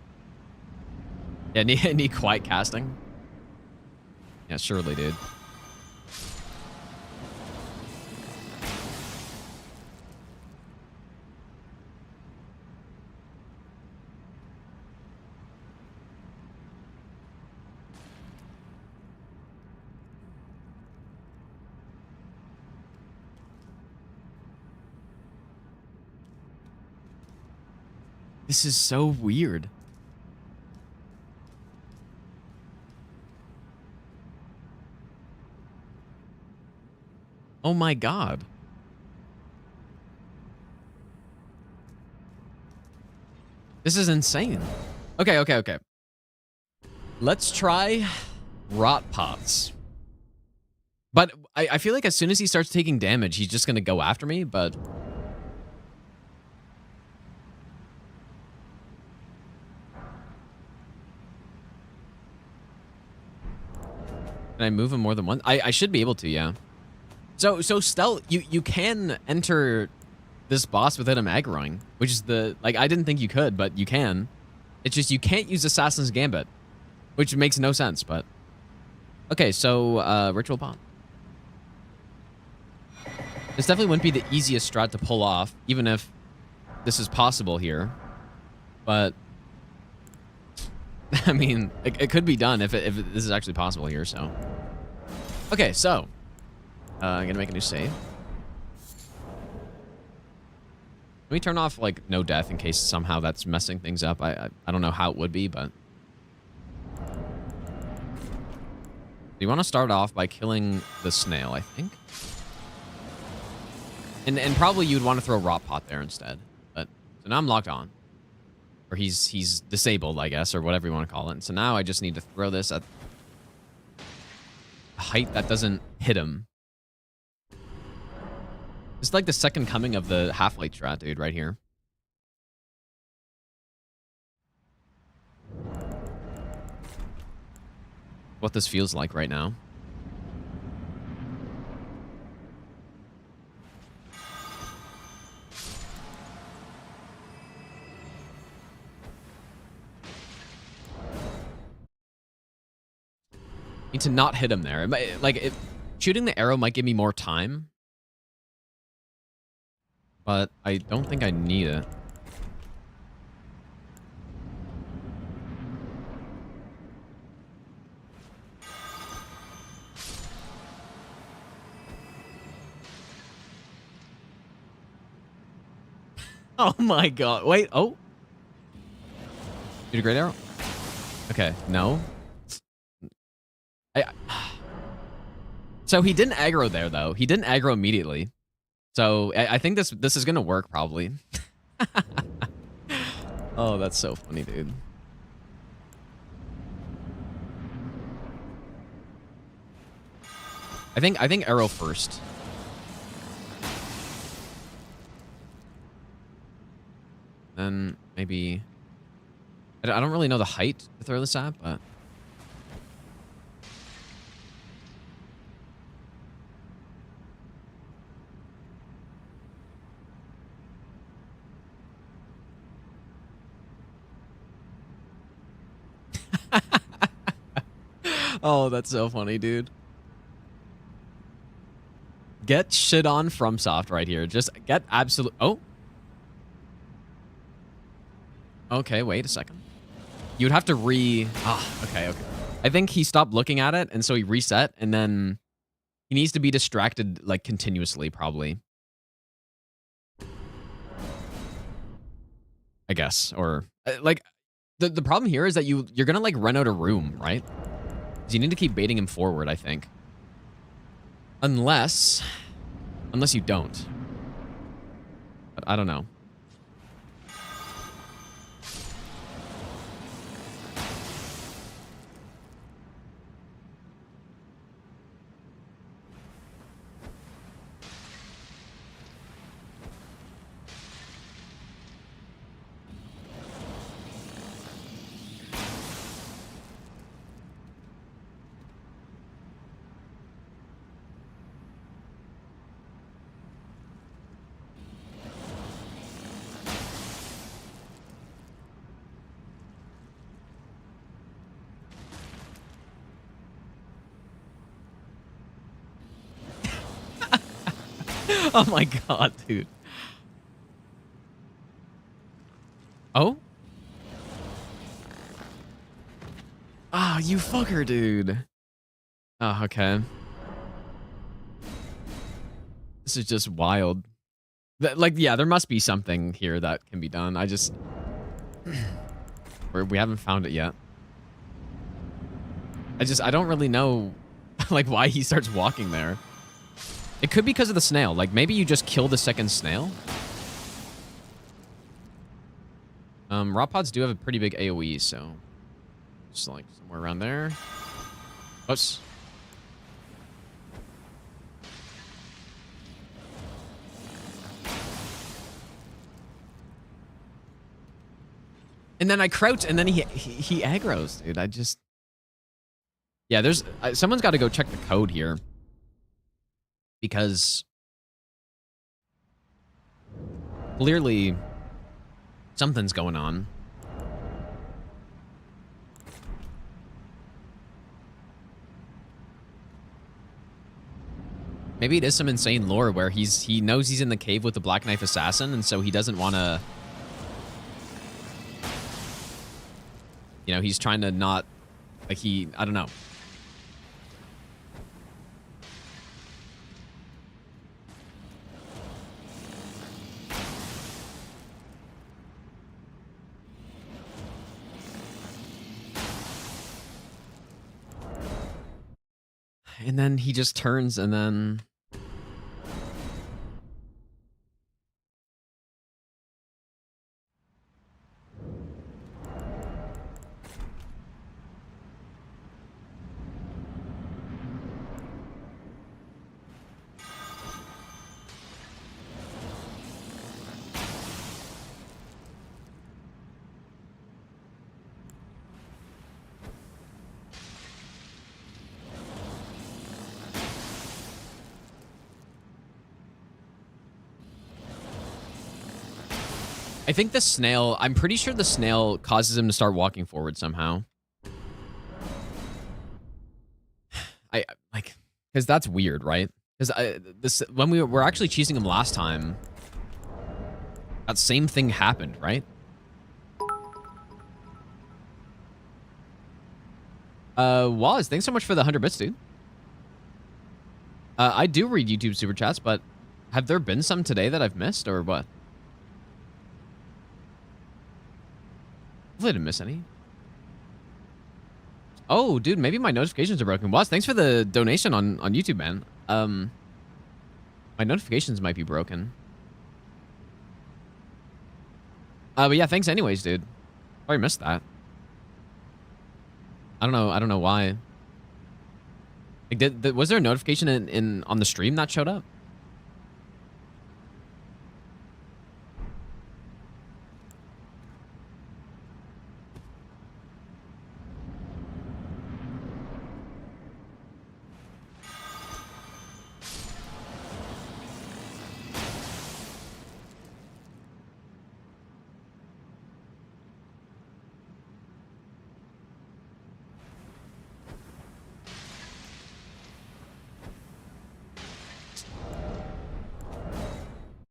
Yeah, need quiet casting. Yeah, surely, dude. This is so weird. Oh my god. This is insane. Okay. Let's try Rot Pots. But I feel like as soon as he starts taking damage, he's just going to go after me, but... Can I move him more than once? I should be able to, yeah. So stealth, you can enter this boss without him aggroing, which is the, like, I didn't think you could, but you can. It's just you can't use Assassin's Gambit, which makes no sense, but... Okay, so, Ritual Bomb. This definitely wouldn't be the easiest strat to pull off, even if this is possible here. But... I mean, it could be done if this is actually possible here, so... Okay, so... I'm gonna make a new save. Let me turn off, like, no death in case somehow that's messing things up. I don't know how it would be, but... You want to start off by killing the snail, I think. And probably you'd want to throw Rot Pot there instead. But, so now I'm locked on. Or he's disabled, I guess, or whatever you want to call it. And so now I just need to throw this at a height that doesn't hit him. It's like the second coming of the Half-Light strat, dude, right here. What this feels like right now. Need to not hit him there. Shooting the arrow might give me more time. But I don't think I need it. Oh my god. Wait, oh. Shoot a great arrow? Okay, no. So he didn't aggro there, though. He didn't aggro immediately. So I think this is gonna work, probably. Oh, that's so funny, dude. I think arrow first. Then maybe... I don't really know the height to throw this at, but... Oh, that's so funny, dude. Get shit on FromSoft right here. Just get absolute. Oh. Okay, wait a second. You'd have to okay. I think he stopped looking at it, and so he reset, and then he needs to be distracted, like, continuously, probably. I guess. Or, like, the problem here is that you're gonna, like, run out of room, right? Because you need to keep baiting him forward, I think. Unless you don't. But I don't know. Oh my god, dude. Oh? Ah, you fucker, dude. Oh, okay. This is just wild. Like, yeah, there must be something here that can be done. I just... we haven't found it yet. I don't really know, like, why he starts walking there. It could be because of the snail. Like, maybe you just kill the second snail. Raw pods do have a pretty big AoE, so... just, like, somewhere around there. Oops. And then I crouch, and then he aggroes, dude. I just... yeah, there's... someone's got to go check the code here. Because... clearly... something's going on. Maybe it is some insane lore where he knows he's in the cave with the Black Knife Assassin, and so he doesn't want to... you know, he's trying to not... like, I don't know. And then he just turns, and then... I think the snail... I'm pretty sure the snail causes him to start walking forward somehow. Like... because that's weird, right? Because when we were actually cheesing him last time, that same thing happened, right? Waz, thanks so much for the 100 bits, dude. I do read YouTube super chats, but have there been some today that I've missed, or what? Hopefully I didn't miss any. Oh, dude, maybe my notifications are broken. Waz, thanks for the donation on YouTube, man. My notifications might be broken. But yeah, thanks anyways, dude. Probably missed that. I don't know why. Like, was there a notification on the stream that showed up?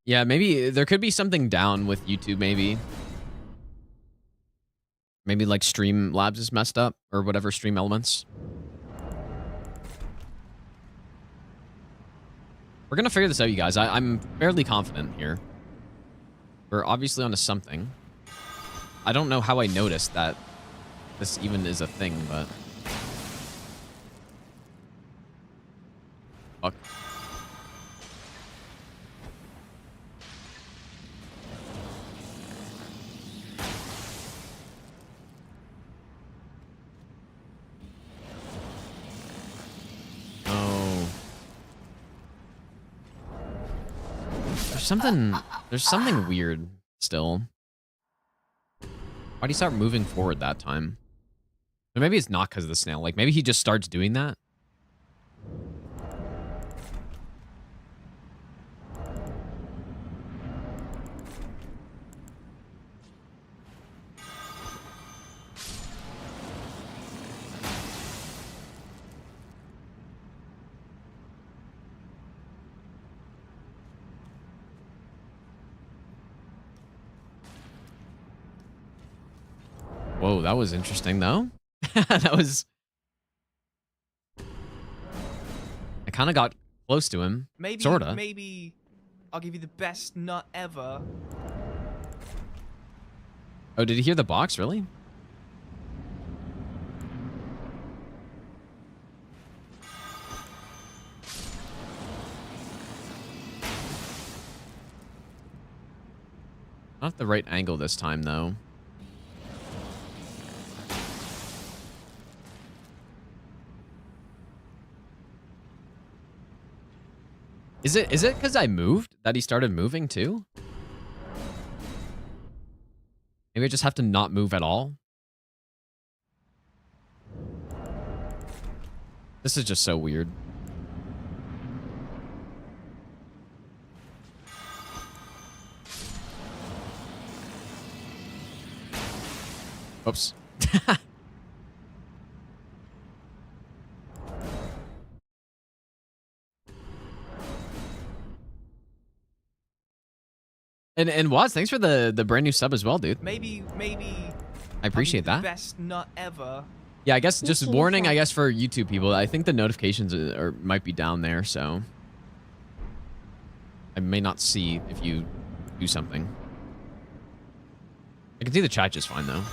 Yeah, maybe there could be something down with YouTube, maybe. Maybe like Streamlabs is messed up or whatever, Stream Elements. We're going to figure this out, you guys. I'm fairly confident here. We're obviously onto something. I don't know how I noticed that this even is a thing, but... Fuck. Oh. There's something weird still. Why'd he start moving forward that time? Or maybe it's not because of the snail. Like, maybe he just starts doing that. Whoa, that was interesting, though. That was... I kind of got close to him. Maybe, Sorta. maybe I'll give you the best nut ever. Oh, did he hear the box, really? Not the right angle this time, though. Is it because I moved that he started moving too? Maybe I just have to not move at all. This is just so weird. Oops. And Waz, thanks for the brand new sub as well, dude. Maybe I appreciate I'll give you that. the best nut ever. Yeah, I guess just too, warning, Fred. I guess, for YouTube people. I think the notifications might be down there, so I may not see if you do something. I can see the chat just fine, though.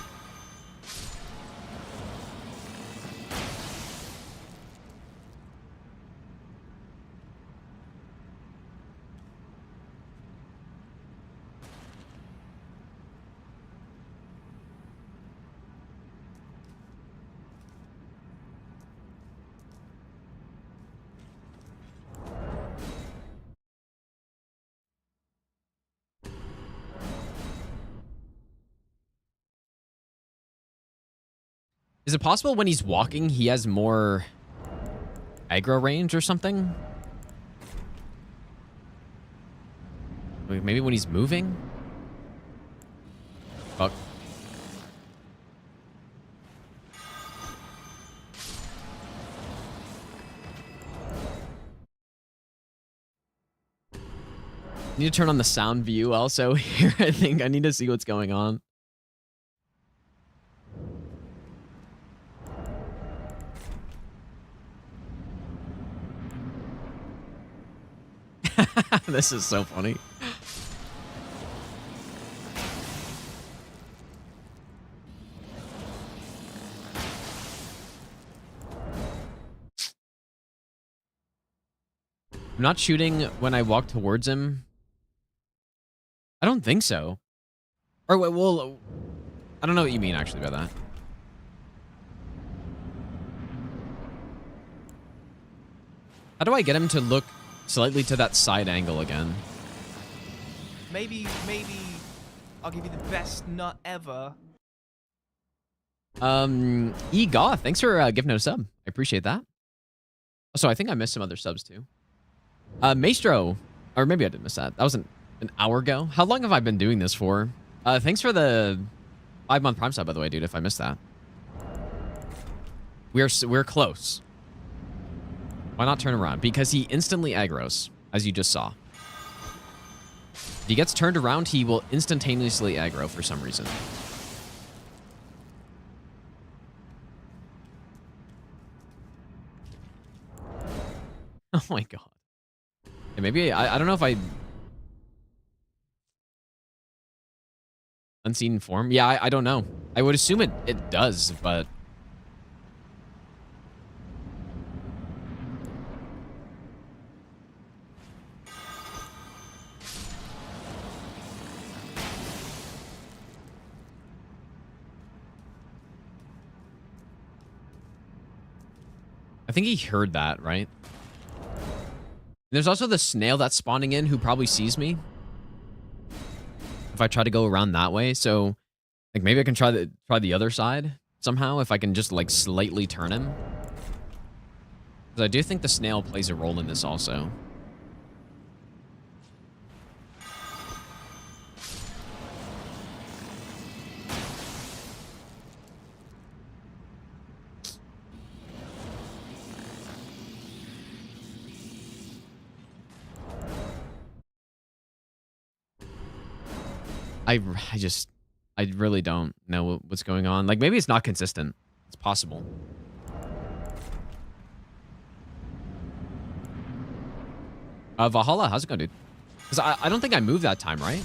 Is it possible when he's walking, he has more aggro range or something? Like, maybe when he's moving? Fuck. Need to turn on the sound view also here. I think I need to see what's going on. This is so funny. I'm not shooting when I walk towards him. I don't think so. Or, well, I don't know what you mean actually by that. How do I get him to look slightly to that side angle again? Maybe I'll give you the best nut ever. Goth, thanks for giving a sub. I appreciate that. So I think I missed some other subs too. Maestro, or maybe I didn't miss that. That was an hour ago. How long have I been doing this for? Thanks for the 5-month Prime sub, by the way, dude, if I missed that. We're close. Why not turn around? Because he instantly aggroes, as you just saw. If he gets turned around, he will instantaneously aggro for some reason. Oh my god. Yeah, maybe I don't know if I unseen form. Yeah, I don't know. I would assume it does, but I think he heard that, right? There's also the snail that's spawning in who probably sees me if I try to go around that way. So, like, maybe I can try the other side somehow if I can just like slightly turn him. Because I do think the snail plays a role in this also. I really don't know what's going on. Like, maybe it's not consistent. It's possible. Valhalla, how's it going, dude? Because I don't think I moved that time, right?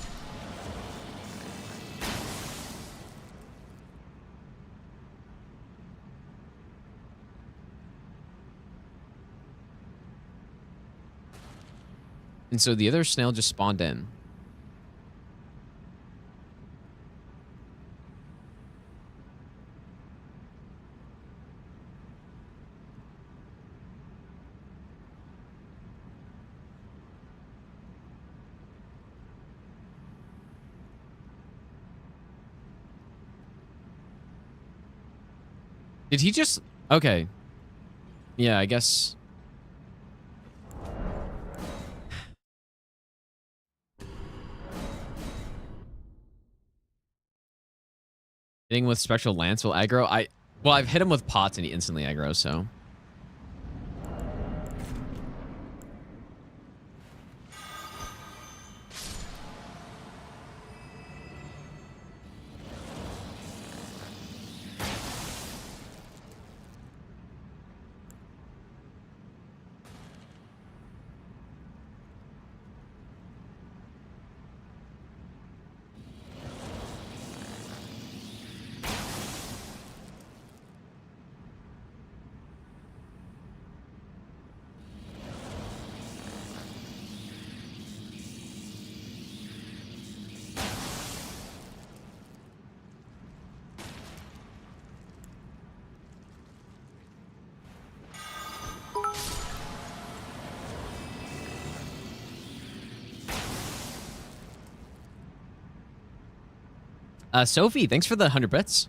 And so the other snail just spawned in. Did he just... Okay. Yeah, I guess... Hitting with Spectral Lance will aggro? Well, I've hit him with pots and he instantly aggro, so... Sophie, thanks for the 100 bits.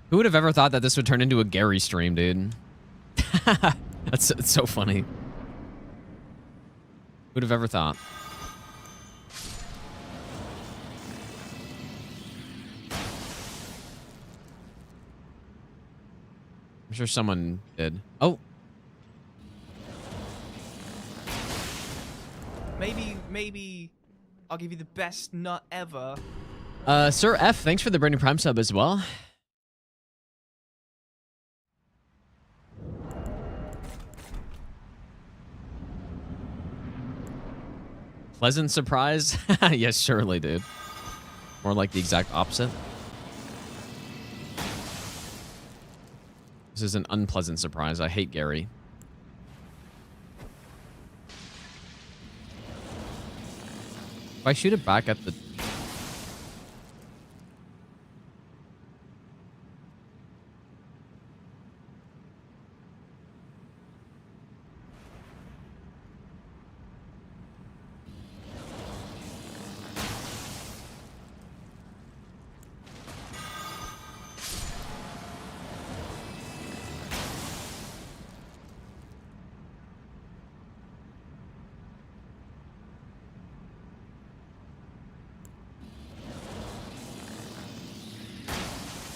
Who would have ever thought that this would turn into a Gary stream, dude? It's so funny. Who'd have ever thought? I'm sure someone did. Oh. Maybe I'll give you the best nut ever. Sir F, thanks for the brand new Prime sub as well. Pleasant surprise? Yes, surely, dude. More like the exact opposite. This is an unpleasant surprise. I hate Gary. If I shoot it back at the...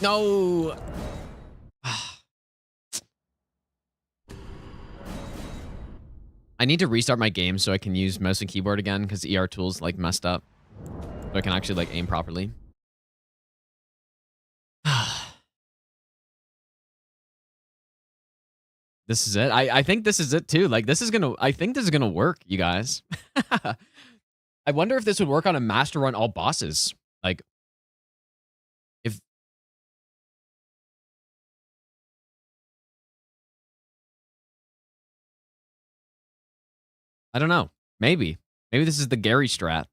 No. I need to restart my game so I can use mouse and keyboard again because ER tools like messed up. So I can actually like aim properly. This is it. I think this is it too. Like this is gonna. I think this is gonna work, you guys. I wonder if this would work on a master run all bosses. Like if I don't know. Maybe. Maybe this is the Gary strat.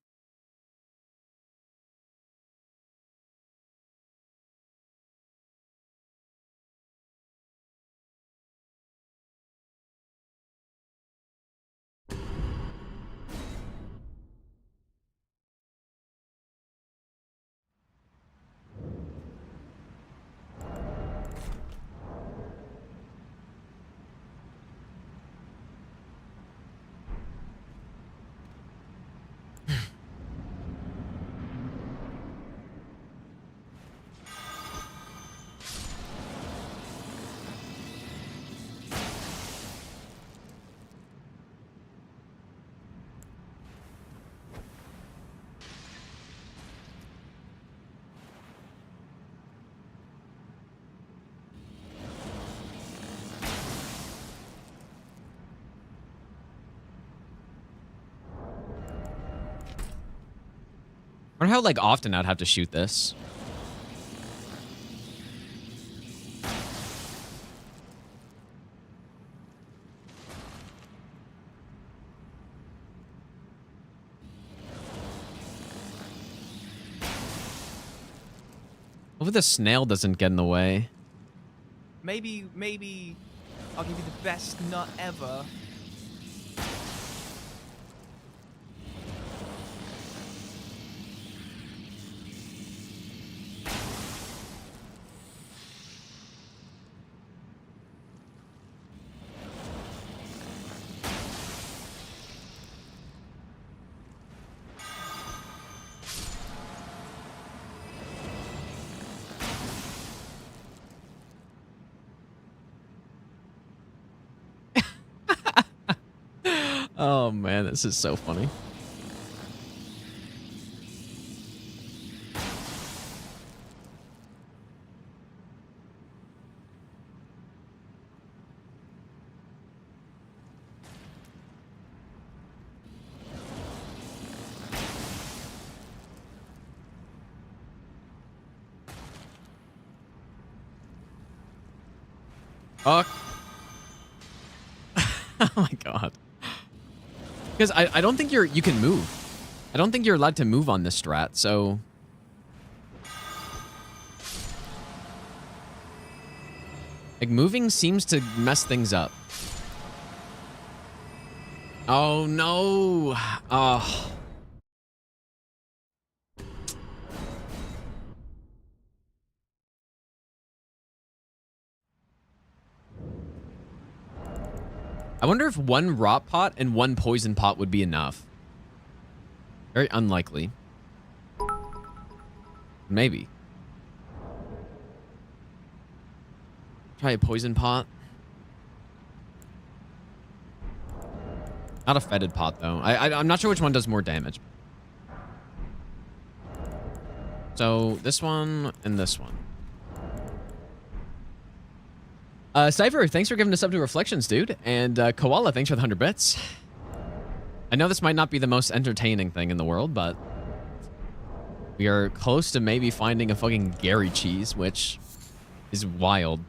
I wonder how like often I'd have to shoot this. Hopefully the snail doesn't get in the way. Maybe I'll give you the best nut ever. Oh man, this is so funny. Oh. Oh my god. Because I don't think you can move. I don't think you're allowed to move on this strat, so... Like, moving seems to mess things up. Oh, no. Oh. I wonder if one rot pot and one poison pot would be enough. Very unlikely. Maybe. Try a poison pot. Not a fetid pot, though. I'm not sure which one does more damage. So, this one and this one. Cypher, thanks for giving us up to Reflections, dude. And Koala, thanks for the 100 bits. I know this might not be the most entertaining thing in the world, but we are close to maybe finding a fucking Gary cheese, which is wild.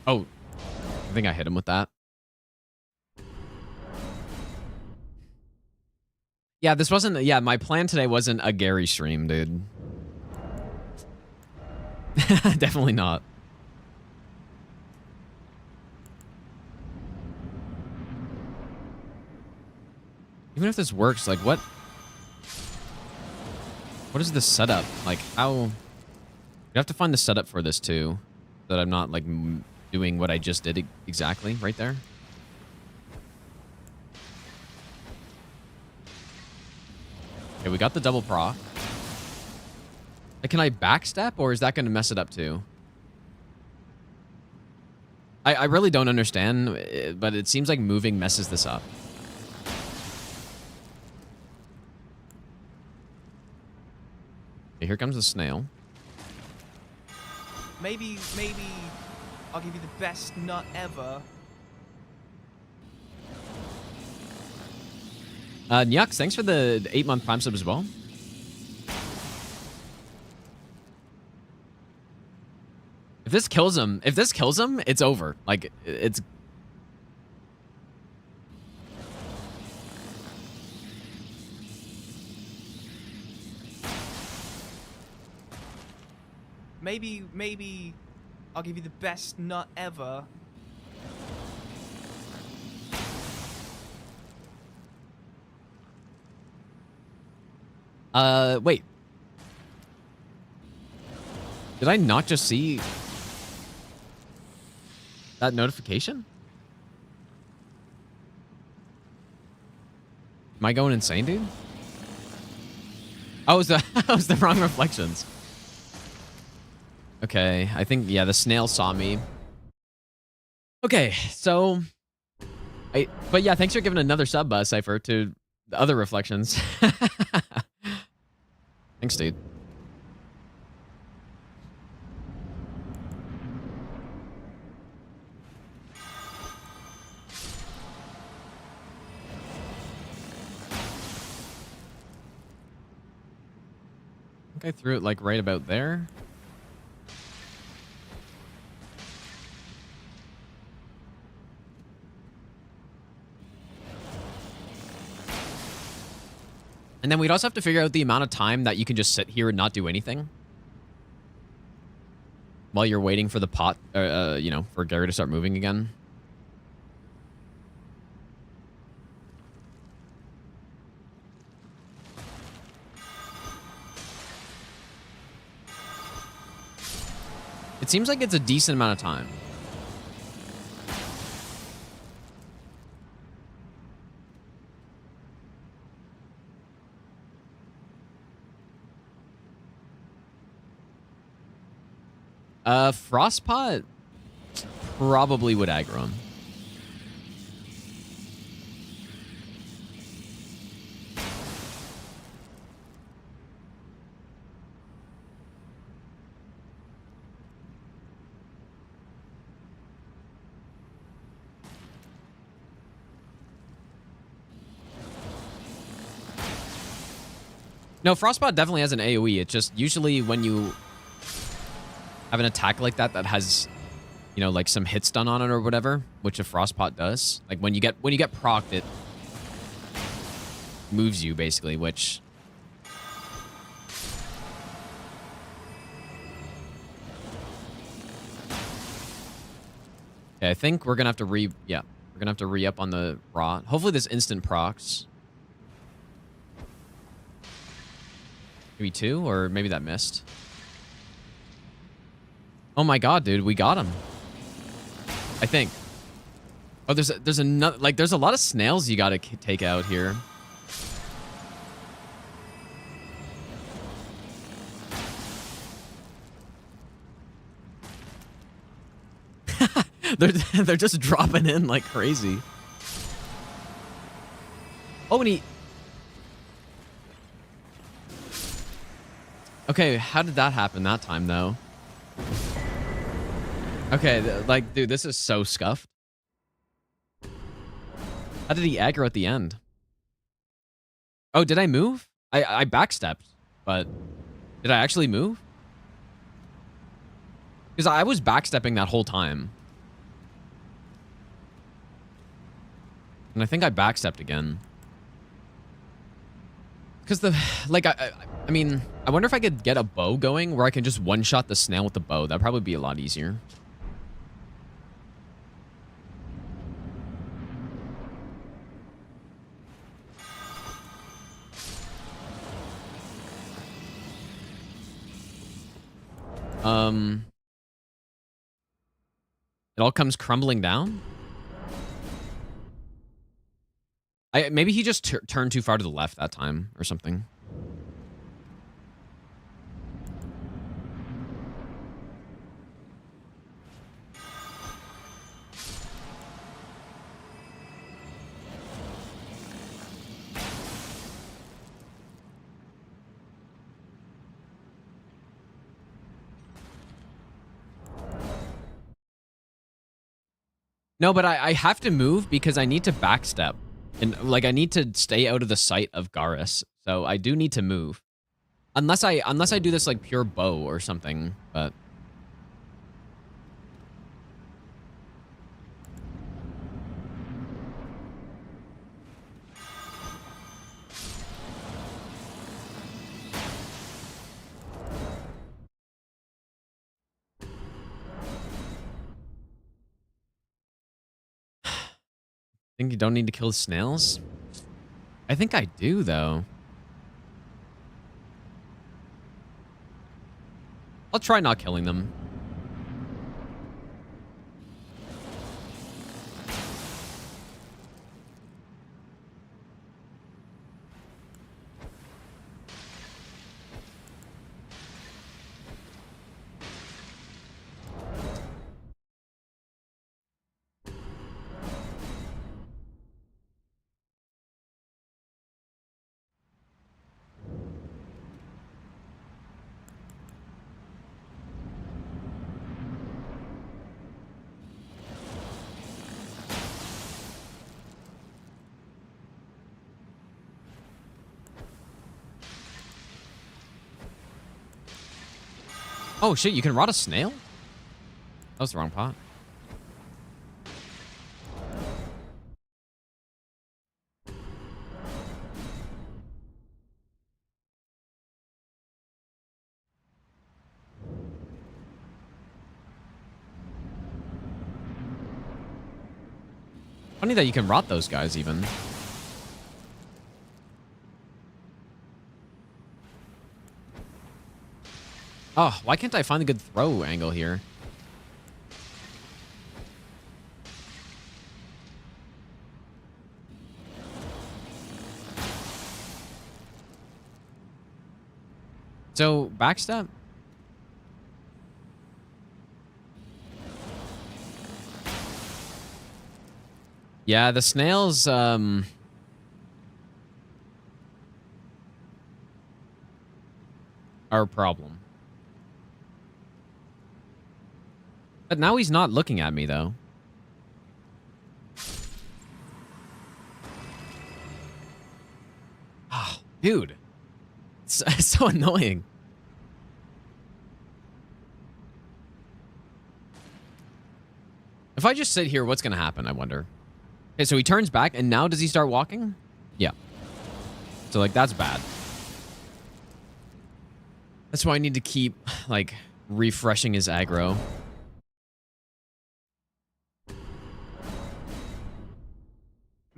Oh, I think I hit him with that. Yeah, this wasn't... Yeah, my plan today wasn't a Gary stream, dude. Definitely not. Even if this works, like what is the setup? Like how... You have to find the setup for this too. So that I'm not like doing what I just did exactly right there. Okay, we got the double proc. Like, can I backstep or is that going to mess it up too? I really don't understand, but it seems like moving messes this up. Okay, here comes the snail. Maybe I'll give you the best nut ever. Nyux, thanks for the 8-month Prime sub as well. If this kills him, it's over. Like, it's... Maybe I'll give you the best nut ever. Wait. Did I not just see that notification? Am I going insane, dude? Oh, it was the wrong reflections. Okay, I think, yeah, the snail saw me. Okay, so... But yeah, thanks for giving another sub, Cypher, to the other reflections. Thanks, dude. I think I threw it, like, right about there. And then we'd also have to figure out the amount of time that you can just sit here and not do anything while you're waiting for the pot, you know, for Gary to start moving again. It seems like it's a decent amount of time. Frostpot probably would aggro him. No, Frostpot definitely has an AoE. It's just usually when you have an attack like that that has, you know, like some hit stun on it or whatever, which a Frostpot does. Like when you get procced, it moves you basically, which... Okay, I think we're gonna have to we're gonna have to re-up on the rot. Hopefully this instant procs. Maybe 2, or maybe that missed. Oh my god, dude, we got him. I think. Oh, there's another, like, there's a lot of snails you gotta take out here. they're just dropping in like crazy. Oh, and he... Okay, how did that happen that time, though? Okay, like, dude, this is so scuffed. How did he aggro at the end? Oh, did I move? I backstepped, but did I actually move? Because I was backstepping that whole time. And I think I backstepped again. Because the, like, I mean, I wonder if I could get a bow going where I can just one-shot the snail with the bow. That'd probably be a lot easier. It all comes crumbling down. Maybe he just turned too far to the left that time or something. No, but I have to move because I need to backstep. And, like, I need to stay out of the sight of Garrus. So I do need to move. Unless I do this, like, pure bow or something, but... Think you don't need to kill the snails? I think I do, though. I'll try not killing them. Oh, shit, you can rot a snail? That was the wrong pot. Funny that you can rot those guys, even. Oh, why can't I find a good throw angle here? So, backstep? Yeah, the snails, are a problem. But now he's not looking at me, though. Oh, dude. It's so annoying. If I just sit here, what's going to happen, I wonder? Okay, so he turns back, and now does he start walking? Yeah. So, like, that's bad. That's why I need to keep, like, refreshing his aggro.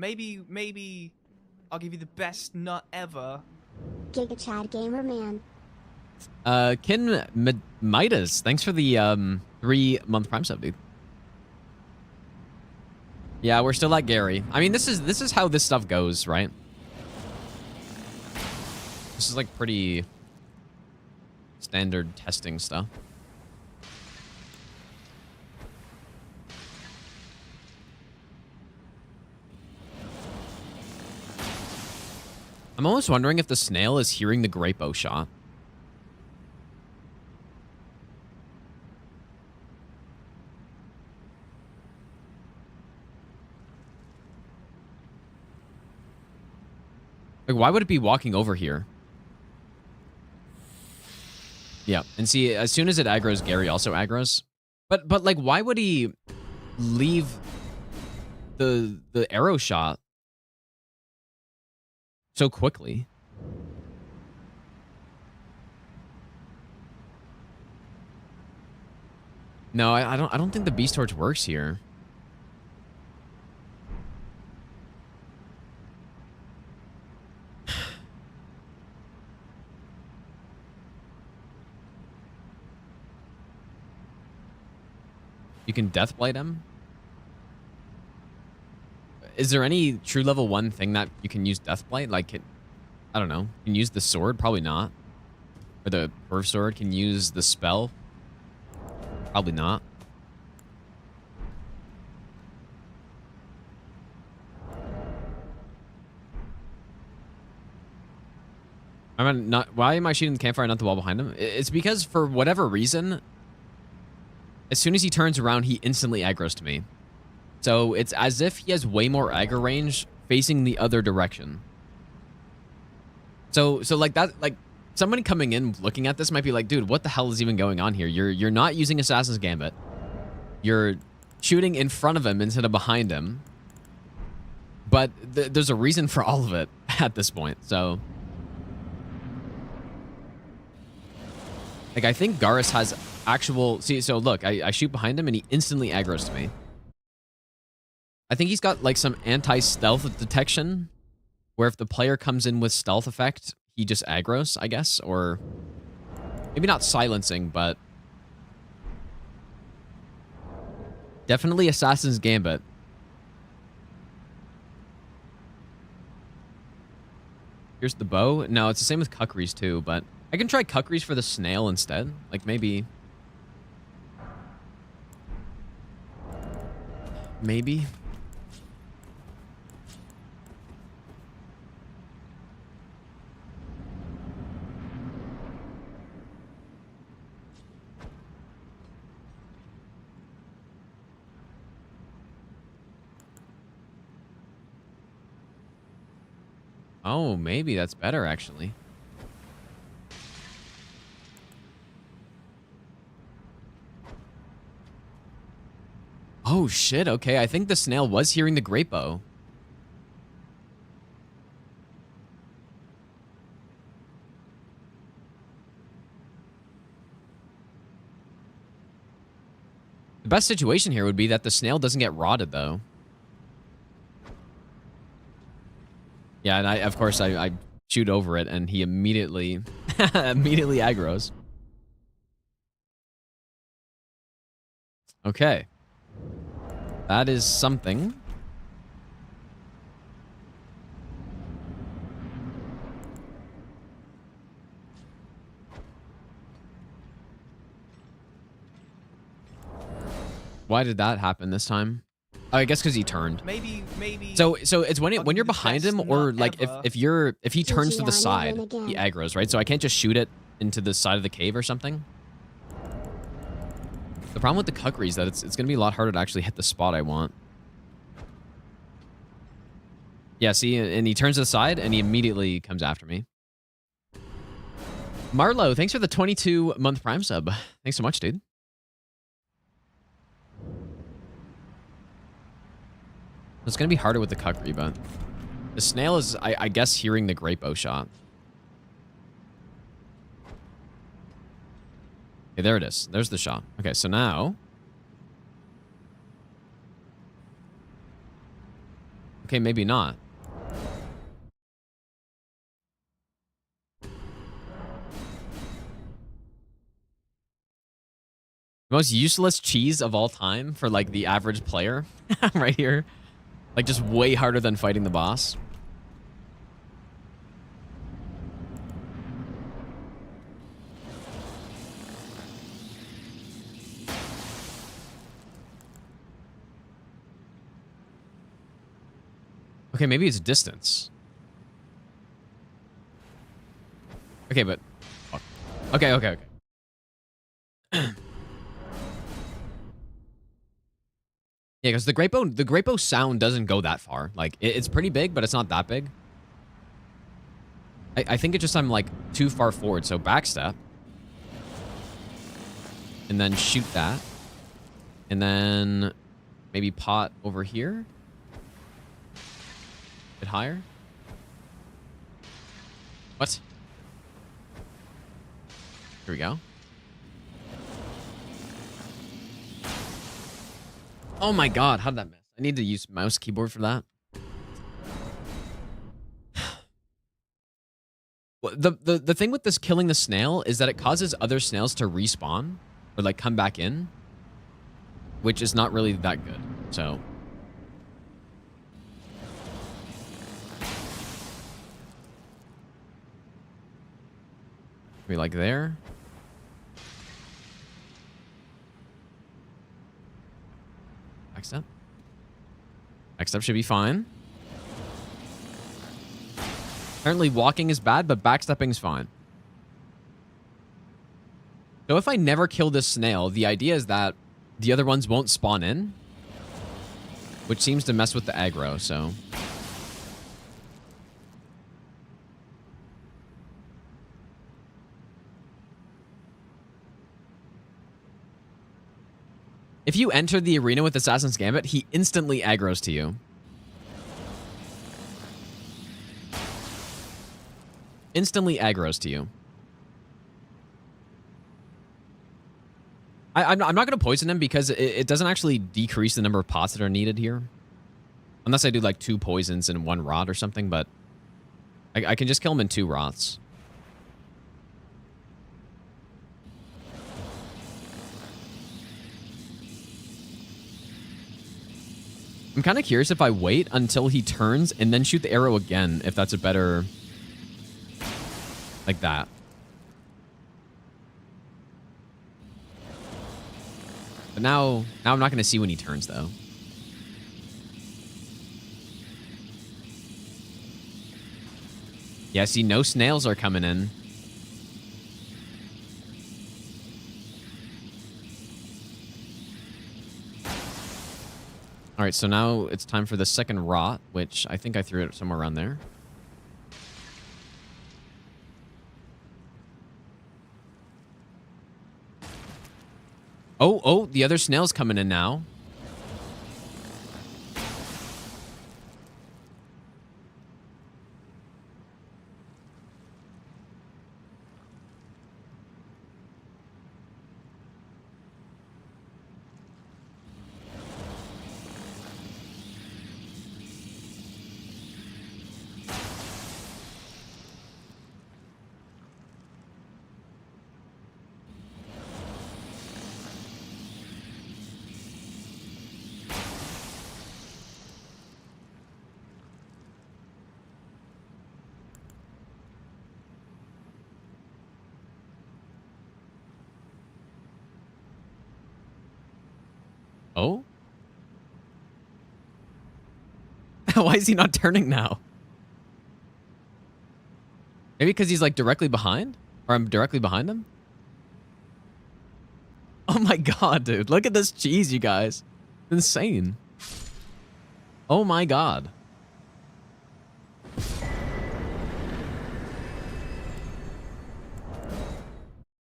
Maybe I'll give you the best nut ever. Giga Chad Gamer Man. Kin Midas, thanks for the 3-month Prime sub, dude. Yeah, we're still at Gary. I mean, this is how this stuff goes, right? This is like pretty standard testing stuff. I'm almost wondering if the snail is hearing the great bow shot. Like, why would it be walking over here? Yeah, and see, as soon as it aggroes, Gary also aggroes. But like, why would he leave the arrow shot so quickly? No, I don't think the beast torch works here. You can Deathblight him. Is there any true level 1 thing that you can use Deathblight? Like, I don't know. You can use the sword? Probably not. Or the curved sword. Can use the spell? Probably not. Why am I shooting the campfire, not the wall behind him? It's because for whatever reason, as soon as he turns around, he instantly aggroes to me. So it's as if he has way more aggro range facing the other direction. So like that, like somebody coming in looking at this might be like, dude, what the hell is even going on here? You're not using Assassin's Gambit. You're shooting in front of him instead of behind him. But there's a reason for all of it at this point. So like, I think Garrus has actual... See, so look, I shoot behind him and he instantly aggroes to me. I think he's got like some anti-stealth detection where if the player comes in with stealth effect, he just aggroes, I guess. Or maybe not silencing, but definitely Assassin's Gambit. Here's the bow. No, it's the same with Kukris too, but I can try Kukris for the snail instead. Like maybe. Maybe. Oh, maybe that's better actually. Oh shit, okay. I think the snail was hearing the great bow. The best situation here would be that the snail doesn't get rotted though. Yeah, and of course I shoot over it and he immediately immediately aggroes. Okay. That is something. Why did that happen this time? Oh, I guess because he turned. Maybe. So it's when you're behind him, or like if he turns to the GG, side, win again. he aggroes, right? So I can't just shoot it into the side of the cave or something. The problem with the Kukri is that it's gonna be a lot harder to actually hit the spot I want. Yeah, see, and he turns to the side and he immediately comes after me. Marlo, thanks for the 22-month Prime sub. Thanks so much, dude. It's gonna be harder with the Kukri, but the snail is, I guess, hearing the great bow shot. Okay, there it is. There's the shot. Okay, so now. Okay, maybe not. The most useless cheese of all time for like the average player right here. Like just way harder than fighting the boss. Okay, maybe it's distance. Okay, but okay. Yeah, because the great bow sound doesn't go that far. Like it's pretty big, but it's not that big. I think it's just I'm like too far forward. So backstep, and then shoot that, and then maybe pot over here. Bit higher. What? Here we go. Oh my god, how did that miss? I need to use mouse keyboard for that. Well, the thing with this killing the snail is that it causes other snails to respawn or like come back in. which is not really that good. So we like there. Backstep. Backstep should be fine. Apparently walking is bad, but backstepping is fine. So if I never kill this snail, the idea is that the other ones won't spawn in, which seems to mess with the aggro, so. If you enter the arena with Assassin's Gambit, he instantly aggroes to you. Instantly aggroes to you. I'm not going to poison him because it doesn't actually decrease the number of pots that are needed here. Unless I do like 2 poisons and 1 rot or something, but I can just kill him in 2 rots. I'm kind of curious if I wait until he turns and then shoot the arrow again, if that's a better... like that. But now I'm not going to see when he turns, though. Yeah, see, no snails are coming in. All right, so now it's time for the second rot, which I think I threw it somewhere around there. Oh, the other snail's coming in now. Oh? Why is he not turning now? Maybe because he's like directly behind? Or I'm directly behind him? Oh my god, dude. Look at this cheese, you guys. Insane. Oh my god.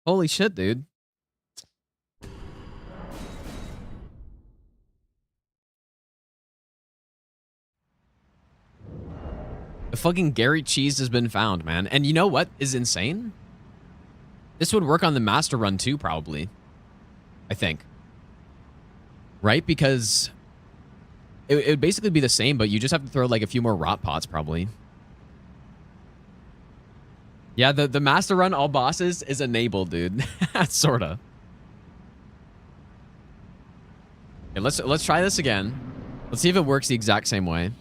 Holy shit, dude. The fucking Gary cheese has been found, man. And you know what is insane? This would work on the master run too, probably. I think. Right? Because it would basically be the same, but you just have to throw like a few more rot pots, probably. Yeah, the master run all bosses is enabled, dude. Sorta. Okay, let's try this again. Let's see if it works the exact same way.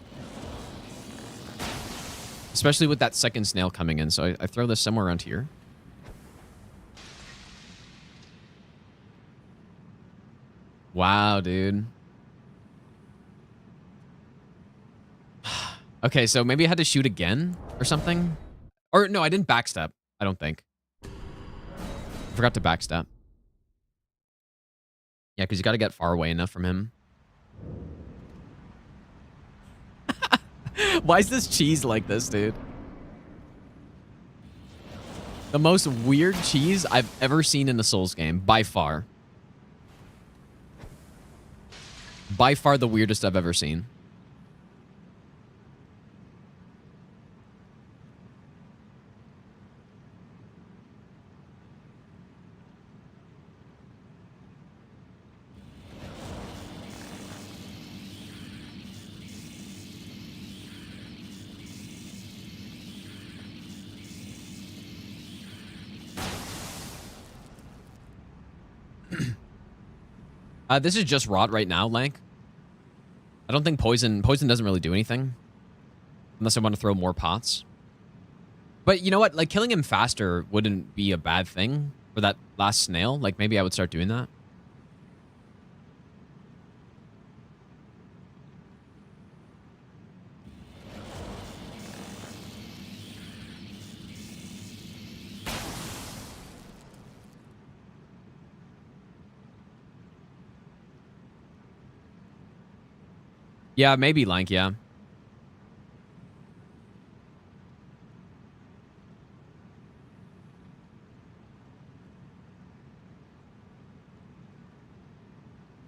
Especially with that second snail coming in. So I throw this somewhere around here. Wow, dude. Okay, so maybe I had to shoot again or something. Or no, I didn't backstep. I don't think. I forgot to backstep. Yeah, because you got to get far away enough from him. Why is this cheese like this, dude? The most weird cheese I've ever seen in a Souls game, by far. By far the weirdest I've ever seen. This is just rot right now, Lank. I don't think poison doesn't really do anything. Unless I want to throw more pots. But you know what? Like, killing him faster wouldn't be a bad thing for that last snail. Like, maybe I would start doing that. Yeah, maybe Lank, yeah.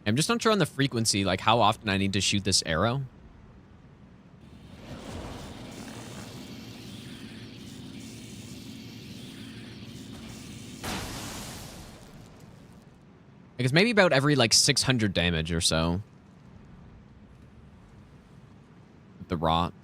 I'm just not sure on the frequency, like how often I need to shoot this arrow. I guess maybe about every like 600 damage or so. With the rot.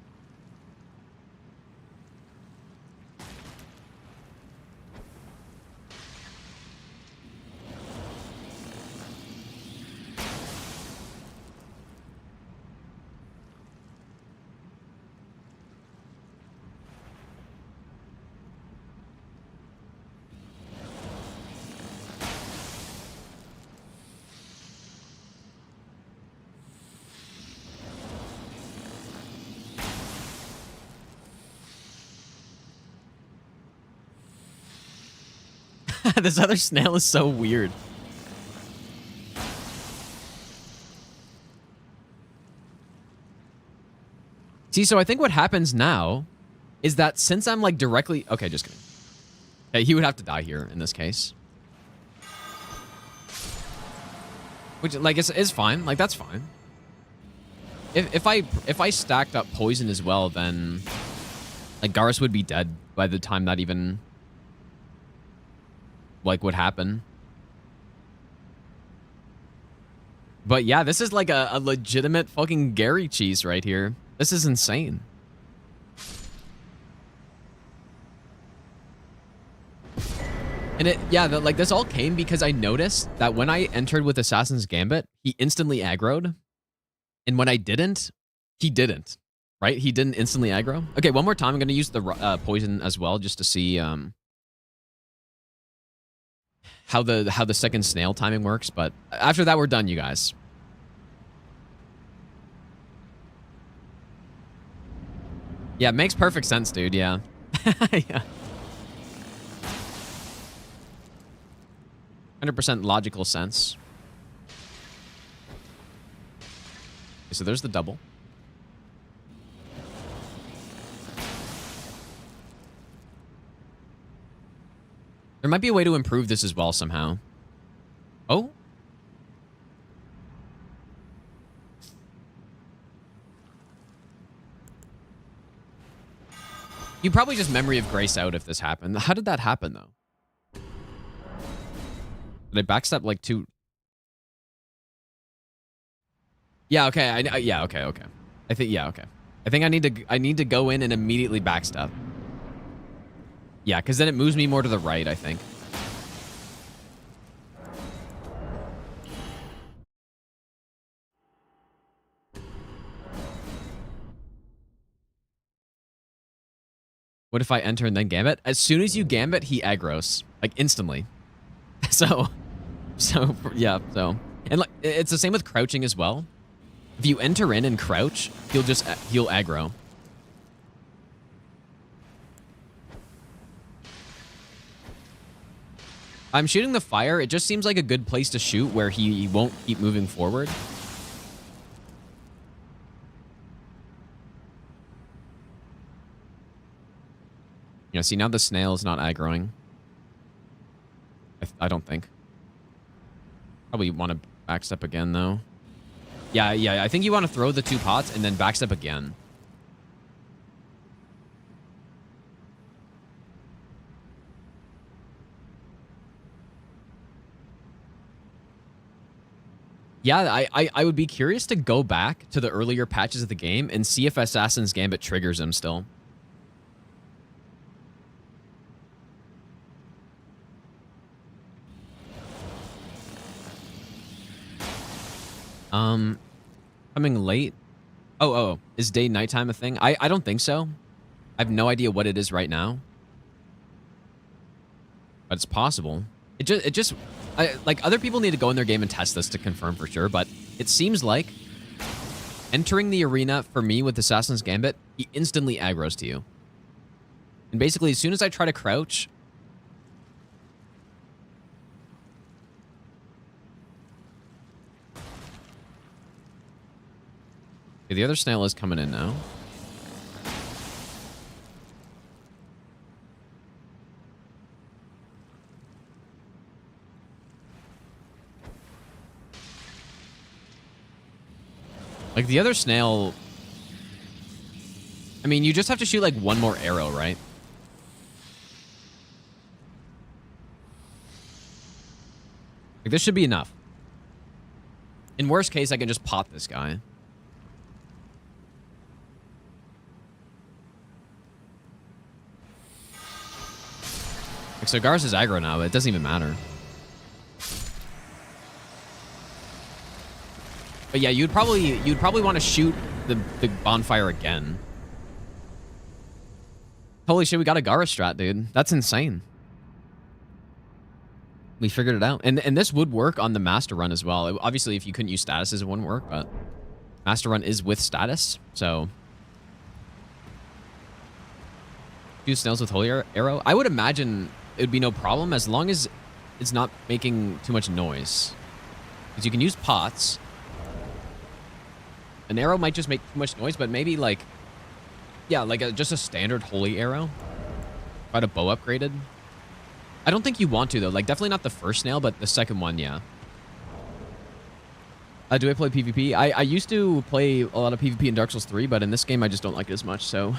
This other snail is so weird. See, so I think what happens now is that since I'm like directly... Okay, just kidding. Okay, he would have to die here in this case. Which, like, is fine. Like, that's fine. If I stacked up poison as well, then... Like, Garrus would be dead by the time that even... Like, would happen. But yeah, this is like a legitimate fucking Gary cheese right here. This is insane. And it, yeah, like this all came because I noticed that when I entered with Assassin's Gambit, he instantly aggroed. And when I didn't, he didn't. Right? He didn't instantly aggro. Okay, one more time. I'm going to use the poison as well just to see how the second snail timing works. But after that, we're done, you guys. Yeah, it makes perfect sense, dude. Yeah. Yeah. 100% logical sense. Okay, so there's the double. There might be a way to improve this as well somehow. Oh? You probably just memory of grace out if this happened. How did that happen, though? Did I backstep like two? Yeah, okay. Yeah, okay, okay. I think, yeah, okay. I think I need to go in and immediately backstep. Yeah, because then it moves me more to the right, I think. What if I enter and then gambit? As soon as you gambit, he aggros. Like, instantly. So, yeah, so. And like, it's the same with crouching as well. If you enter in and crouch, he'll aggro. I'm shooting the fire. It just seems like a good place to shoot where he won't keep moving forward. You know, see, now the snail is not aggroing. I don't think. Probably want to backstep again, though. Yeah, I think you want to throw the two pots and then backstep again. Yeah, I would be curious to go back to the earlier patches of the game and see if Assassin's Gambit triggers him still. Coming late. Oh, is day nighttime a thing? I don't think so. I have no idea what it is right now, but it's possible. Like other people need to go in their game and test this to confirm for sure. But it seems like entering the arena for me with Assassin's Gambit, he instantly aggroes to you. And basically, as soon as I try to crouch, okay, the other snail is coming in now. Like the other snail, I mean, you just have to shoot like one more arrow, right? Like this should be enough. In worst case, I can just pot this guy. Like, so Gar's is aggro now, but it doesn't even matter. But yeah, you'd probably want to shoot the bonfire again. Holy shit, we got a Gara strat, dude. That's insane. We figured it out. And this would work on the master run as well. Obviously, if you couldn't use statuses, it wouldn't work, but master run is with status, so. Use snails with holy arrow. I would imagine it would be no problem as long as it's not making too much noise. Because you can use pots. An arrow might just make too much noise, but maybe like, yeah, like just a standard holy arrow. Got a bow upgraded. I don't think you want to though. Like definitely not the first snail, but the second one, yeah. Do I play PvP? I used to play a lot of PvP in Dark Souls 3, but in this game I just don't like it as much, so.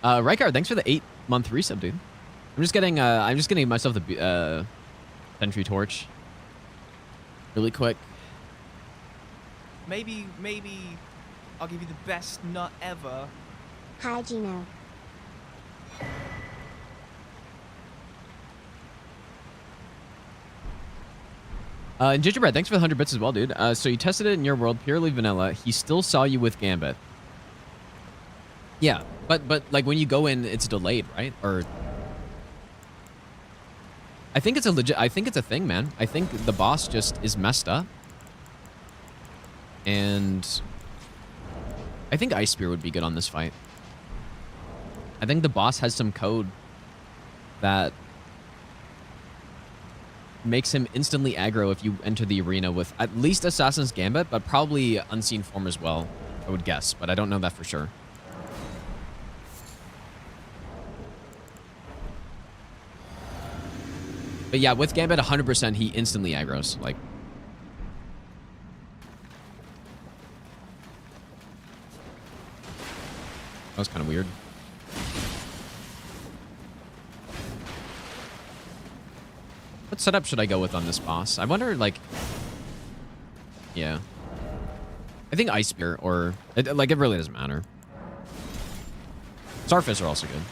Rykard, thanks for the 8-month resub, dude. I'm just getting myself the Sentry Torch. Really quick. Maybe I'll give you the best nut ever. Hi, Gino. And Gingerbread, thanks for the 100 bits as well, dude. So you tested it in your world, purely vanilla. He still saw you with Gambit. Yeah, but like when you go in, it's delayed, right? Or I think it's a thing, man. I think the boss just is messed up. And I think Ice Spear would be good on this fight. I think the boss has some code that makes him instantly aggro if you enter the arena with at least Assassin's Gambit, but probably Unseen Form as well, I would guess, but I don't know that for sure. But yeah, with Gambit 100%, he instantly aggros. Like, that was kind of weird. What setup should I go with on this boss? I wonder, like, yeah. I think Ice Spear or, it really doesn't matter. Starfish are also good.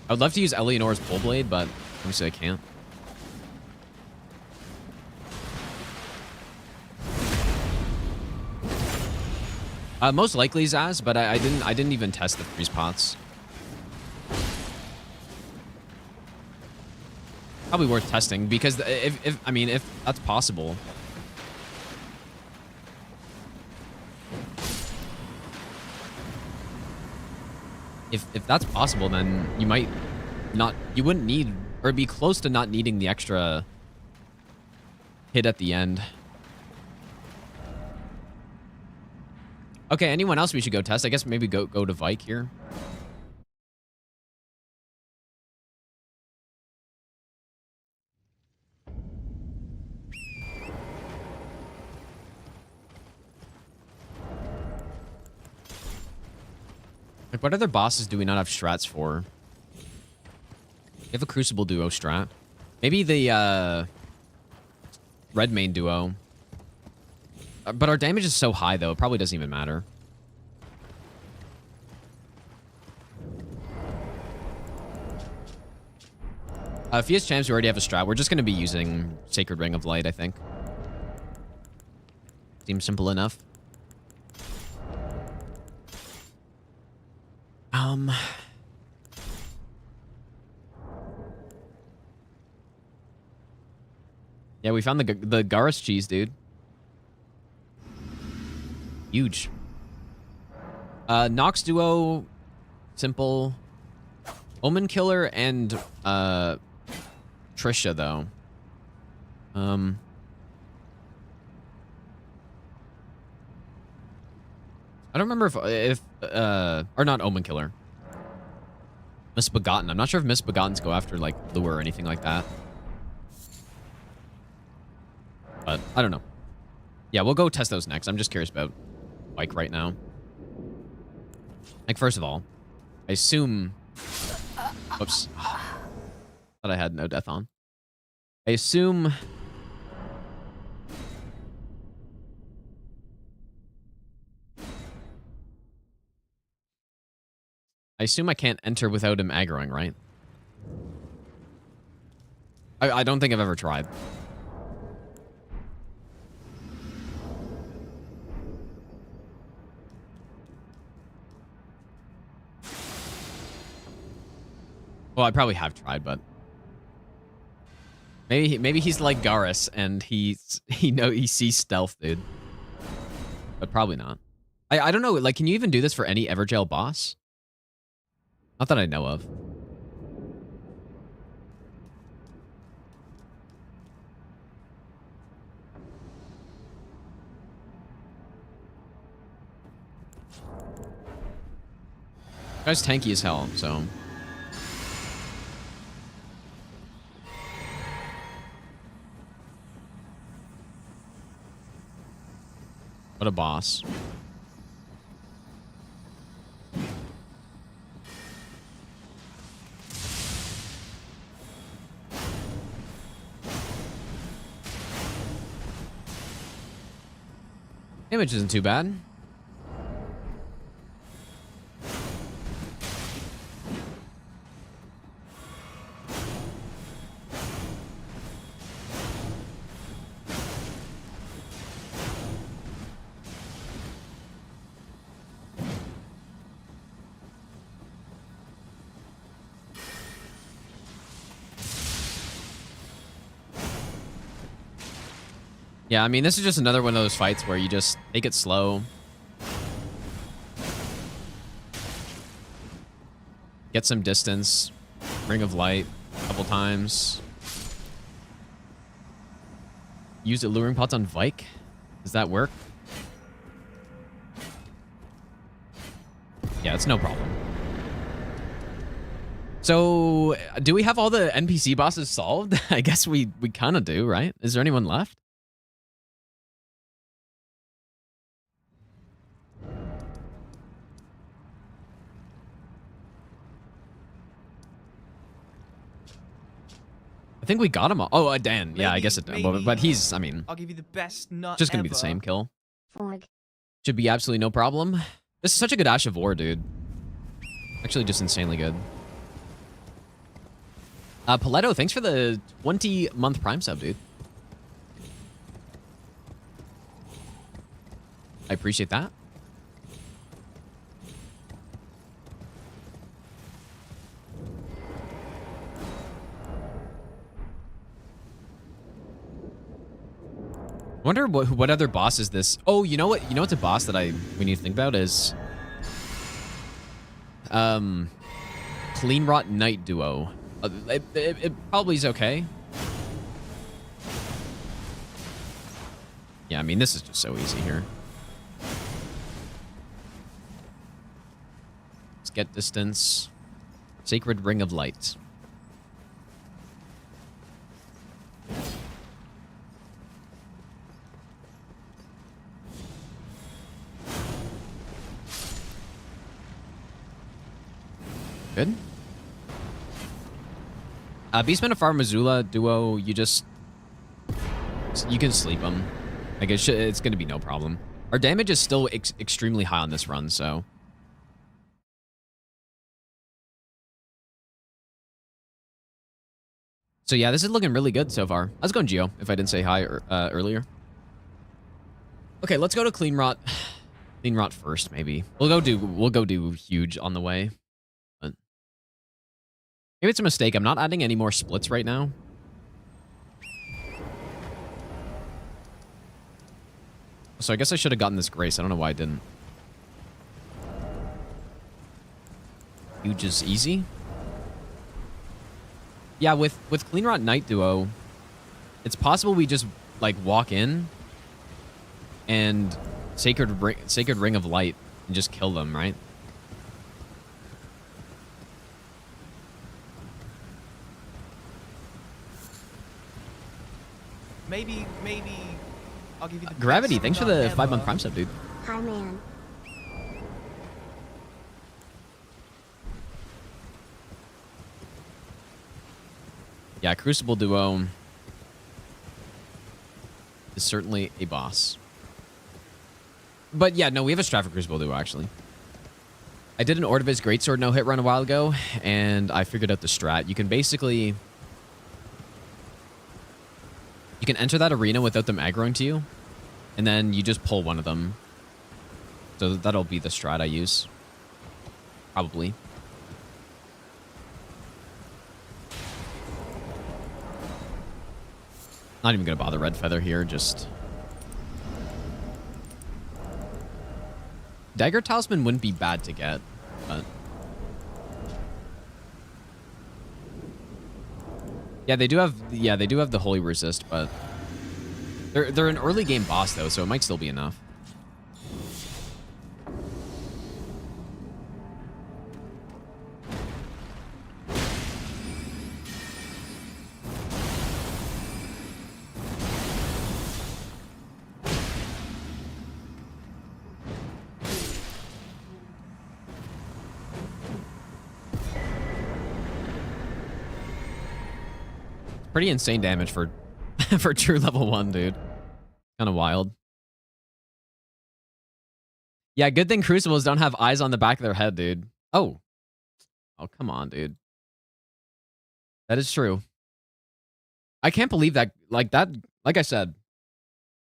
I would love to use Eleanor's Pole Blade, but obviously I can't. Most likely Zaz, but I didn't even test the freeze pots. Probably worth testing because if that's possible. If that's possible, then you wouldn't need, or be close to not needing the extra hit at the end. Okay, anyone else we should go test? I guess maybe go to Vike here. Like, what other bosses do we not have strats for? We have a Crucible duo strat. Maybe the red main duo. But our damage is so high, though. It probably doesn't even matter. If he has champs, we already have a strat. We're just going to be using Sacred Ring of Light, I think. Seems simple enough. Yeah, we found the Garrus cheese, dude. Huge. Nox duo, simple. Omen Killer and Trisha, though. I don't remember if or not Omen Killer. Misbegotten. I'm not sure if Misbegottens go after like lure or anything like that. But I don't know. Yeah, we'll go test those next. I'm just curious about Mike right now. Like, first of all, I assume... Whoops. Thought I had no death on. I assume... I can't enter without him aggroing, right? I don't think I've ever tried. Well, I probably have tried, but maybe he's like Garrus and he sees stealth, dude. But probably not. I don't know. Like, can you even do this for any Everjail boss? Not that I know of. Guy's tanky as hell, so. What a boss. Damage isn't too bad. Yeah, I mean, this is just another one of those fights where you just take it slow. Get some distance. Ring of Light a couple times. Use Alluring Pots on Vike. Does that work? Yeah, it's no problem. So, do we have all the NPC bosses solved? I guess we kind of do, right? Is there anyone left? I think we got him all. Oh, Dan. Yeah, I guess it. But he's, I mean, I'll give you the best nut just gonna ever. be the same kill. Forg. Should be absolutely no problem. This is such a good Ash of War, dude. Actually, just insanely good. Paletto, thanks for the 20-month Prime sub, dude. I appreciate that. I wonder what other boss is this? Oh, you know what? You know what's a boss that we need to think about is Clean Rot Knight duo. It probably is okay. Yeah, I mean, this is just so easy here. Let's get distance. Sacred Ring of Light. Good. Beastman of Missoula duo, you can sleep them. Like it's gonna be no problem. Our damage is still extremely high on this run, so. So yeah, this is looking really good so far. How's it going, Geo? If I didn't say hi earlier. Okay, let's go to Clean Rot. Clean Rot first, maybe. We'll go do huge on the way. But maybe it's a mistake. I'm not adding any more splits right now. So I guess I should have gotten this Grace. I don't know why I didn't. Huge is easy. Yeah, with Clean Rot Night Duo, it's possible we just like walk in and Sacred Ring of Light and just kill them, right? Maybe I'll give you the Gravity, best thanks for nut the ever. 5-month Prime sub, dude. Hi, man. Yeah, Crucible Duo is certainly a boss. But yeah, no, we have a strat for Crucible Duo, actually. I did an Ordovis Greatsword no-hit run a while ago, and I figured out the strat. You can basically... You can enter that arena without them aggroing to you, and then you just pull one of them. So that'll be the strat I use. Probably. Not even gonna bother Red Feather here, just... Dagger Talisman wouldn't be bad to get, but... Yeah, they do have the Holy Resist, but... They're an early game boss, though, so it might still be enough. Pretty insane damage for for true level 1, dude. Kind of wild. Yeah, good thing Crucibles don't have eyes on the back of their head, dude. Oh. Oh, come on, dude. That is true. I can't believe that, like I said,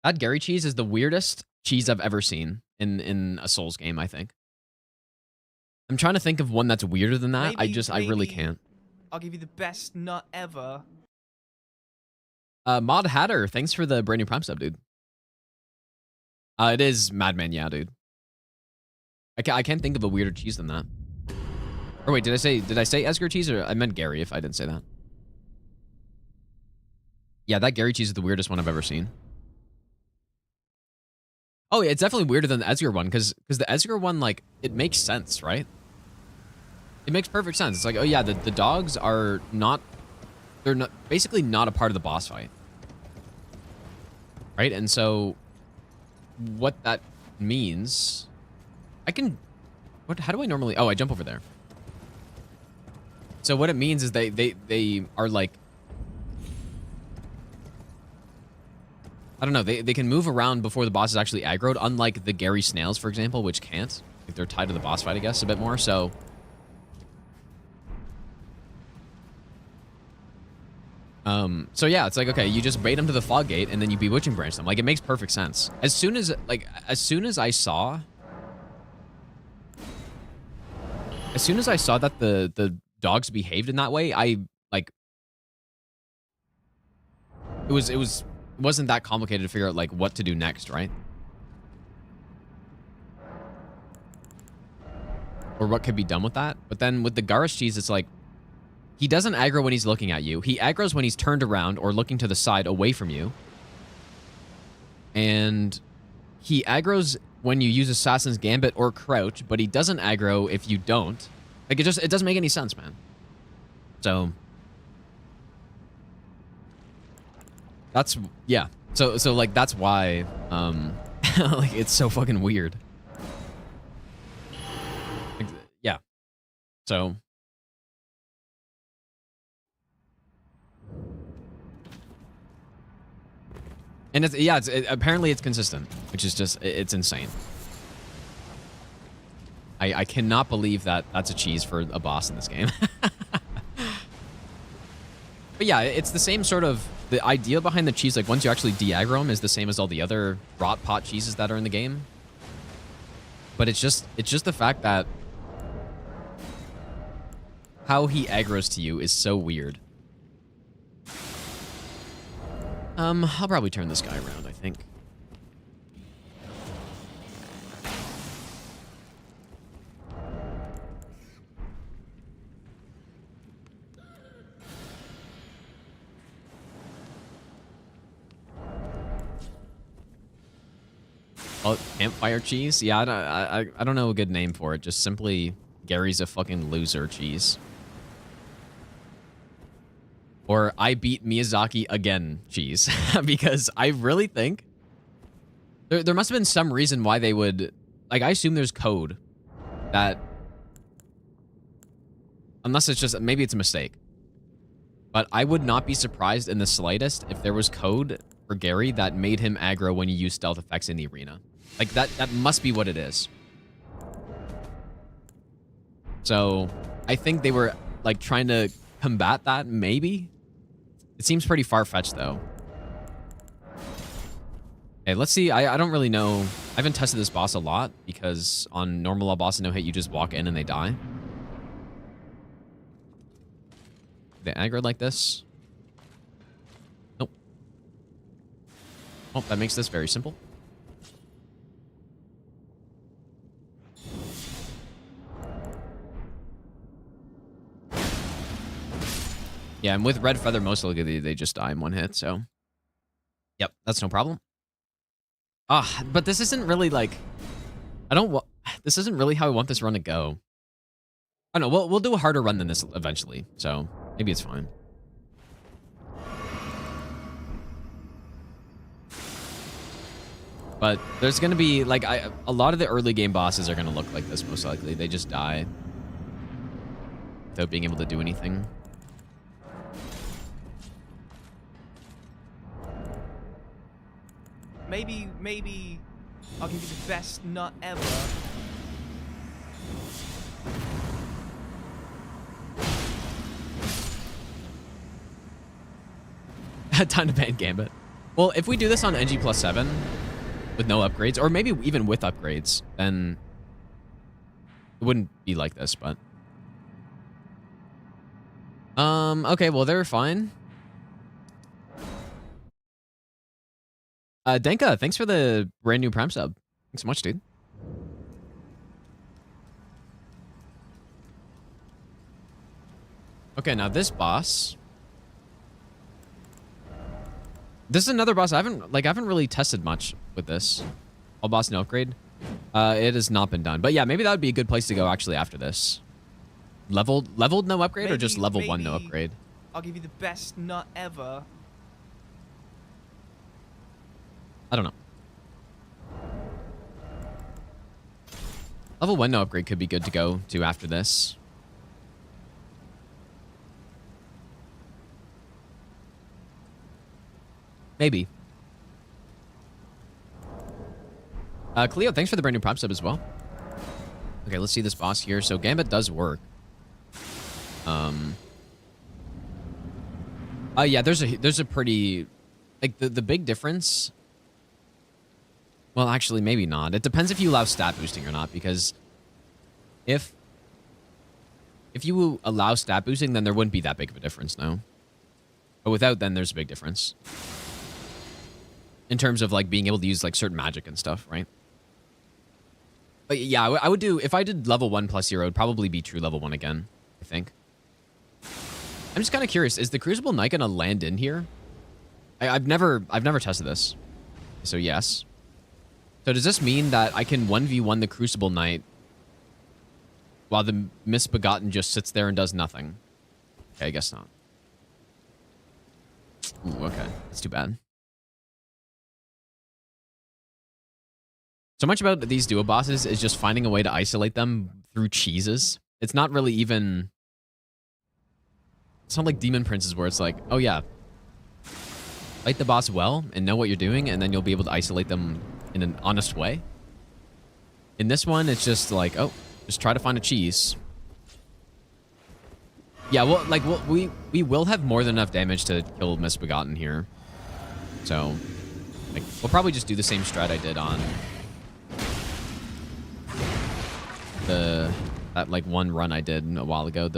that Gary cheese is the weirdest cheese I've ever seen in a Souls game, I think. I'm trying to think of one that's weirder than that. I really can't. I'll give you the best nut ever. Mod Hatter, thanks for the brand new Prime sub, dude. It is Madman, yeah, dude. I can't think of a weirder cheese than that. Or wait, did I say Esger cheese, or I meant Gary if I didn't say that? Yeah, that Gary cheese is the weirdest one I've ever seen. Oh yeah, it's definitely weirder than the Esger one, because the Esger one, like, it makes sense, right? It makes perfect sense. It's like, oh yeah, the dogs are not, they're not basically not a part of the boss fight. Right? And so what that means, how do I normally, oh, I jump over there. So what it means is they are like, I don't know, they can move around before the boss is actually aggroed, unlike the Gary snails, for example, which can't. Like, they're tied to the boss fight, I guess, a bit more, so. So yeah, it's like, okay, you just bait them to the fog gate and then you bewitching branch them. Like, it makes perfect sense. As soon as I saw that the dogs behaved in that way, it wasn't that complicated to figure out, like, what to do next, right? Or what could be done with that. But then with the Garrus cheese, it's like, he doesn't aggro when he's looking at you. He aggroes when he's turned around or looking to the side away from you. And he aggroes when you use Assassin's Gambit or Crouch, but he doesn't aggro if you don't. Like, it doesn't make any sense, man. So that's, yeah. So like, that's why, like, it's so fucking weird. Like, yeah. So And it's, yeah, apparently it's consistent, which is just, it's insane. I cannot believe that that's a cheese for a boss in this game. But yeah, it's the same sort of, the idea behind the cheese, like once you actually de-aggro him, is the same as all the other rot pot cheeses that are in the game. But it's just the fact that how he aggroes to you is so weird. I'll probably turn this guy around, I think. Oh, campfire cheese? Yeah, I don't know a good name for it. Just simply Gary's a fucking loser cheese. Or I beat Miyazaki again cheese. Because I really think there must have been some reason why they would, like, I assume there's code that, unless it's just, maybe it's a mistake. But I would not be surprised in the slightest if there was code for Gary that made him aggro when you use stealth effects in the arena. Like, that must be what it is. So, I think they were, like, trying to combat that, maybe? It seems pretty far-fetched, though. Okay, let's see. I don't really know. I haven't tested this boss a lot, because on normal boss no hit, you just walk in and they die. They aggroed like this? Nope. Oh, that makes this very simple. Yeah, and with Red Feather, most likely they just die in one hit, so... Yep, that's no problem. Ah, but this isn't really, like... This isn't really how I want this run to go. I don't know, we'll do a harder run than this eventually, so maybe it's fine. But there's gonna be, like, a lot of the early game bosses are gonna look like this, most likely. They just die without being able to do anything. Maybe I'll give you the best nut ever. Time to ban Gambit. Well, if we do this on NG plus 7 with no upgrades, or maybe even with upgrades, then it wouldn't be like this, but... okay, well, they're fine. Denka, thanks for the brand new Prime sub. Thanks so much, dude. Okay, now this boss... This is another boss I haven't really tested much with this. All boss no upgrade. It has not been done. But yeah, maybe that would be a good place to go actually after this. Leveled no upgrade, or just level 1 no upgrade? I'll give you the best nut ever. I don't know. Level 1 no upgrade could be good to go to after this. Maybe. Cleo, thanks for the brand new prop sub as well. Okay, let's see this boss here. So Gambit does work. Yeah, there's a pretty, like, the big difference. Well, actually, maybe not. It depends if you allow stat boosting or not, because if you allow stat boosting, then there wouldn't be that big of a difference, no. But without, then there's a big difference. In terms of, like, being able to use, like, certain magic and stuff, right? But yeah, I would do, if I did level 1 plus 0, it would probably be true level 1 again, I think. I'm just kind of curious, is the Crucible Knight gonna land in here? I've never tested this. So yes. So does this mean that I can 1v1 the Crucible Knight while the Misbegotten just sits there and does nothing? Okay, I guess not. Ooh, okay, that's too bad. So much about these duo bosses is just finding a way to isolate them through cheeses. It's not really even... It's not like Demon Princes where it's like, oh yeah. fight the boss well and know what you're doing, and then you'll be able to isolate them in an honest way. In this one, it's just like, oh, just try to find a cheese. Yeah, well, like, we will have more than enough damage to kill Misbegotten here. So, like, we'll probably just do the same strat I did on that like one run I did a while ago.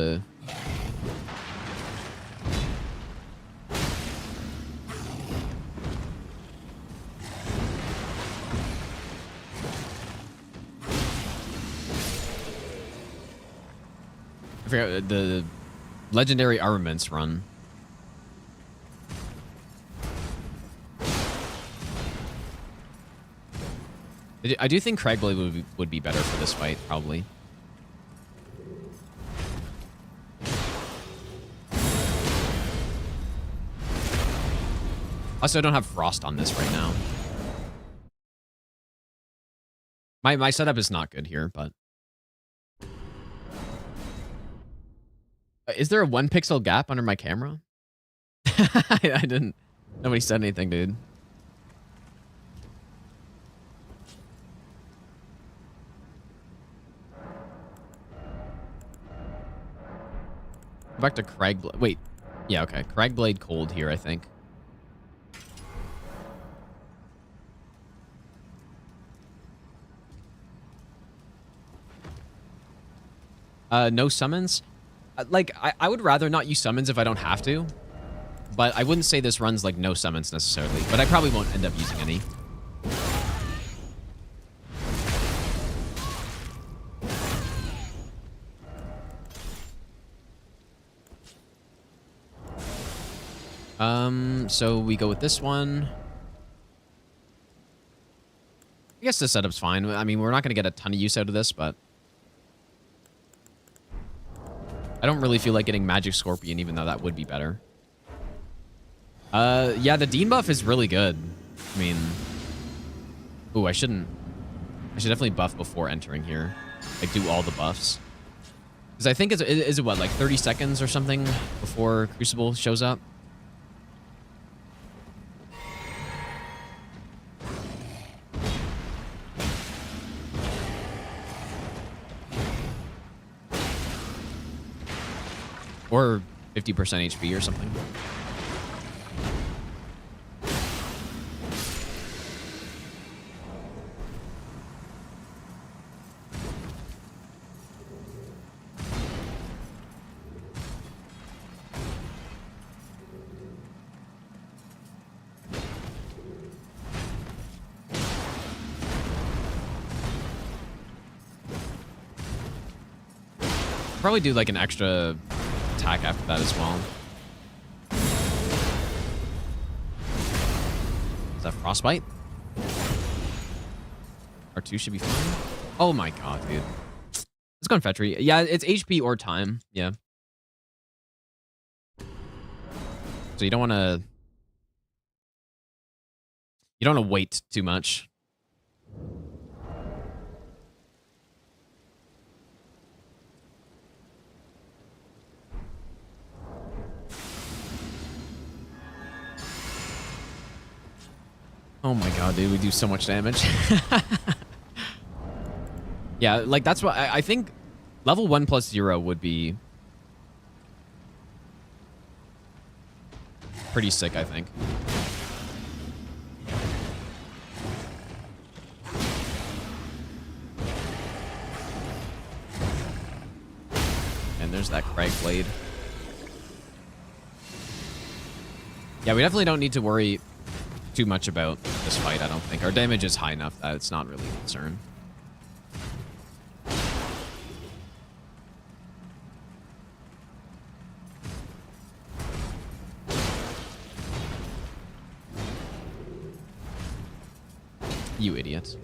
I forgot the legendary armaments run. I do think Craigblade would be better for this fight, probably. Also, I don't have Frost on this right now. My setup is not good here, but... Is there a 1 pixel gap under my camera? I didn't... Nobody said anything, dude. Back to Craigblade. Wait. Yeah, okay. Craigblade cold here, I think. No summons? Like, I would rather not use summons if I don't have to. But I wouldn't say this runs like no summons necessarily. But I probably won't end up using any. So we go with this one. I guess the setup's fine. I mean, we're not going to get a ton of use out of this, but... I don't really feel like getting Magic Scorpion, even though that would be better. Yeah, the Dean buff is really good. I mean... Ooh, I should definitely buff before entering here. Like, do all the buffs. Because I think is it what, like 30 seconds or something before Crucible shows up? Or 50% HP or something. Probably do like an extra attack after that as well. Is that Frostbite? R2 should be fine. Oh my god, dude. Let's go on Fetchery. Yeah, it's HP or time. Yeah. So you don't want to... You don't want to wait too much. Oh my god, dude, we do so much damage. Yeah, like that's what I think level 1 plus 0 would be pretty sick, I think. And there's that Craigblade. Yeah, we definitely don't need to worry too much about this fight, I don't think. Our damage is high enough that it's not really a concern. You idiot.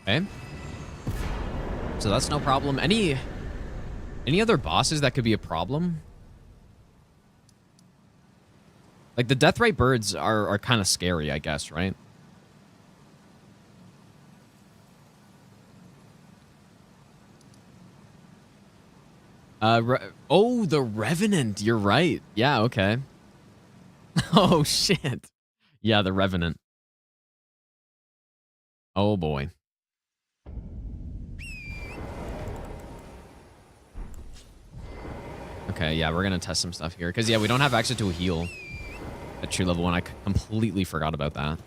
Okay. So that's no problem. Any other bosses that could be a problem? Like the Deathrite birds are kind of scary, I guess, right? Oh, the Revenant. You're right. Yeah, okay. Oh, shit. Yeah, the Revenant. Oh, boy. Okay, yeah, we're going to test some stuff here. Because, yeah, we don't have access to a heal at true level 1. I completely forgot about that.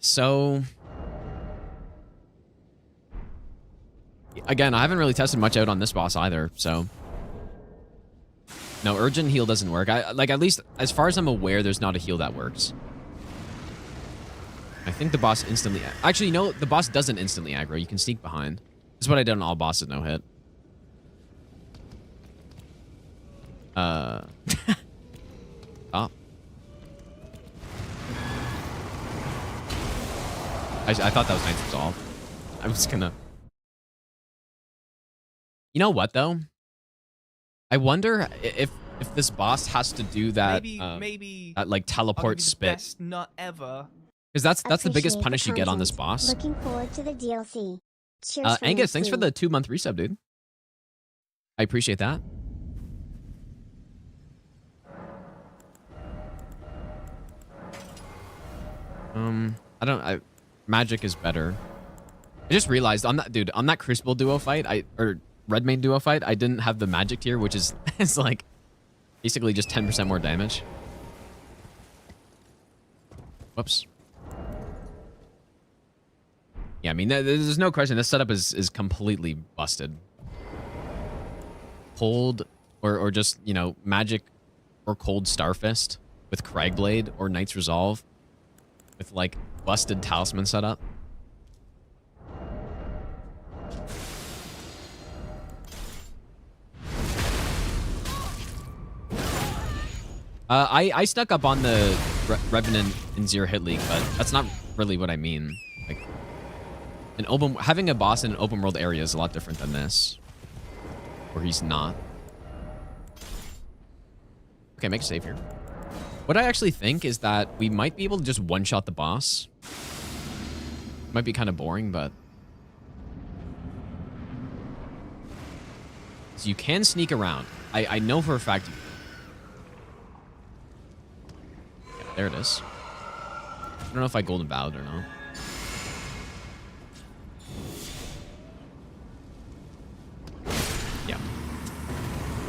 So, again, I haven't really tested much out on this boss either, so. No, urgent heal doesn't work. Like, at least, as far as I'm aware, there's not a heal that works. I think the boss instantly... Actually, no, the boss doesn't instantly aggro. You can sneak behind. This is what I did on all bosses, no hit. Stop. I thought that was Knight's Resolve. I was gonna... You know what, though? I wonder if this boss has to do that, maybe that like teleport spit. Best nut ever. Because that's the biggest Appreciate punish the you get on this content. boss. Looking forward to the DLC. Cheers from Angus, thanks for MC. the 2-month resub, dude. I appreciate that. Magic is better. I just realized on that Crucible duo fight, or Red Main duo fight, I didn't have the magic tier, which is it's like basically just 10% more damage. Whoops. Yeah, I mean, there's no question. This setup is completely busted. Cold or just, you know, magic or cold Starfist with Cragblade or Knight's Resolve with like busted talisman setup. I stuck up on the Revenant in Zero Hit League, but that's not really what I mean. Like, having a boss in an open world area is a lot different than this, where he's not. Okay, make a save here. What I actually think is that we might be able to just one-shot the boss. Might be kind of boring, but... So you can sneak around. I know for a fact you can. Yeah, there it is. I don't know if I golden bowed or not. Yeah.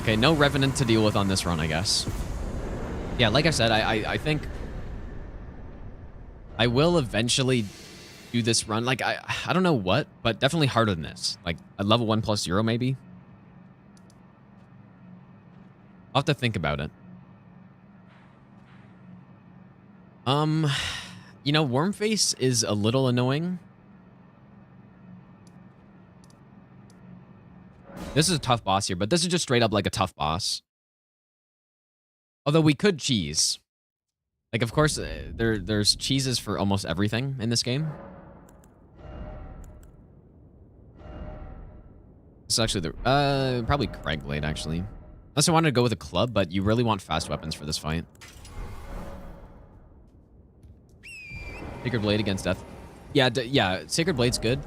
Okay, no Revenant to deal with on this run, I guess. Yeah, like I said, I think I will eventually do this run. Like, I don't know what, but definitely harder than this. Like, a level 1+0 maybe. I'll have to think about it. You know, Wormface is a little annoying. This is a tough boss here, but this is just straight up like a tough boss. Although we could cheese. Like, of course, there's cheeses for almost everything in this game. This is actually the... probably Cragblade, actually. Unless I wanted to go with a club, but you really want fast weapons for this fight. Sacred Blade against Death. Yeah, yeah, Sacred Blade's good.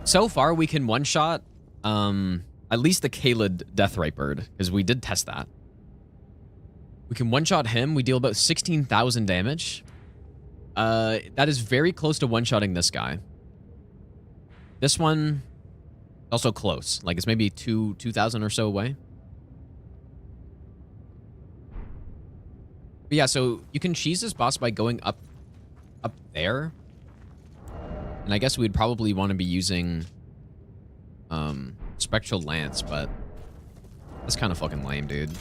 So far, we can one-shot at least the Kaled Deathrite Bird, because we did test that. We can one-shot him. We deal about 16,000 damage. That is very close to one-shotting this guy. This one, also close. Like, it's maybe 2,000 or so away. But yeah, so you can cheese this boss by going up there. And I guess we'd probably want to be using Spectral Lance, but that's kind of fucking lame, dude.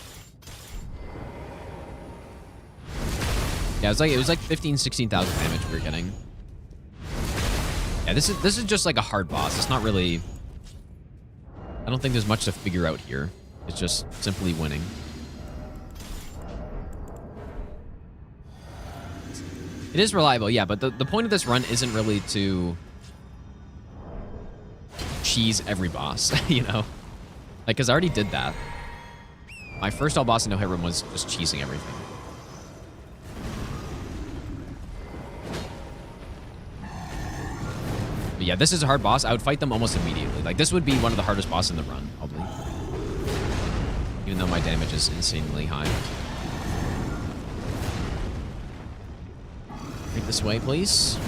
Yeah, it was like 16,000 damage we were getting. Yeah, this is just like a hard boss. It's not really... I don't think there's much to figure out here. It's just simply winning. It is reliable, yeah, but the point of this run isn't really to cheese every boss, you know? Like, because I already did that. My first all boss in no hit run was just cheesing everything. yeah, this is a hard boss. I would fight them almost immediately. Like, this would be one of the hardest bosses in the run, probably. Even though my damage is insanely high. Right this way, please.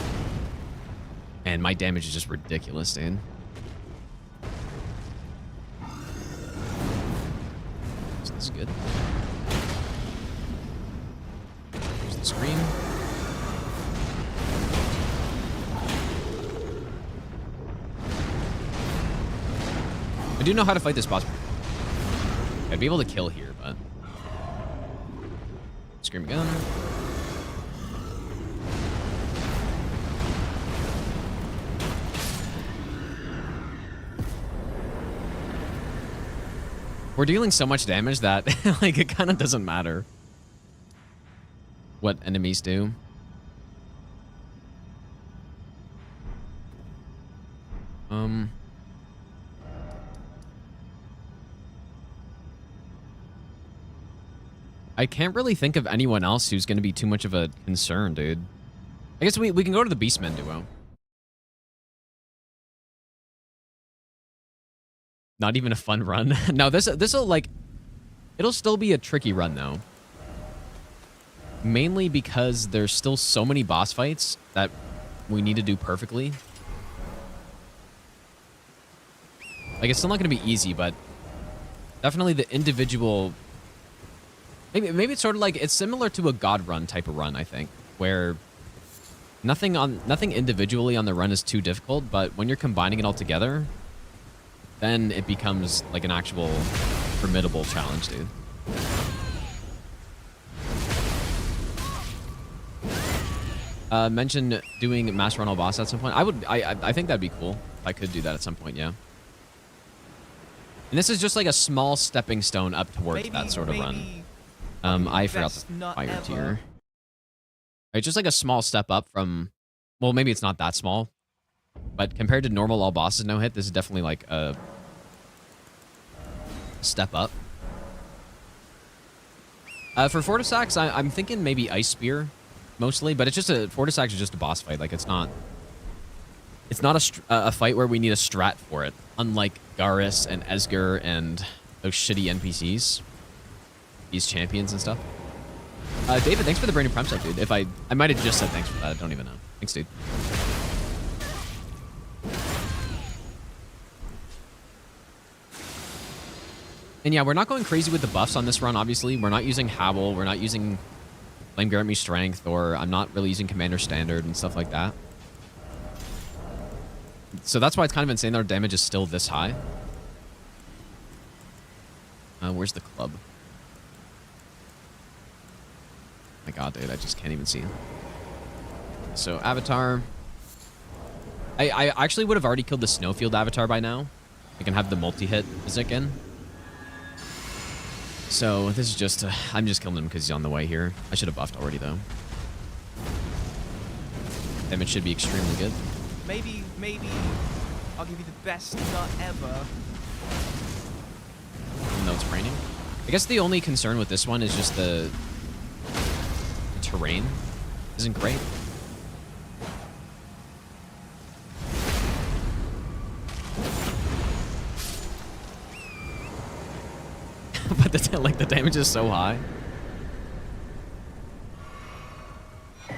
And my damage is just ridiculous, dude. So this is good. Here's the screen. I do know how to fight this boss. I'd be able to kill here, but... Scream again. We're dealing so much damage that, like, it kind of doesn't matter what enemies do. I can't really think of anyone else who's going to be too much of a concern, dude. I guess we can go to the Beastmen duo. Not even a fun run. No, this'll like, it'll still be a tricky run though. Mainly because there's still so many boss fights that we need to do perfectly. Like, it's still not going to be easy, but definitely the individual... Maybe it's sort of like, it's similar to a God run type of run, I think, where nothing individually on the run is too difficult, but when you're combining it all together, then it becomes like an actual formidable challenge, dude. Mention doing Master Run all boss at some point. I think that'd be cool if I could do that at some point, yeah. And this is just like a small stepping stone up towards that sort of run. I forgot the fire tier. Right, just like a small step up from... Well, maybe it's not that small. But compared to normal all bosses no hit, this is definitely like a step up. For Fortisax, I'm thinking maybe Ice Spear, mostly. But it's just a... Fortisax is just a boss fight. Like, it's not... It's not a fight where we need a strat for it. Unlike Garrus and Esger and those shitty NPCs. These champions and stuff. David, thanks for the brand new prime sub, dude. If I might have just said thanks for that. I don't even know. Thanks, dude. And yeah, we're not going crazy with the buffs on this run, obviously. We're not using Howl. We're not using Flame Grant Me Strength, or I'm not really using Commander Standard and stuff like that. So that's why it's kind of insane that our damage is still this high. Where's the club? My god, dude, I just can't even see him. So, Avatar. I actually would have already killed the Snowfield Avatar by now. I can have the multi-hit Zik in. So, this is just... I'm just killing him because he's on the way here. I should have buffed already, though. Damage should be extremely good. Maybe I'll give you the best nut ever. Even though it's raining. I guess the only concern with this one is just the terrain isn't great. But the damage is so high. You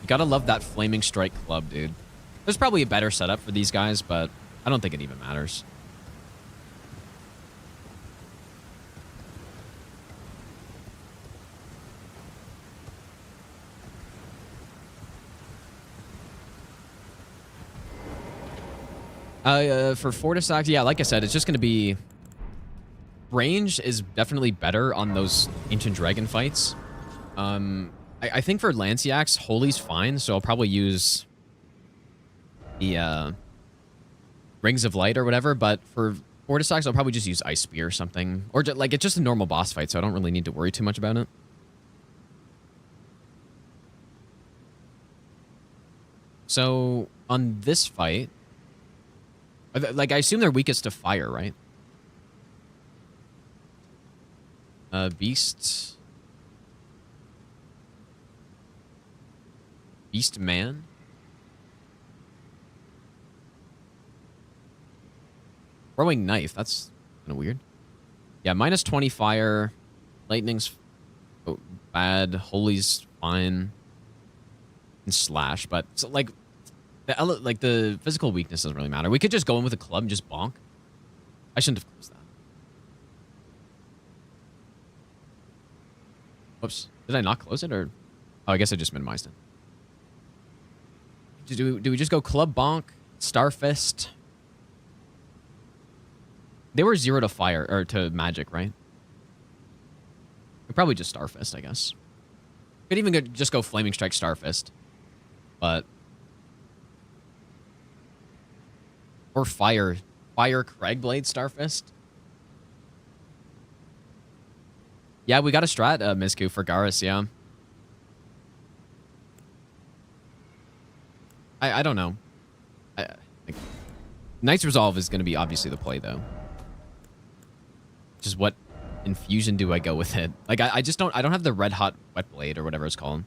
gotta love that Flaming Strike club, dude. There's probably a better setup for these guys, but I don't think it even matters. For Fortisax, yeah, like I said, it's just going to be... Range is definitely better on those Ancient Dragon fights. I think for Lanciax, Holy's fine, so I'll probably use the Rings of Light or whatever, but for Fortisax, I'll probably just use Ice Spear or something. Or, like, it's just a normal boss fight, so I don't really need to worry too much about it. So, on this fight... Like, I assume they're weakest to fire, right? Beast Man? Throwing knife. That's kind of weird. Yeah, minus 20 fire. Lightning's bad. Holy's fine. And slash, but so, like the physical weakness doesn't really matter. We could just go in with a club and just bonk. I shouldn't have closed that. Whoops. Did I not close it, or? Oh, I guess I just minimized it. Do we just go club bonk, starfist? They were 0 to fire or to magic, right? We probably just starfist, I guess. Could even just go flaming strike starfist, but or fire Craigblade starfist. Yeah, we got a strat, Mizku, for Garrus, yeah. I don't know. Like, Knight's Resolve is going to be obviously the play, though. Just what infusion do I go with it? Like, I just don't... I don't have the Red Hot Wet Blade or whatever it's called.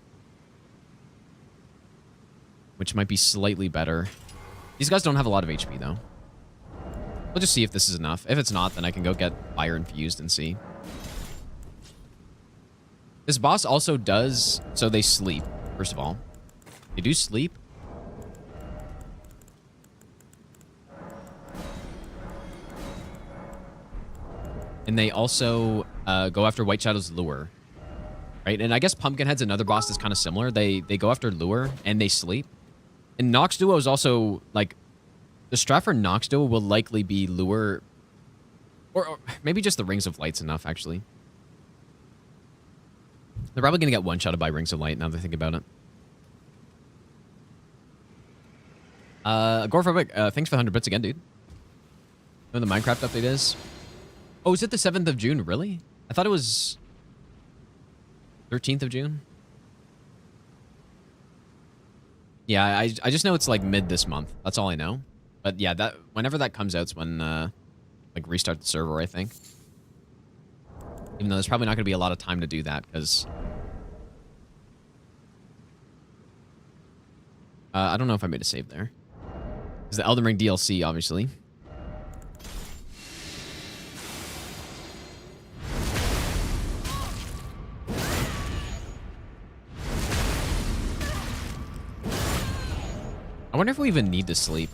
Which might be slightly better. These guys don't have a lot of HP, though. We'll just see if this is enough. If it's not, then I can go get Fire Infused and see. This boss also does... So they sleep, first of all. They do sleep. And they also go after White Shadow's Lure. Right? And I guess Pumpkinhead's another boss that's kind of similar. They go after Lure, and they sleep. And Nox Duo is also, like... The strat for Nox Duo will likely be Lure... Or maybe just the Rings of Light's enough, actually. They're probably going to get one-shotted by Rings of Light, now that I think about it. Gorphobic, thanks for the 100 bits again, dude. When the Minecraft update is... Oh, is it the 7th of June? Really? I thought it was 13th of June. Yeah, I just know it's like mid this month. That's all I know. But yeah, that whenever that comes out is when like restart the server, I think. Even though there's probably not going to be a lot of time to do that because I don't know if I made a save there. Because the Elden Ring DLC, obviously. I wonder if we even need to sleep.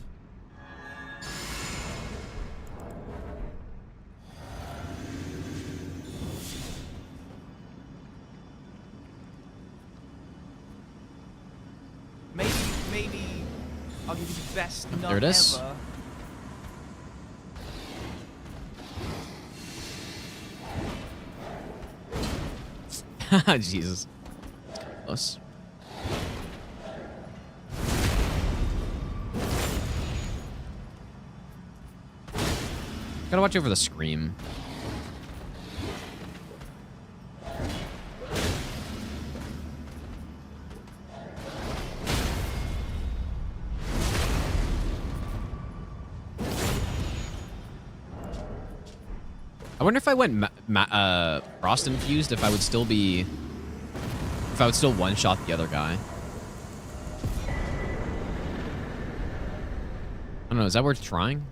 Maybe I'll give you the best nut There it is. ever. Jesus. Close. Gotta watch over the scream. I wonder if I went Frost Infused, if I would still one-shot the other guy. I don't know, is that worth trying?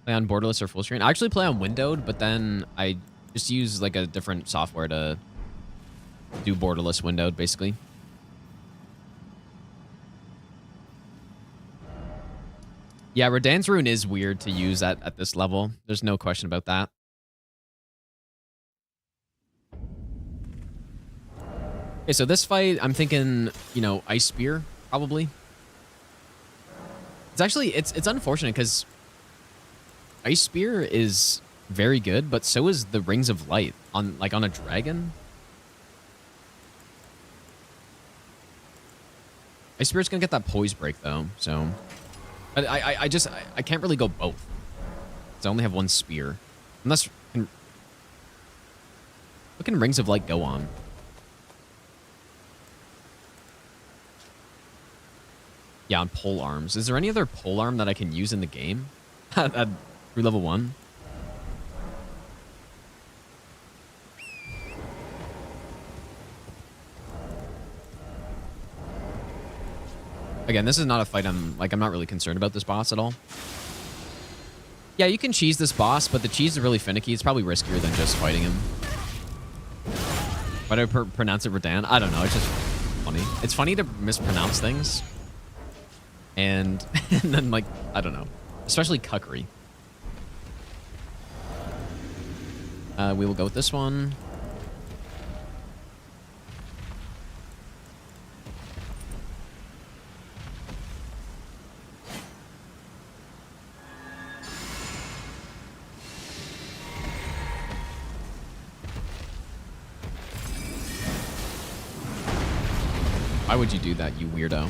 Play on borderless or full screen? I actually play on windowed, but then I just use like a different software to do borderless windowed, basically. Yeah, Radahn's Rune is weird to use at this level. There's no question about that. Okay, so this fight, I'm thinking, you know, Ice Spear, probably. It's actually, it's unfortunate because Ice Spear is very good, but so is the Rings of Light on a dragon. Ice Spear's gonna get that poise break though, so. But I can't really go both. Because I only have one spear. Unless... What can Rings of Light go on? Yeah, on pole arms. Is there any other pole arm that I can use in the game? At through level 1? Again, this is not a fight I'm not really concerned about this boss at all. Yeah, you can cheese this boss, but the cheese is really finicky. It's probably riskier than just fighting him. Why do I pronounce it Redan? I don't know. It's just funny. It's funny to mispronounce things. And, and then, like, I don't know. Especially cuckery. We will go with this one. Why would you do that, you weirdo?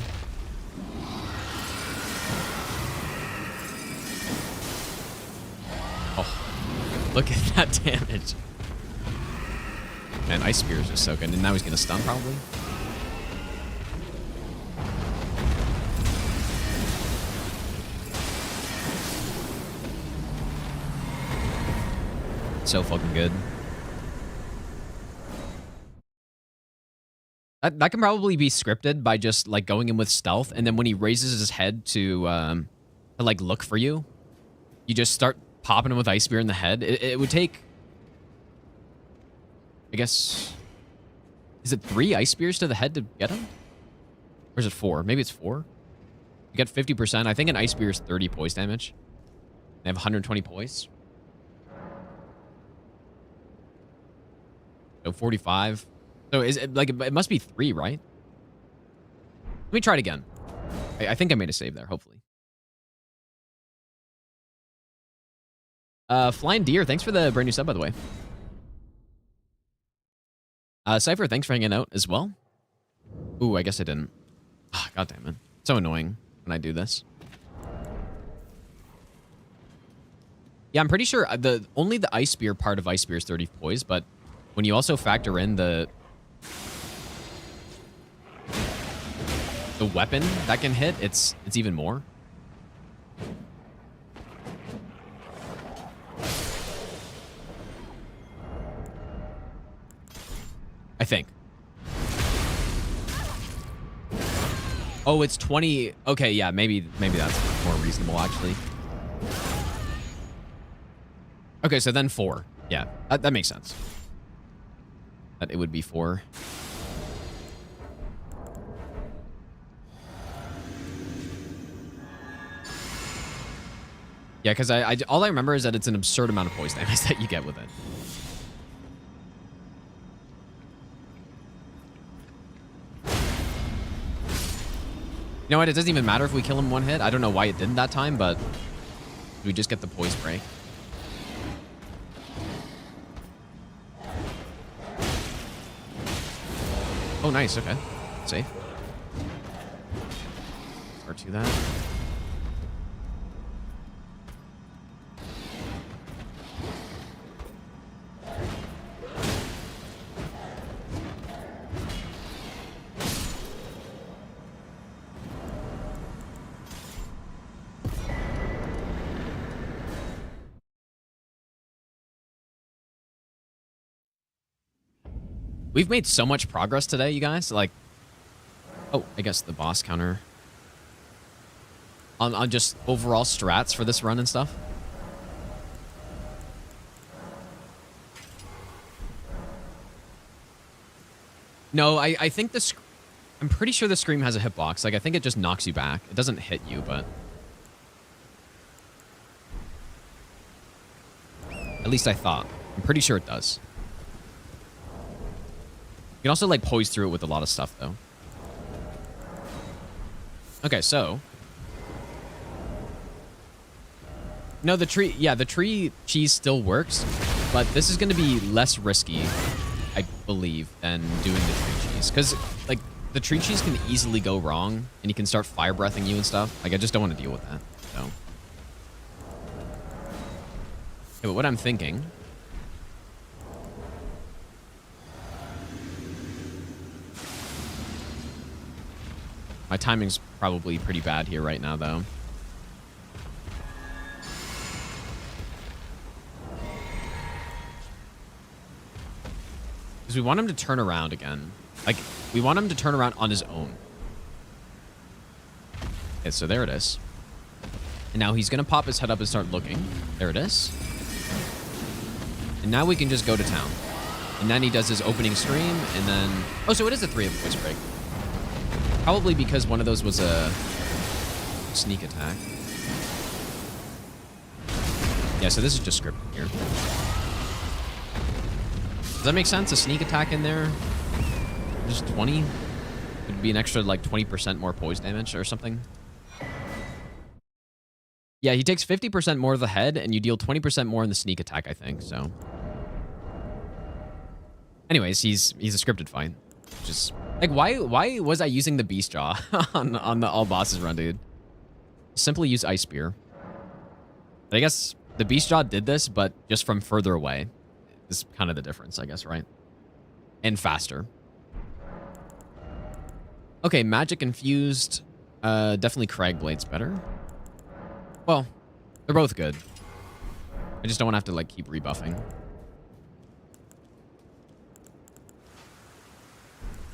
Oh, look at that damage. Man, Ice Spear is just so good. And now he's going to stun, probably. So fucking good. That can probably be scripted by just like going in with stealth, and then when he raises his head to like look for you, you just start popping him with Ice Spear in the head. It would take, I guess, is it 3 Ice Spears to the head to get him? Or is it 4? Maybe it's 4. You get 50%. I think an Ice Spear is 30 poise damage. They have 120 poise. So 45. So is it like, it must be 3, right? Let me try it again. I think I made a save there, hopefully. Flying Deer, thanks for the brand new sub, by the way. Cypher, thanks for hanging out as well. Ooh, I guess I didn't. Ah, God damn it. So annoying when I do this. Yeah, I'm pretty sure only the Ice Spear part of Ice Spear is 30 poise, but when you also factor in the weapon that can hit, it's even more. I think. Oh, it's 20. Okay, yeah, maybe that's more reasonable, actually. Okay, so then 4. Yeah, that makes sense. That it would be 4. Yeah, because all I remember is that it's an absurd amount of poise damage that you get with it. You know what? It doesn't even matter if we kill him one hit. I don't know why it didn't that time, but we just get the poise break. Oh, nice. Okay. Safe. R2 that. We've made so much progress today, you guys. Like, oh, I guess the boss counter. On just overall strats for this run and stuff. No, I think this... I'm pretty sure the Scream has a hitbox. Like, I think it just knocks you back. It doesn't hit you, but... At least I thought. I'm pretty sure it does. You can also, like, poise through it with a lot of stuff, though. Okay, so... No, the tree... Yeah, the tree cheese still works, but this is going to be less risky, I believe, than doing the tree cheese. Because, like, the tree cheese can easily go wrong, and he can start fire breathing you and stuff. Like, I just don't want to deal with that, so... Okay, but what I'm thinking... My timing's probably pretty bad here right now, though. Because we want him to turn around again. Like, we want him to turn around on his own. Okay, so there it is. And now he's going to pop his head up and start looking. There it is. And now we can just go to town. And then he does his opening scream, and then... Oh, so it is a 3 of voice break. Probably because one of those was a sneak attack. Yeah, so this is just scripted here. Does that make sense? A sneak attack in there? Just 20? Would be an extra, like, 20% more poise damage or something. Yeah, he takes 50% more of the head, and you deal 20% more in the sneak attack, I think, so... Anyways, he's a scripted fight. Just like why was I using the beast jaw on the all bosses run, dude? Simply use ice spear. But I guess the beast jaw did this, but just from further away. Is kind of the difference, I guess, right? And faster. Okay, magic infused. Definitely Crag Blade's better. Well, they're both good. I just don't want to have to like keep rebuffing.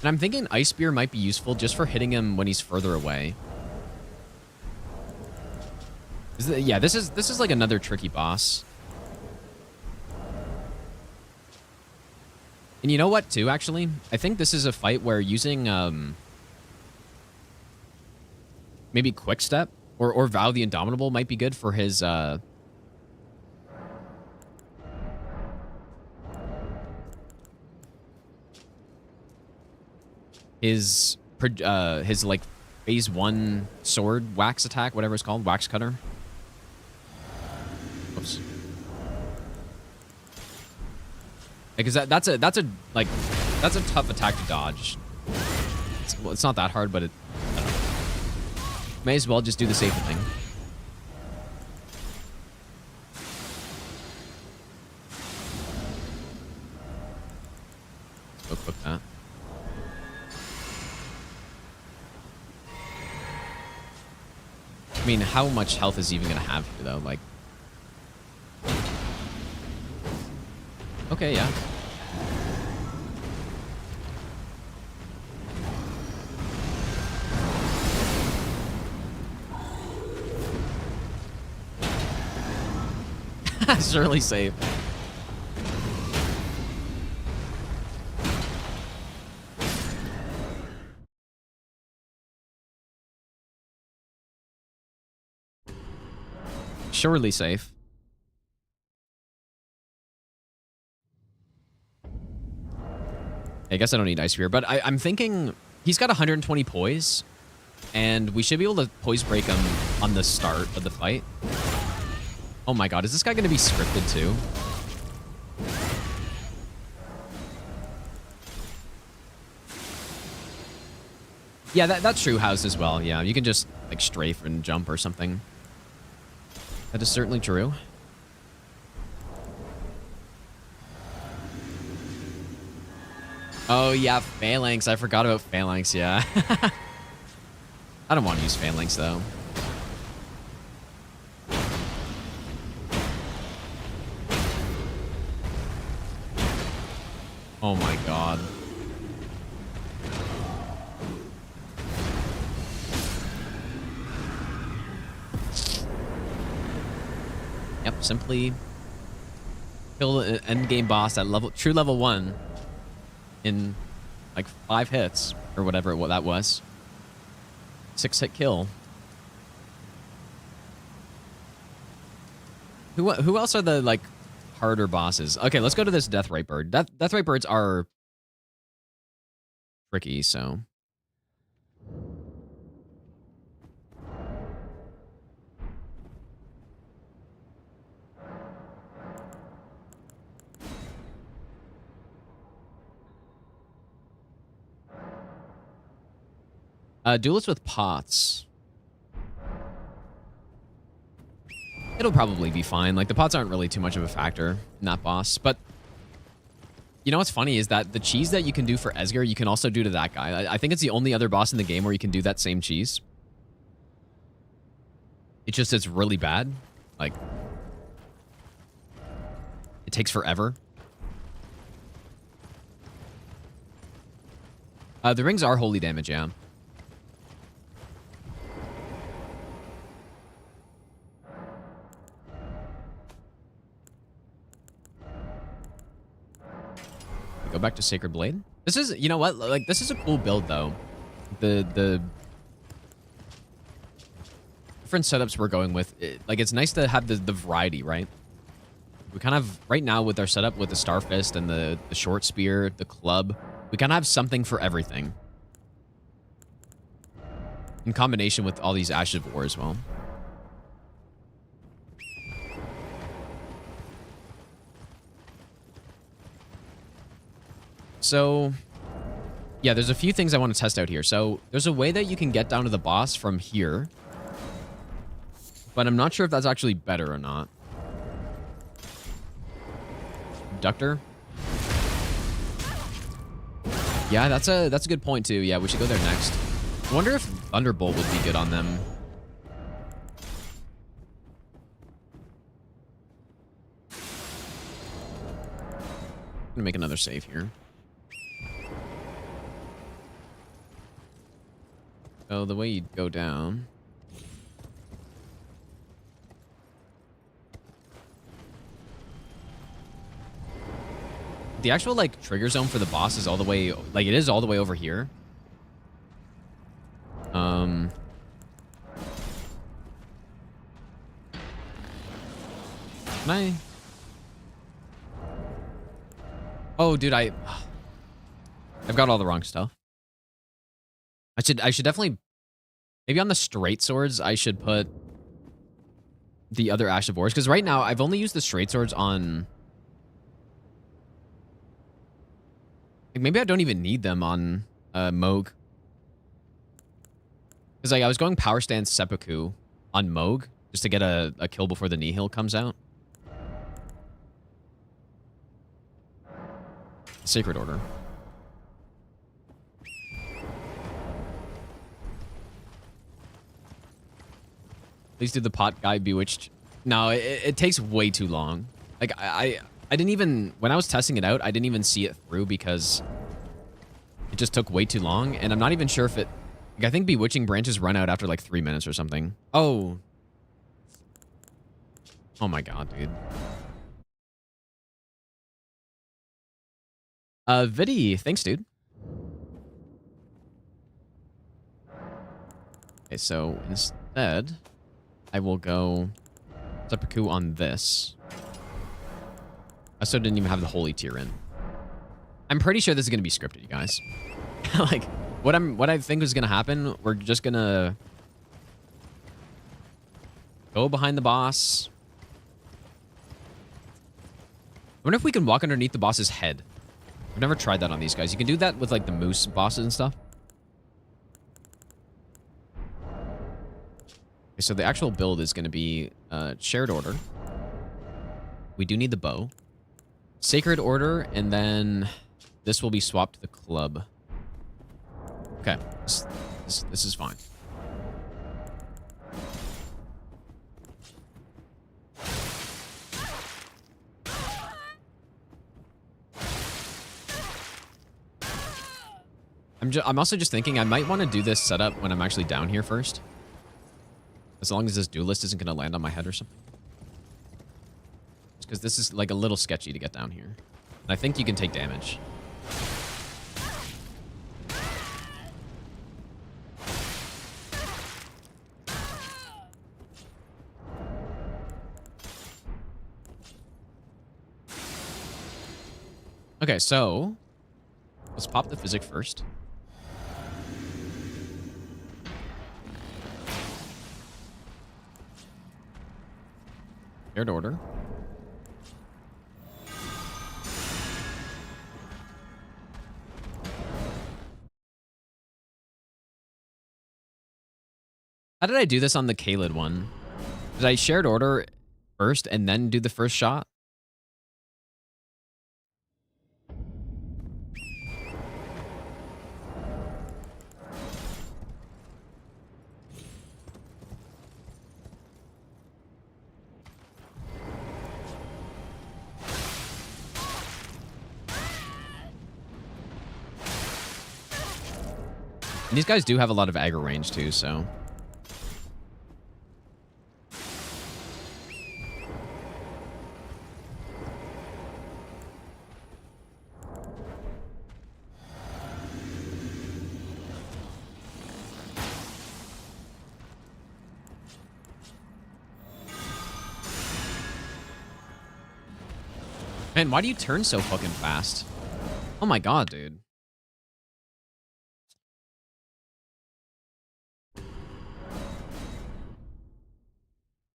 And I'm thinking Ice Spear might be useful just for hitting him when he's further away. Yeah, this is like another tricky boss. And you know what, too, actually? I think this is a fight where using maybe Quick Step or Vow the Indomitable might be good for his like phase 1 sword wax attack, whatever it's called, wax cutter. Oops. Because that's a tough attack to dodge. It's not that hard, but I don't know. May as well just do the safer thing. Let's go cook that. I mean, how much health is he even going to have here, though? Like... Okay, yeah. Surely safe. Surely safe. I guess I don't need Ice Spear, but I'm thinking he's got 120 poise, and we should be able to poise break him on the start of the fight. Oh my god, is this guy going to be scripted too? Yeah, that's true house as well. Yeah, you can just like strafe and jump or something. That is certainly true. Oh yeah, Phalanx. I forgot about Phalanx, yeah. I don't want to use Phalanx though. Oh my god. Yep, simply kill an endgame boss at true level 1 in like 5 hits or whatever that was. 6-hit kill. Who else are the like harder bosses? Okay, let's go to this Deathrite Bird. Deathrite Birds are tricky, so. Duelist with pots. It'll probably be fine. Like, the pots aren't really too much of a factor in that boss. But, you know what's funny is that the cheese that you can do for Esger, you can also do to that guy. I think it's the only other boss in the game where you can do that same cheese. It's really bad. Like, it takes forever. The rings are holy damage, yeah. Go back to Sacred Blade. This is, you know what? Like, this is a cool build, though. The different setups we're going with. Like, it's nice to have the variety, right? We kind of, right now with our setup with the Starfist and the Short Spear, the Club, we kind of have something for everything. In combination with all these Ashes of War as well. So, yeah, there's a few things I want to test out here. So, there's a way that you can get down to the boss from here. But I'm not sure if that's actually better or not. Abductor. Yeah, that's a good point too. Yeah, we should go there next. I wonder if Thunderbolt would be good on them. I'm gonna make another save here. So the way you'd go down. The actual, like, trigger zone for the boss is all the way, like, it is all the way over here. Can I? Oh, dude, I've got all the wrong stuff. I should definitely, maybe on the straight swords, I should put the other Ash of Wars, because right now I've only used the straight swords on, like, maybe I don't even need them on Moog. Because, like, I was going power stance seppuku on Moog just to get a kill before the Nihil comes out. Sacred Order. Please do the pot guy bewitched. No, it takes way too long. Like, I didn't even, when I was testing it out, I didn't even see it through because it just took way too long. And I'm not even sure if it, like, I think bewitching branches run out after like 3 minutes or something. Oh. Oh my god, dude. Vidi, thanks, dude. Okay, so instead, I will go seppuku on this. I still didn't even have the holy tier in. I'm pretty sure this is gonna be scripted, you guys. Like, what I think is gonna happen, we're just gonna go behind the boss. I wonder if we can walk underneath the boss's head. I've never tried that on these guys. You can do that with, like, the moose bosses and stuff. Okay, so the actual build is going to be Shared Order. We do need the bow. Sacred Order, and then this will be swapped to the club. Okay, this is fine. I'm also just thinking I might want to do this setup when I'm actually down here first. As long as this duelist isn't going to land on my head or something. Because this is like a little sketchy to get down here. And I think you can take damage. Okay, so let's pop the physic first. Shared Order. How did I do this on the Kaled one? Did I Shared Order first and then do the first shot? And these guys do have a lot of aggro range too, so. Man, why do you turn so fucking fast? Oh my god, dude.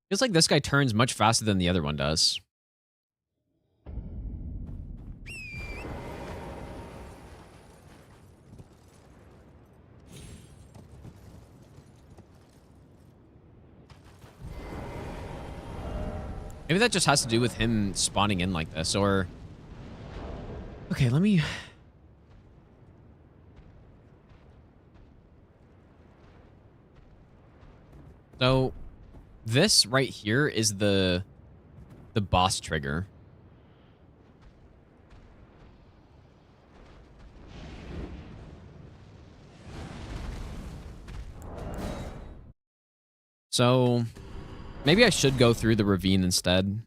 Feels like this guy turns much faster than the other one does. Maybe that just has to do with him spawning in like this, or... Okay, let me... So, this right here is the boss trigger. So, maybe I should go through the ravine instead.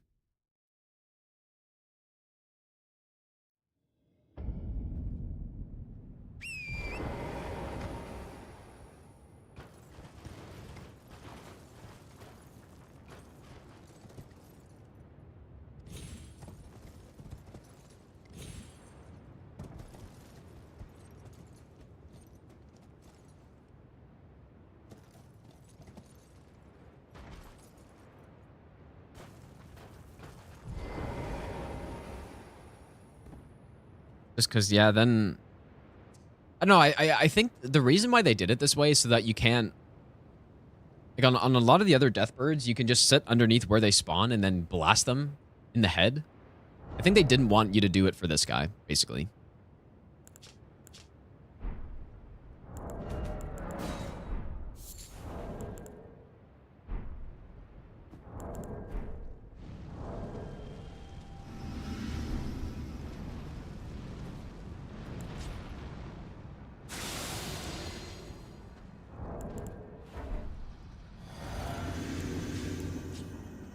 Just because, yeah, then... I don't know, I think the reason why they did it this way is so that you can't... Like, on a lot of the other death birds, you can just sit underneath where they spawn and then blast them in the head. I think they didn't want you to do it for this guy, basically.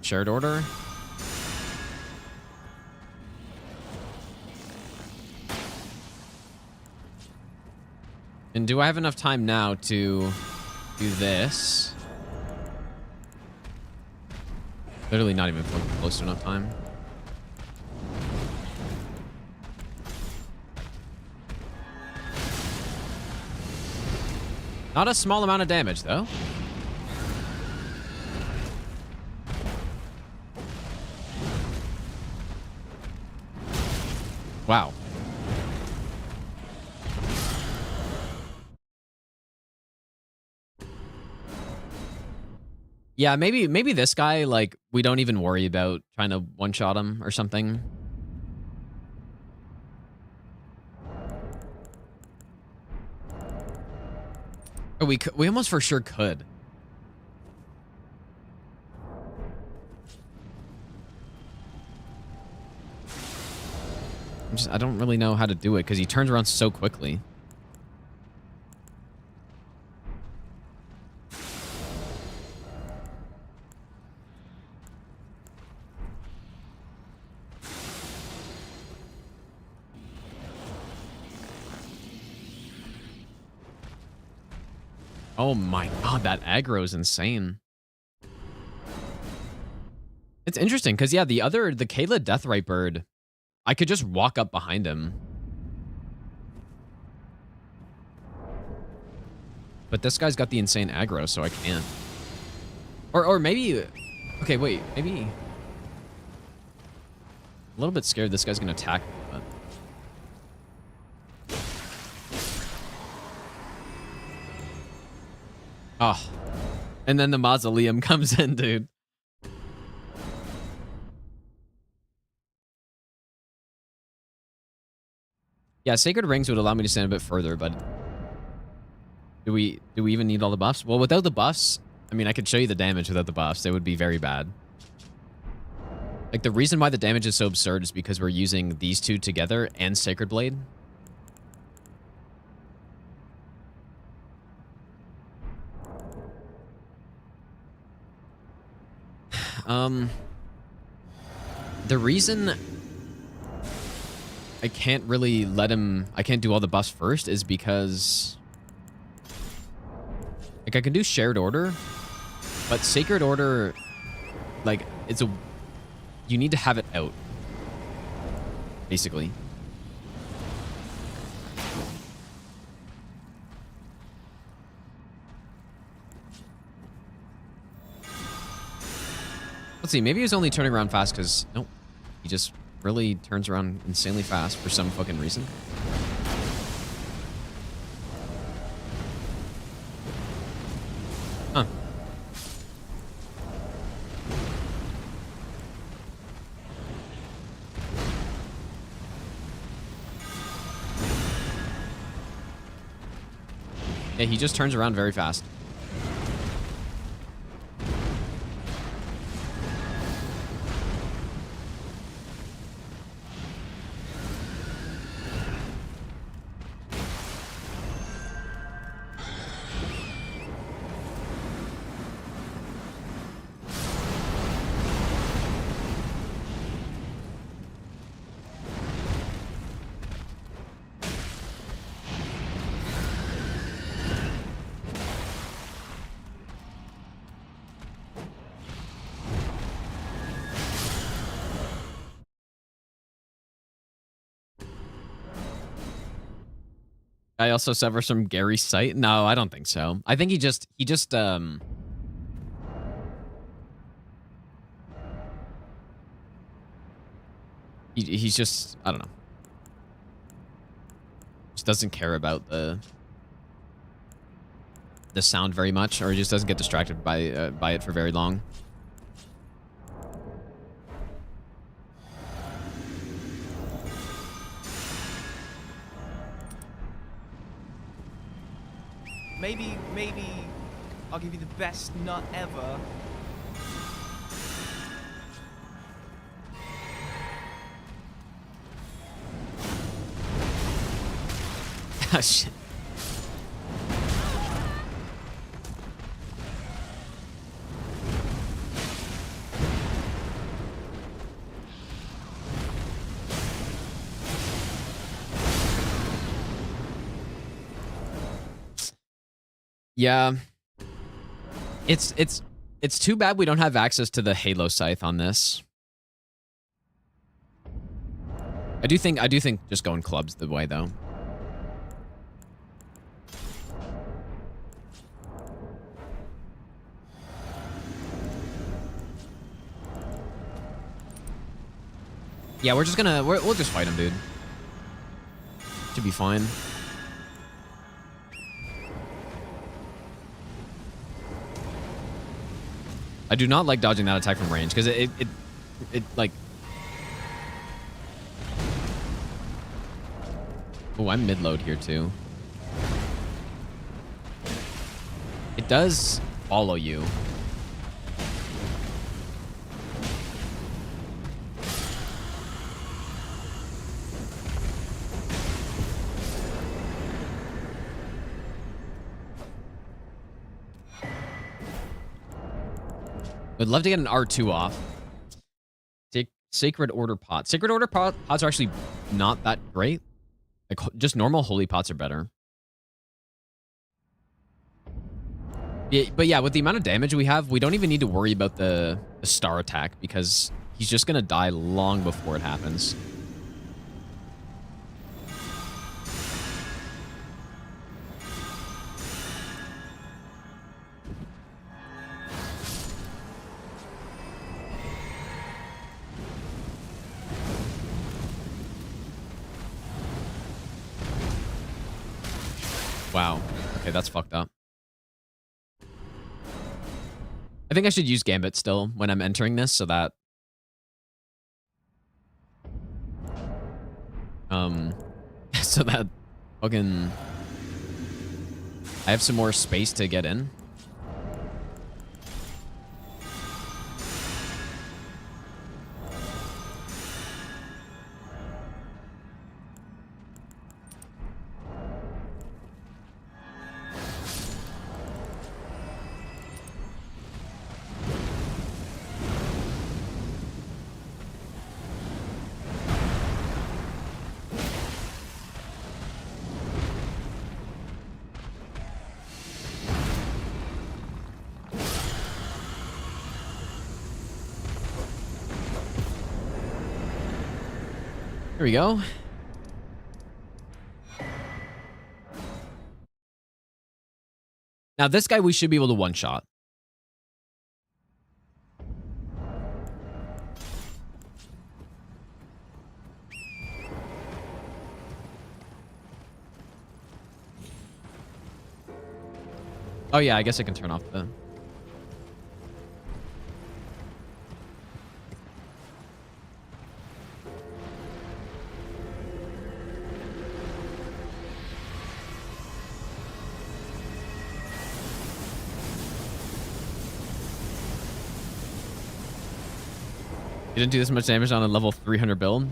Shared order. And do I have enough time now to do this? Literally not even close to enough time. Not a small amount of damage, though. Wow. Yeah, maybe this guy, like, we don't even worry about trying to one-shot him or something. Oh, we almost for sure could. I don't really know how to do it because he turns around so quickly. Oh my god, that aggro is insane. It's interesting because, yeah, the Kayla Deathrite bird, I could just walk up behind him. But this guy's got the insane aggro, so I can't. Or maybe... Okay, wait. Maybe... A little bit scared this guy's going to attack me, but... Oh. And then the mausoleum comes in, dude. Yeah, Sacred Rings would allow me to stand a bit further, but... Do we even need all the buffs? Well, without the buffs... I mean, I could show you the damage without the buffs. They would be very bad. Like, the reason why the damage is so absurd is because we're using these two together and Sacred Blade. The reason I can't really let him... I can't do all the buffs first is because... Like, I can do Shared Order, but Sacred Order, like, it's a... You need to have it out. basically. Let's see, maybe he was only turning around fast because, nope, he just really turns around insanely fast for some fucking reason. Huh. Yeah, he just turns around very fast. I also suffers from Gary's sight. No, I don't think so. I think he just he's just, I don't know. Just doesn't care about the sound very much, or he just doesn't get distracted by it for very long. Maybe I'll give you the best nut ever. Ah, shit. Yeah. It's too bad we don't have access to the Halo scythe on this. I do think just going club's the way though. Yeah, we'll just fight him, dude. Should be fine. I do not like dodging that attack from range because it like. Oh, I'm mid-load here too. It does follow you. I'd love to get an R2 off. Sacred Order pots. Sacred Order pots are actually not that great. Like, just normal holy pots are better. Yeah, but yeah, with the amount of damage we have, we don't even need to worry about the star attack because he's just gonna die long before it happens. Wow. Okay, that's fucked up. I think I should use Gambit still when I'm entering this so that... so that fucking... I have some more space to get in. Here we go. Now this guy we should be able to one-shot. Oh yeah, I guess I can turn off the... You didn't do this much damage on a level 300 build.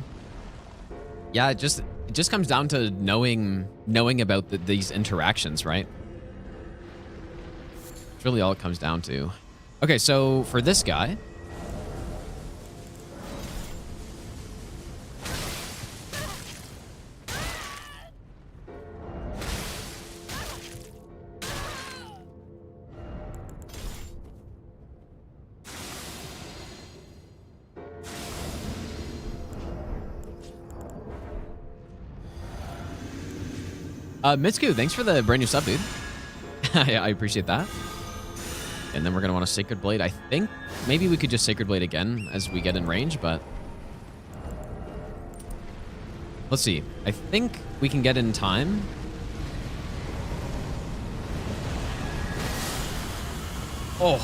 Yeah, it just comes down to knowing about these interactions, right? It's really all it comes down to. Okay, so for this guy, Mitsuku, thanks for the brand new sub, dude. I appreciate that. And then we're gonna want a Sacred Blade. I think maybe we could just Sacred Blade again as we get in range, but let's see. I think we can get in time. Oh.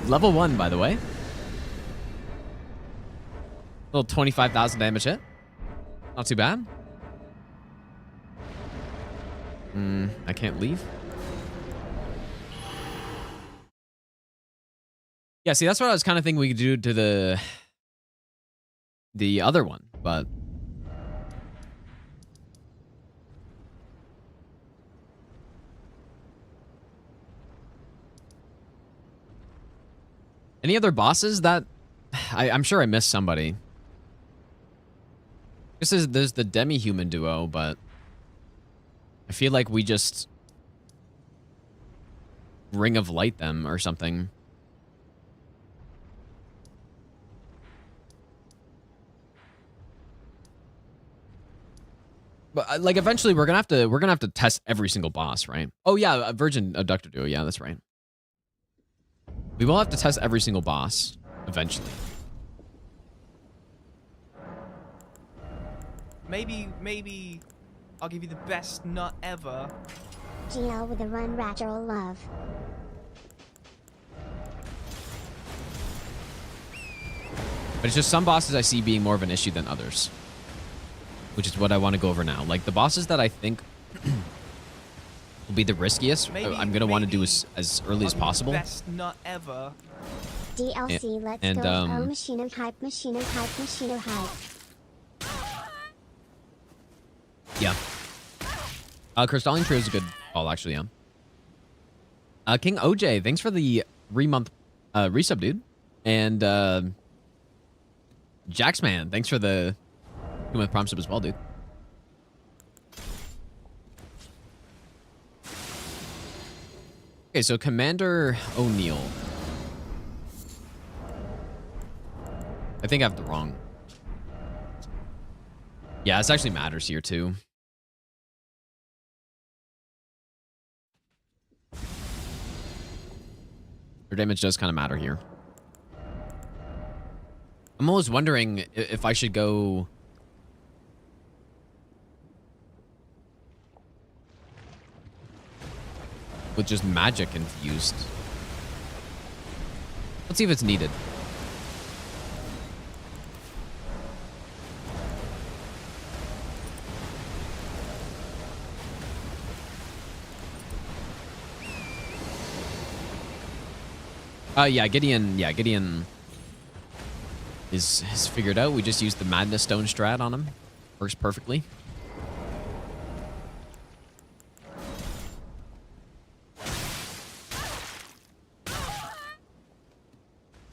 Level 1, by the way. Little 25,000 damage hit. Not too bad. I can't leave. Yeah, see, that's what I was kind of thinking we could do to the other one, but any other bosses that I'm sure I missed somebody. There's the demi-human duo, but I feel like we just Ring of Light them or something. But like eventually we're gonna have to test every single boss, right? Oh yeah, a Virgin Abductor duo. Yeah, that's right. We will have to test every single boss eventually. Maybe I'll give you the best nut ever. GL with a run lateral love. But it's just some bosses I see being more of an issue than others, which is what I want to go over now. Like the bosses that I think will be the riskiest, I'm going to want to do as early as possible. Best nut ever. DLC, let's and, go. Oh, machine hype, machine hype, machine hype. Yeah. Crystalline Trio is a good call, actually, yeah. King OJ, thanks for the 3-month resub, dude. And Jaxman, thanks for the 2-month prom sub as well, dude. Okay, so Commander O'Neill. I think I have the wrong. Yeah, this actually matters here, too. Your damage does kind of matter here. I'm always wondering if I should go... with just magic infused. Let's see if it's needed. Yeah, Gideon is figured out. We just used the Madness Stone strat on him. Works perfectly.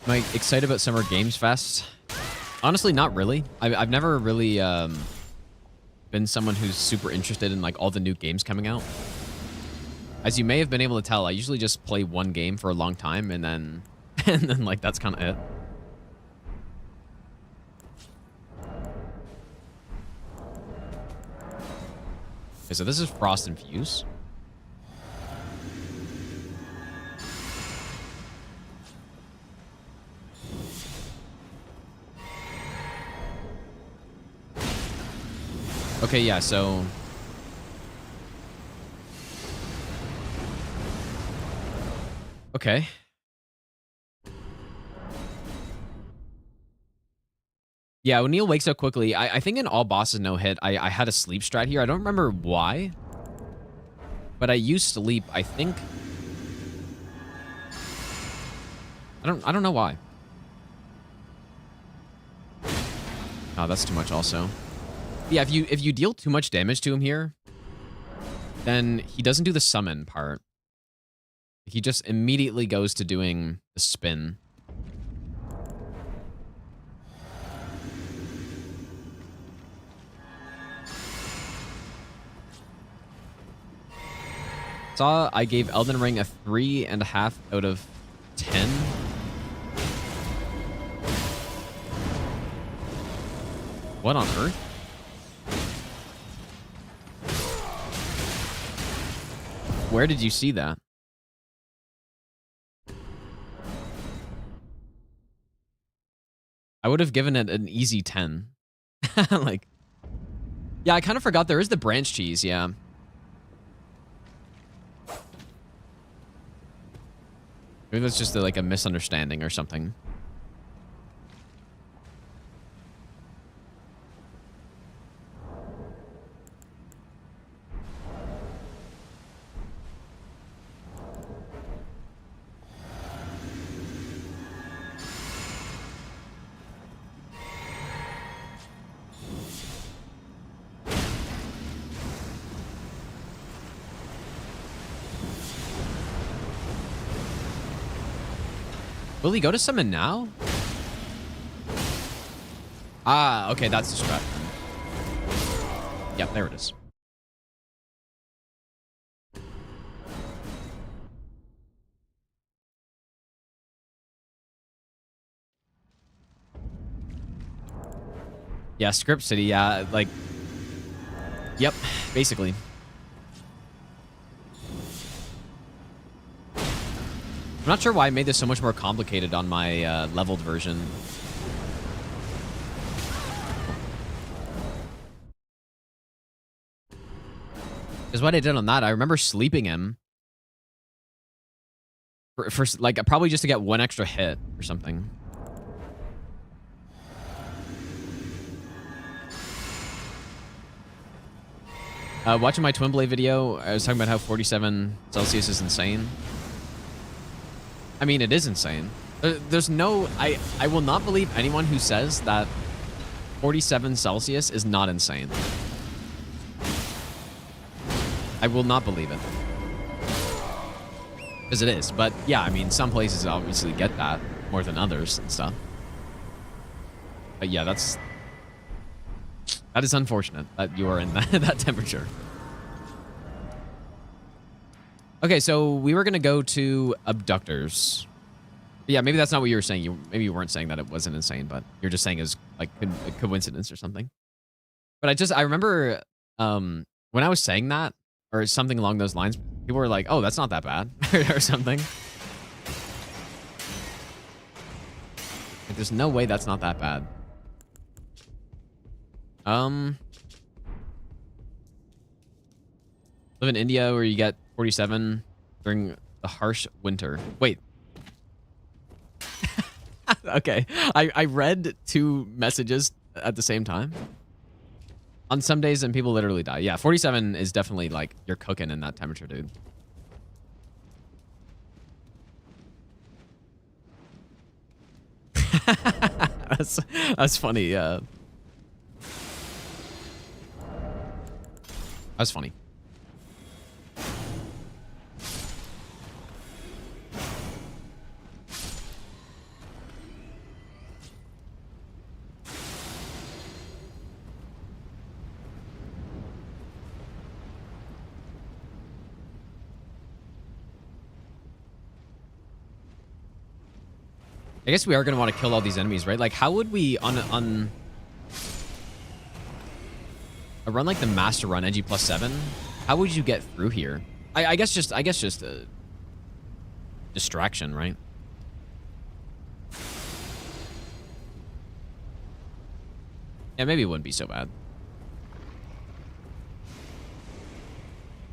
Am I excited about Summer Games Fest? Honestly, not really. I've never really been someone who's super interested in like all the new games coming out. As you may have been able to tell, I usually just play one game for a long time and then like that's kind of it. Okay, so this is Frost Infuse. Okay, yeah, so... Okay. Yeah, O'Neal wakes up quickly. I think in all bosses no hit, I had a sleep strat here. I don't remember why. But I used sleep, I think. I don't know why. Oh, that's too much also. Yeah, if you deal too much damage to him here, then he doesn't do the summon part. He just immediately goes to doing the spin. Saw I gave Elden Ring a 3.5 out of 10. What on earth? Where did you see that? I would have given it an easy 10. Like, yeah, I kind of forgot there is the branch cheese, yeah. Maybe that's just like a misunderstanding or something. Will he go to summon now? Ah, okay, that's the strat. Yep, there it is. Yeah, Script City, yeah, like... Yep, basically. I'm not sure why I made this so much more complicated on my leveled version. Because what I did on that, I remember sleeping him. For like, probably just to get one extra hit or something. Watching my Twin Blade video, I was talking about how 47 Celsius is insane. I mean, it is insane. There's no... I will not believe anyone who says that 47 Celsius is not insane. I will not believe it. Because it is. But yeah, I mean, some places obviously get that more than others and stuff. But yeah, that is unfortunate that you are in that temperature. Okay, so we were going to go to abductors. Yeah, maybe that's not what you were saying. Maybe you weren't saying that it wasn't insane, but you're just saying it was like a coincidence or something. But I remember when I was saying that or something along those lines, people were like, oh, that's not that bad or something. Like, there's no way that's not that bad. Live in India where you get 47 during the harsh winter. Wait. Okay. I read two messages at the same time. On some days, and people literally die. Yeah, 47 is definitely like you're cooking in that temperature, dude. That's funny. Yeah. That's funny. I guess we are going to want to kill all these enemies, right? Like, how would we on... a run like the Master Run, NG +7, how would you get through here? I guess just a distraction, right? Yeah, maybe it wouldn't be so bad.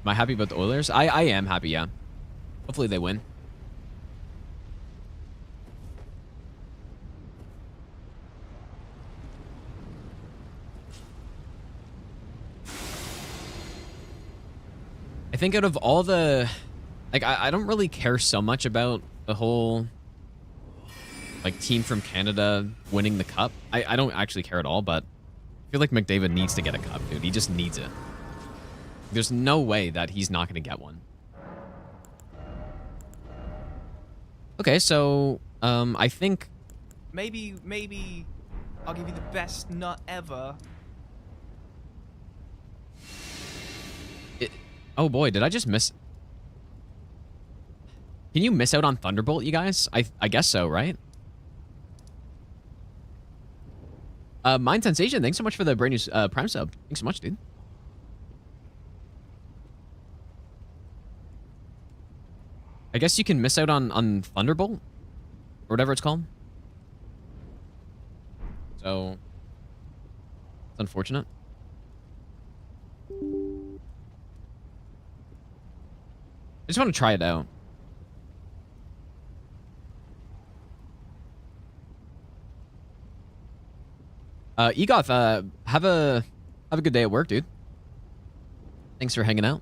Am I happy about the Oilers? I am happy, yeah. Hopefully they win. I think out of all the... Like, I don't really care so much about the whole... Like, team from Canada winning the cup. I don't actually care at all, but... I feel like McDavid needs to get a cup, dude. He just needs it. There's no way that he's not going to get one. Okay, so... I think... Maybe I'll give you the best nut ever. Oh boy, did I just miss... Can you miss out on Thunderbolt, you guys? I guess so, right? Mind Sensation, thanks so much for the brand new Prime sub. Thanks so much, dude. I guess you can miss out on Thunderbolt? Or whatever it's called. So... It's unfortunate. I just want to try it out. Egoth, have a good day at work, dude. Thanks for hanging out.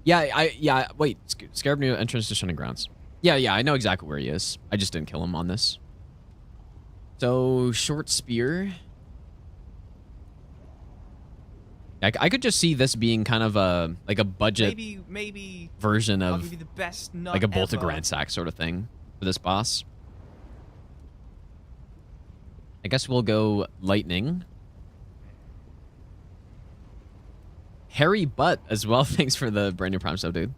Yeah, wait, Scarab new entrance to Shining Grounds. Yeah, I know exactly where he is. I just didn't kill him on this. So, short spear. I could just see this being kind of a like a budget maybe version I'll of give you the best nut like a Bolt of ever. Grand Sack sort of thing for this boss. I guess we'll go Lightning. Harry Butt as well. Thanks for the brand new Prime sub, dude.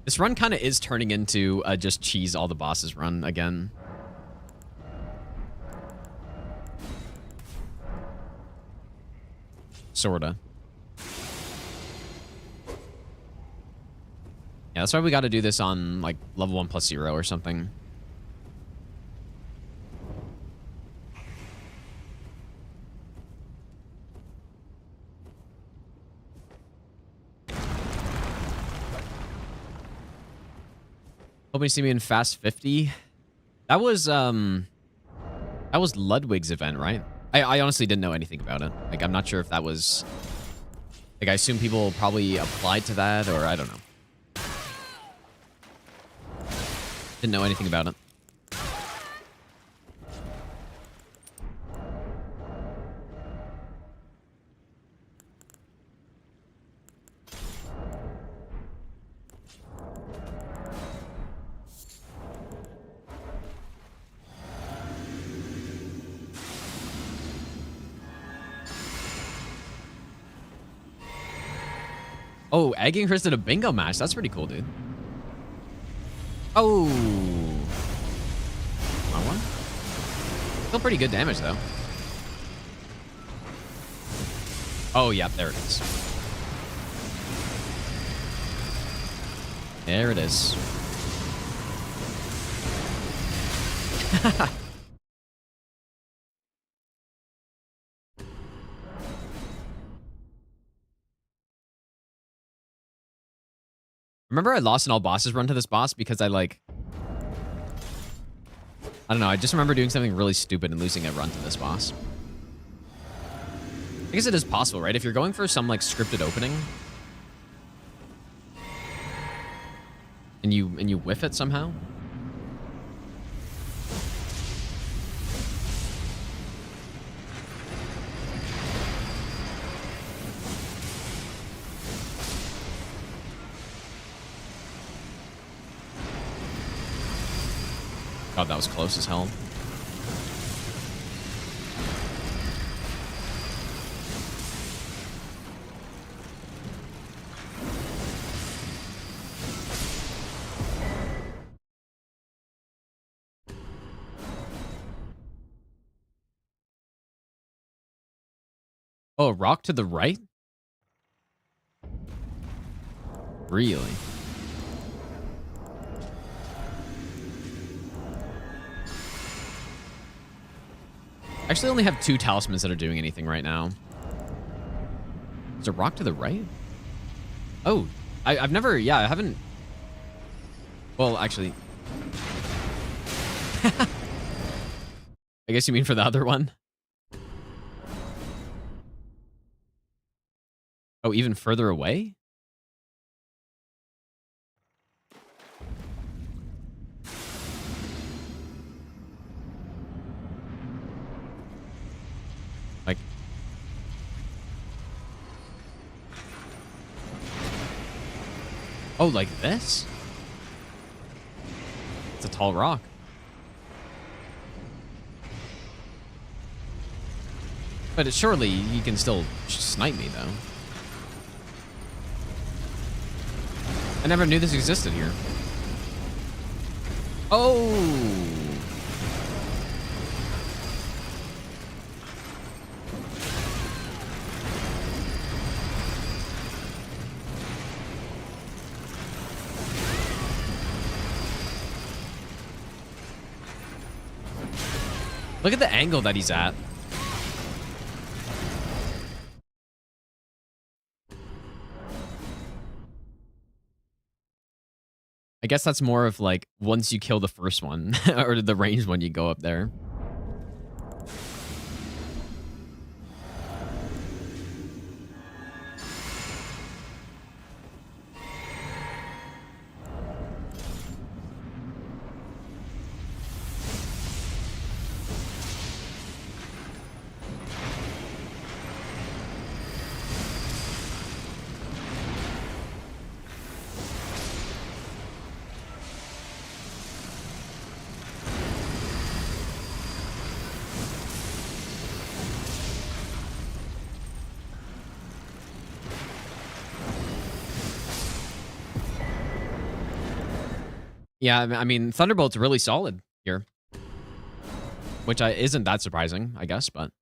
This run kind of is turning into a just cheese all the bosses run again. Sorta. Yeah, that's why we got to do this on like level 1+0 or something. Hoping to see me in Fast 50. That was Ludwig's event, right? I honestly didn't know anything about it. Like, I'm not sure if that was... Like, I assume people probably applied to that, or I don't know. Didn't know anything about it. Oh, egging Chris did a bingo match. That's pretty cool, dude. Oh. Wrong one? Still pretty good damage, though. Oh, yeah, there it is. There it is. Remember I lost an all bosses run to this boss because I don't know, I just remember doing something really stupid and losing a run to this boss. I guess it is possible, right? If you're going for some like scripted opening and you whiff it somehow. God, that was close as hell. Oh, rock to the right? Really? I actually only have 2 talismans that are doing anything right now. Is a rock to the right? Oh, I've never, yeah, I haven't. Well, actually. I guess you mean for the other one? Oh, even further away? Like, oh, like this? It's a tall rock. But surely he can still snipe me, though. I never knew this existed here. Oh! Look at the angle that he's at. I guess that's more of like once you kill the first one or the ranged one, you go up there. Yeah, I mean, Thunderbolt's really solid here. Which isn't that surprising, I guess, but...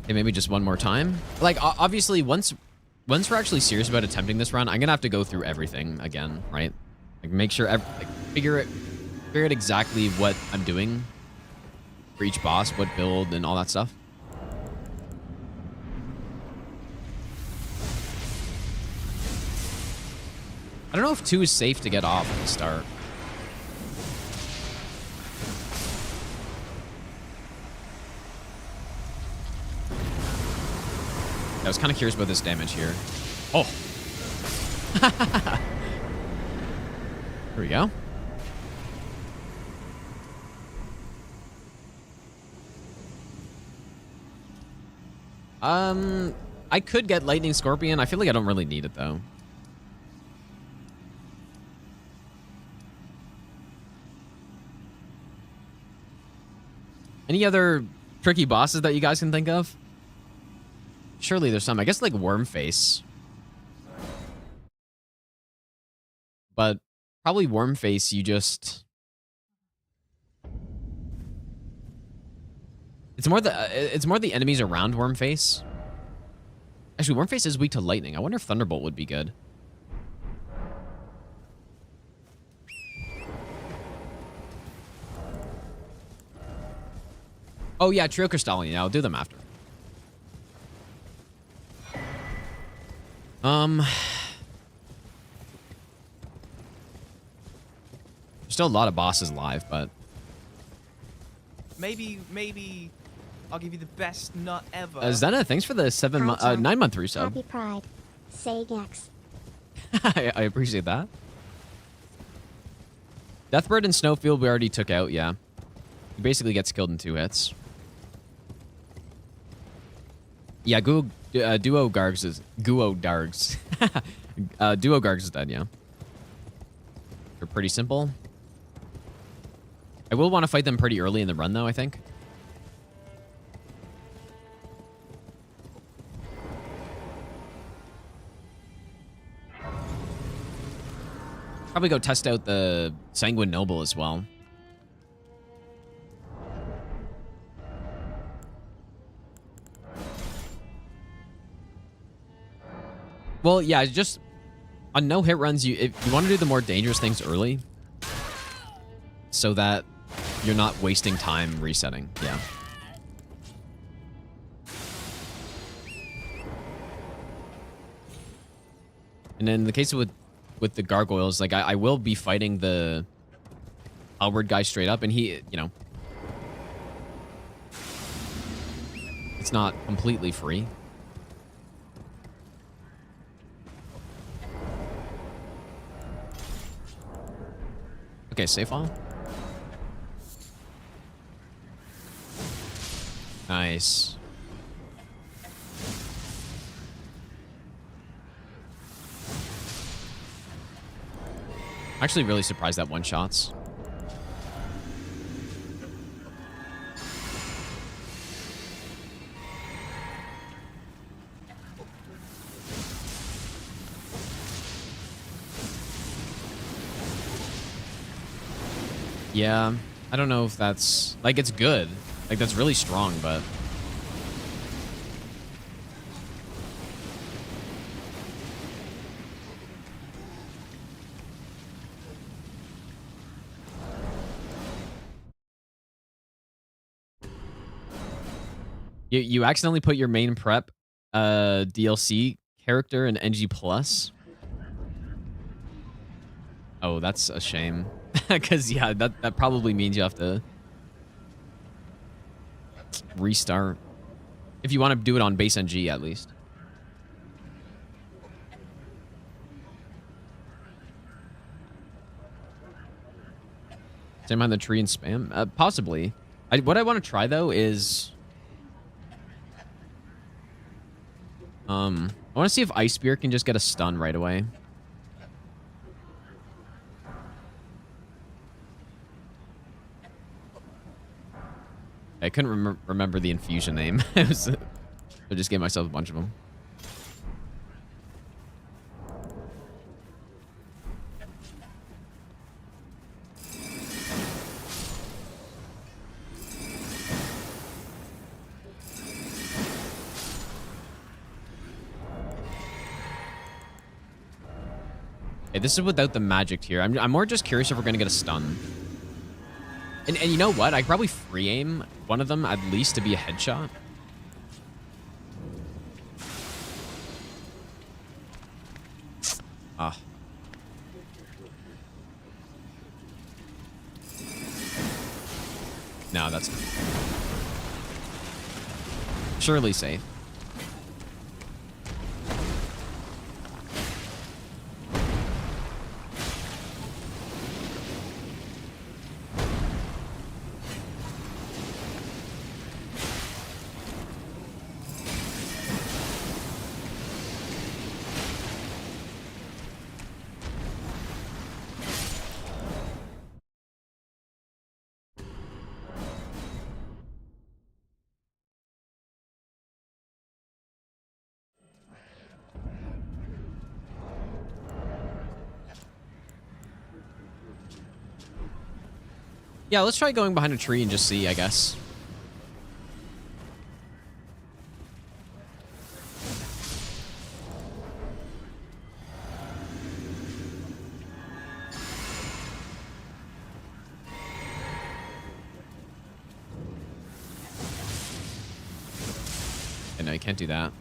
Okay, maybe just one more time. Like, obviously, once we're actually serious about attempting this run, I'm gonna have to go through everything again, right? Like, make sure... figure out exactly what I'm doing for each boss, what build, and all that stuff. I don't know if 2 is safe to get off at the start. I was kind of curious about this damage here. Oh. Here we go. I could get Lightning Scorpion. I feel like I don't really need it, though. Any other tricky bosses that you guys can think of? Surely there's some. I guess like Wormface. But probably Wormface, you just... It's more the enemies around Wormface. Actually, Wormface is weak to lightning. I wonder if Thunderbolt would be good. Oh yeah, Trio Crystalline. Yeah, I'll do them after. There's still a lot of bosses live, but Maybe I'll give you the best nut ever. Zena, thanks for the 9-month resub. Happy Pride. Saying X. I appreciate that. Deathbird and Snowfield we already took out, yeah. He basically gets killed in 2 hits. Yeah, Duo Gargs is... Duo Gargs is dead, yeah. They're pretty simple. I will want to fight them pretty early in the run, though, I think. Probably go test out the Sanguine Noble as well. Well, yeah, just on no hit runs, if you want to do the more dangerous things early so that you're not wasting time resetting. Yeah. And in the case with the gargoyles, like I will be fighting the Halberd guy straight up, and he, you know, it's not completely free. Okay, save file. Nice. Actually really surprised that one shots. Yeah, I don't know if that's like it's good. Like that's really strong, but you accidentally put your main prep DLC character in NG Plus. Oh, that's a shame. Because, yeah, that probably means you have to restart. If you want to do it on base NG, at least. Stand behind the tree and spam? Possibly. What I want to try, though, is... I want to see if Ice Spear can just get a stun right away. I couldn't remember the infusion name. I just gave myself a bunch of them. Okay, this is without the magic here. I'm more just curious if we're going to get a stun. And you know what? I could probably free aim one of them at least to be a headshot. Ah. No, that's surely safe. Yeah, let's try going behind a tree and just see, I guess. Okay, no, you can't do that.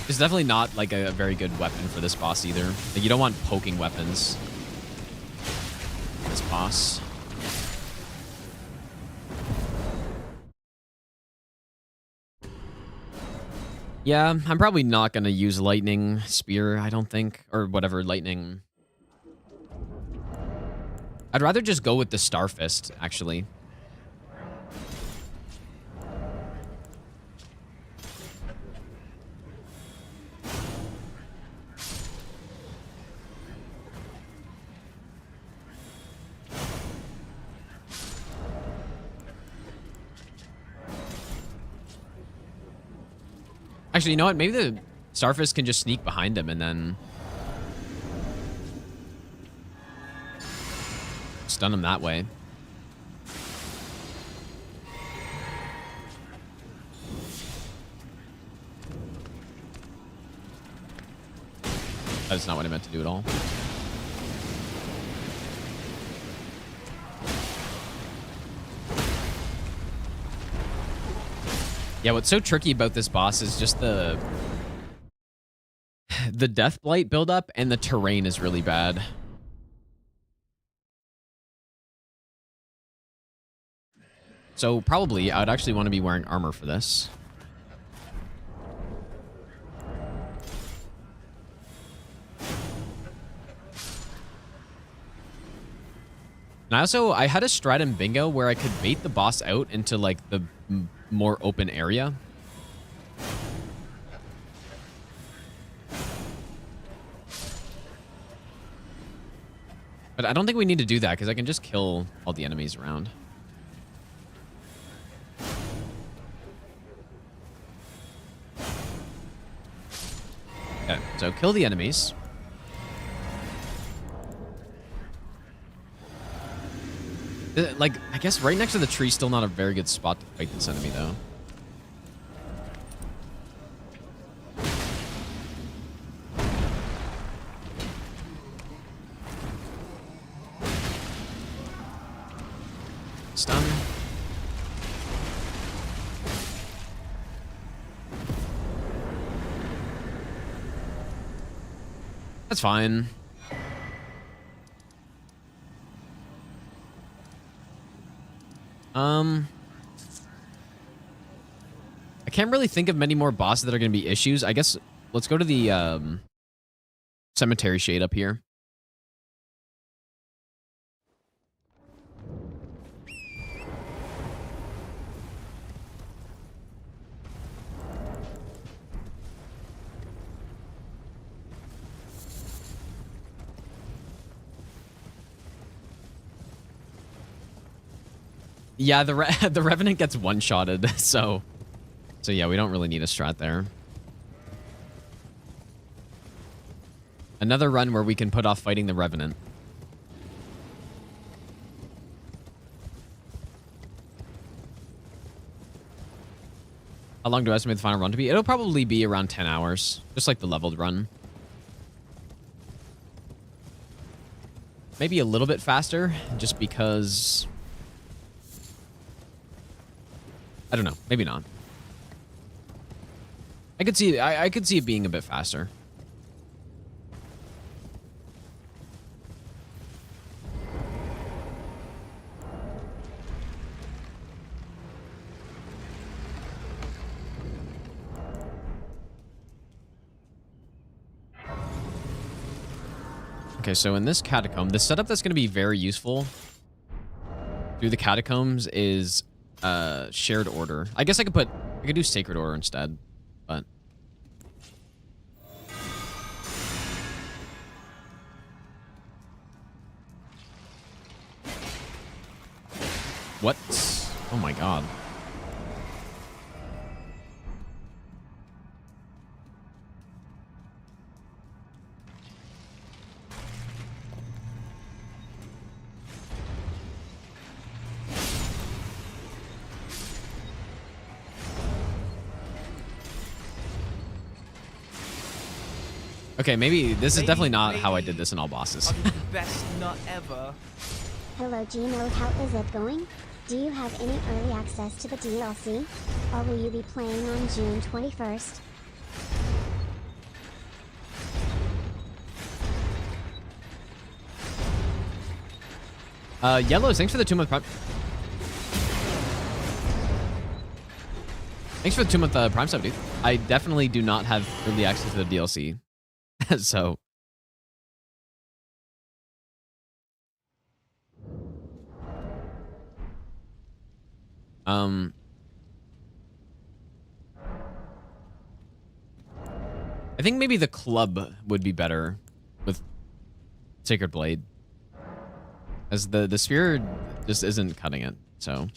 It's definitely not like a very good weapon for this boss either. Like you don't want poking weapons. This boss. Yeah, I'm probably not gonna use lightning spear, I don't think. Or whatever, lightning. I'd rather just go with the Star Fist, actually. Actually, you know what? Maybe the Starfish can just sneak behind him and then stun him that way. That's not what I meant to do at all. Yeah, what's so tricky about this boss is just the Death Blight buildup, and the terrain is really bad. So probably I would actually want to be wearing armor for this. And I had a strat in bingo where I could bait the boss out into like the more open area. But I don't think we need to do that because I can just kill all the enemies around. Okay, so kill the enemies. Like, I guess right next to the tree, still not a very good spot to fight this enemy, though. Stun. That's fine. I can't really think of many more bosses that are going to be issues. I guess let's go to the cemetery shade up here. Yeah, the Revenant gets one-shotted, so yeah, we don't really need a strat there. Another run where we can put off fighting the Revenant. How long do I estimate the final run to be? It'll probably be around 10 hours, just like the leveled run. Maybe a little bit faster, just because... I don't know. Maybe not. I could see it being a bit faster. Okay, so in this catacomb, the setup that's going to be very useful through the catacombs is shared order. I guess I could do sacred order instead, but what? Oh my god. Okay, maybe this is definitely not how I did this in all bosses. I'll give you the best nut ever. Hello Gino, how is it going? Do you have any early access to the DLC? Or will you be playing on June 21st? Yellows, thanks for the 2-month prime. Thanks for the 2-month prime sub, dude. I definitely do not have early access to the DLC. So I think maybe the club would be better with Sacred Blade, as the spear just isn't cutting it. So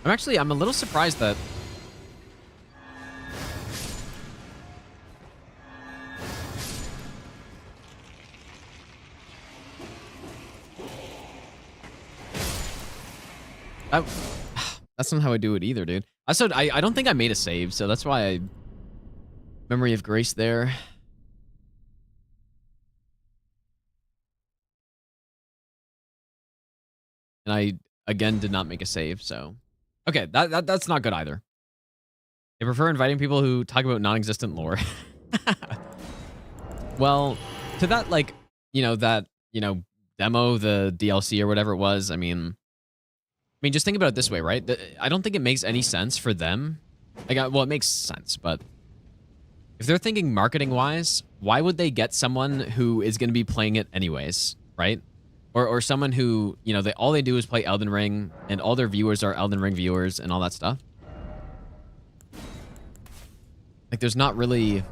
I'm a little surprised that I, that's not how I do it either, dude. I don't think I made a save, so that's why I memory of grace there. And I again did not make a save, so okay, that's not good either. I prefer inviting people who talk about non-existent lore. Well, to that like, demo, the DLC or whatever it was, I mean, just think about it this way, right? I don't think it makes any sense for them. Well, it makes sense, but if they're thinking marketing-wise, why would they get someone who is going to be playing it anyways, right? Or someone who, all they do is play Elden Ring, and all their viewers are Elden Ring viewers and all that stuff. Like, there's not really...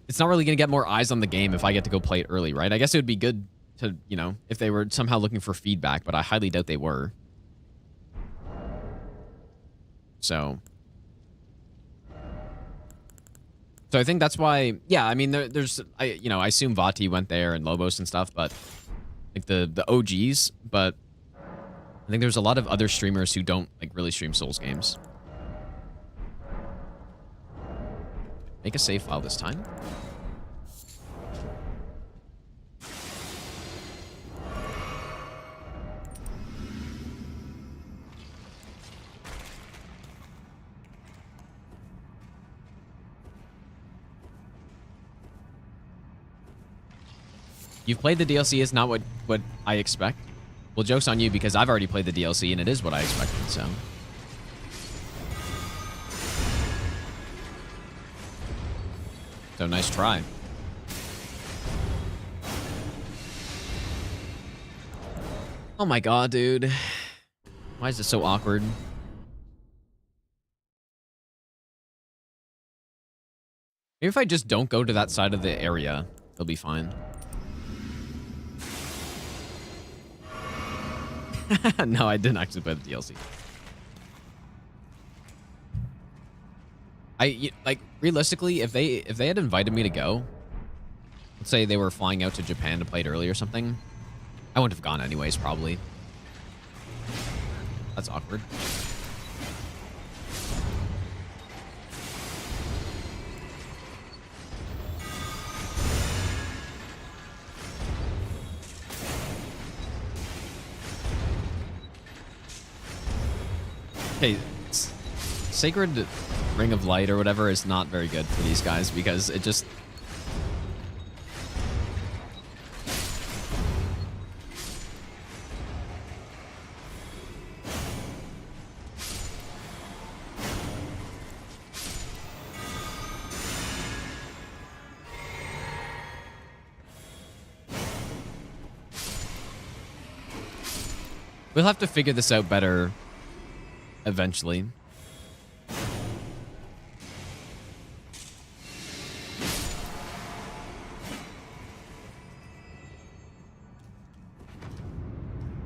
It's not really going to get more eyes on the game if I get to go play it early, right? I guess it would be good to, if they were somehow looking for feedback, but I highly doubt they were. So I think that's why, yeah, I mean, I assume Vati went there and Lobos and stuff, but like the OGs, but I think there's a lot of other streamers who don't like really stream Souls games. Make a save file this time. You've played the DLC, is not what I expect. Well, joke's on you because I've already played the DLC and it is what I expected, so. So nice try. Oh my god, dude. Why is it so awkward? Maybe if I just don't go to that side of the area, they'll be fine. No, I didn't actually play the DLC. Realistically, if they had invited me to go, let's say they were flying out to Japan to play it early or something, I wouldn't have gone anyways, probably. That's awkward. Okay, Sacred Ring of Light or whatever is not very good for these guys because it just... We'll have to figure this out better eventually.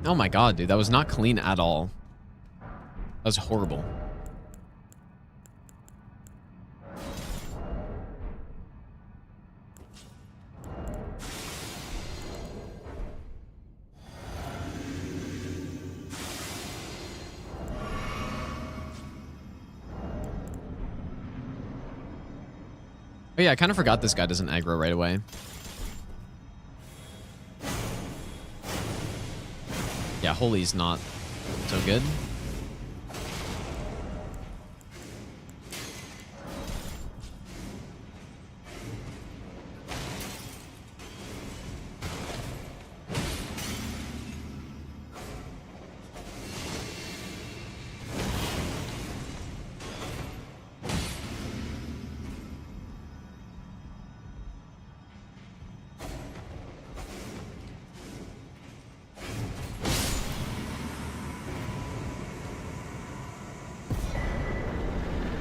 Oh my god, dude, that was not clean at all. That was horrible. Oh yeah, I kind of forgot this guy doesn't aggro right away. Yeah, Holy's not so good.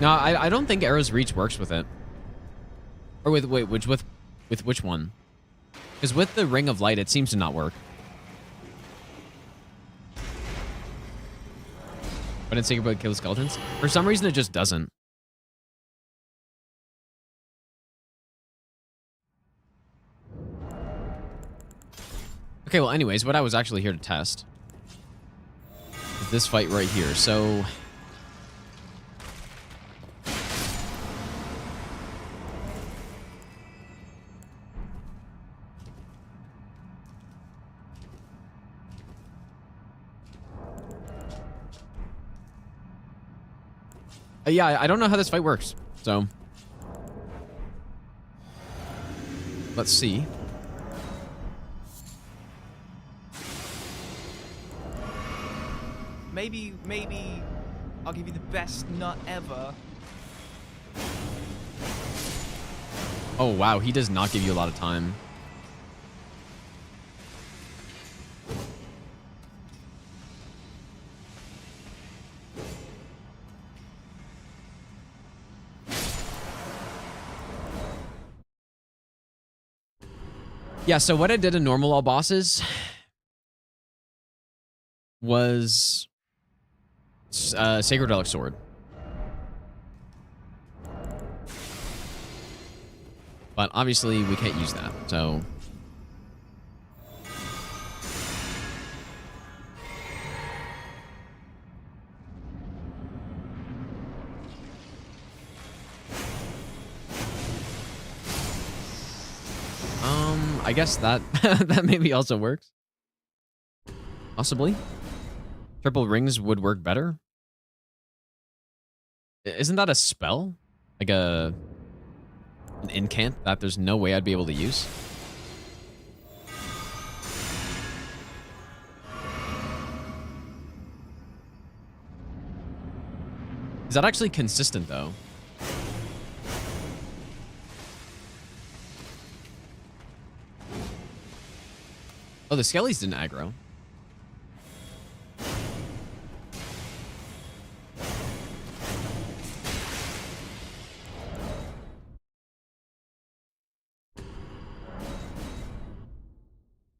No, I don't think Arrow's Reach works with it. Or with which one? Because with the Ring of Light, it seems to not work. But in Sacred Blade kills skeletons? For some reason, it just doesn't. Okay, well, anyways, what I was actually here to test is this fight right here. So... yeah, I don't know how this fight works, so... Let's see. Maybe I'll give you the best nut ever. Oh, wow, he does not give you a lot of time. Yeah, so what I did in normal all bosses was Sacred Relic Sword. But obviously we can't use that, so... I guess that that maybe also works. Possibly. Triple rings would work better. Isn't that a spell? Like an incant that there's no way I'd be able to use? Is that actually consistent though? Oh, the Skellies didn't aggro.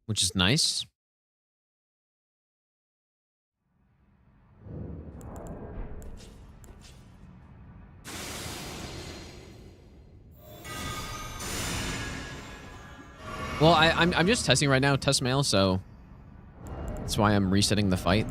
Which is nice. Well, I'm just testing right now, test mail, so that's why I'm resetting the fight.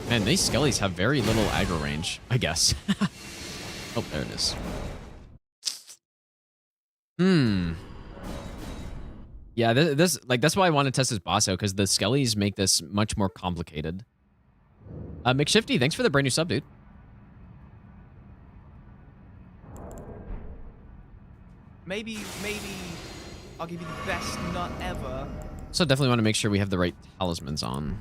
Man, these Skellies have very little aggro range, I guess. Oh, there it is. Yeah, this like that's why I want to test this boss out, because the Skellies make this much more complicated. McShifty, thanks for the brand new sub, dude. Maybe I'll give you the best nut ever. So definitely want to make sure we have the right talismans on.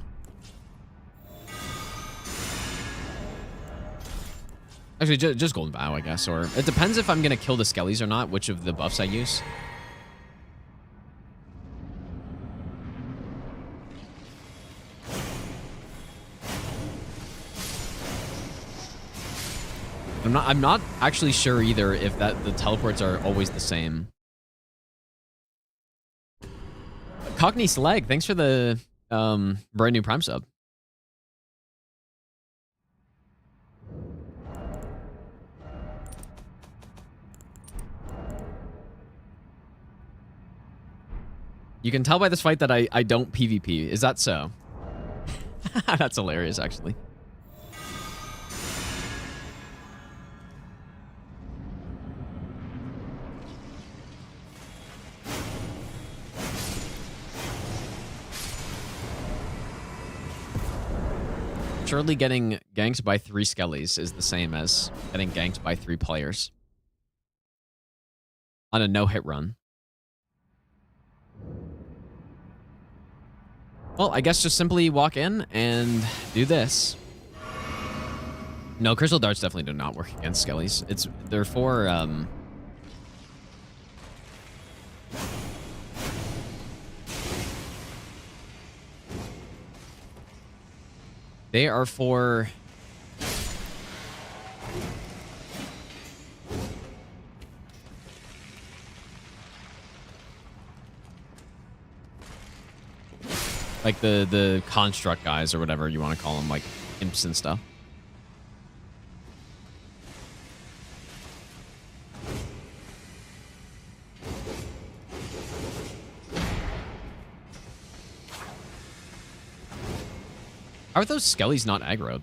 Actually, just Golden Bow, I guess. Or it depends if I'm going to kill the Skellies or not, which of the buffs I use. I'm not actually sure either if the teleports are always the same. Cockney Slag, thanks for the brand new Prime sub. You can tell by this fight that I don't PvP. Is that so? That's hilarious, actually. Surely getting ganked by 3 Skellies is the same as getting ganked by 3 players on a no-hit run. Well, I guess just simply walk in and do this. No, Crystal Darts definitely do not work against Skellies. They're for They are for... like the construct guys or whatever you want to call them, like imps and stuff. How are those skellies not aggroed?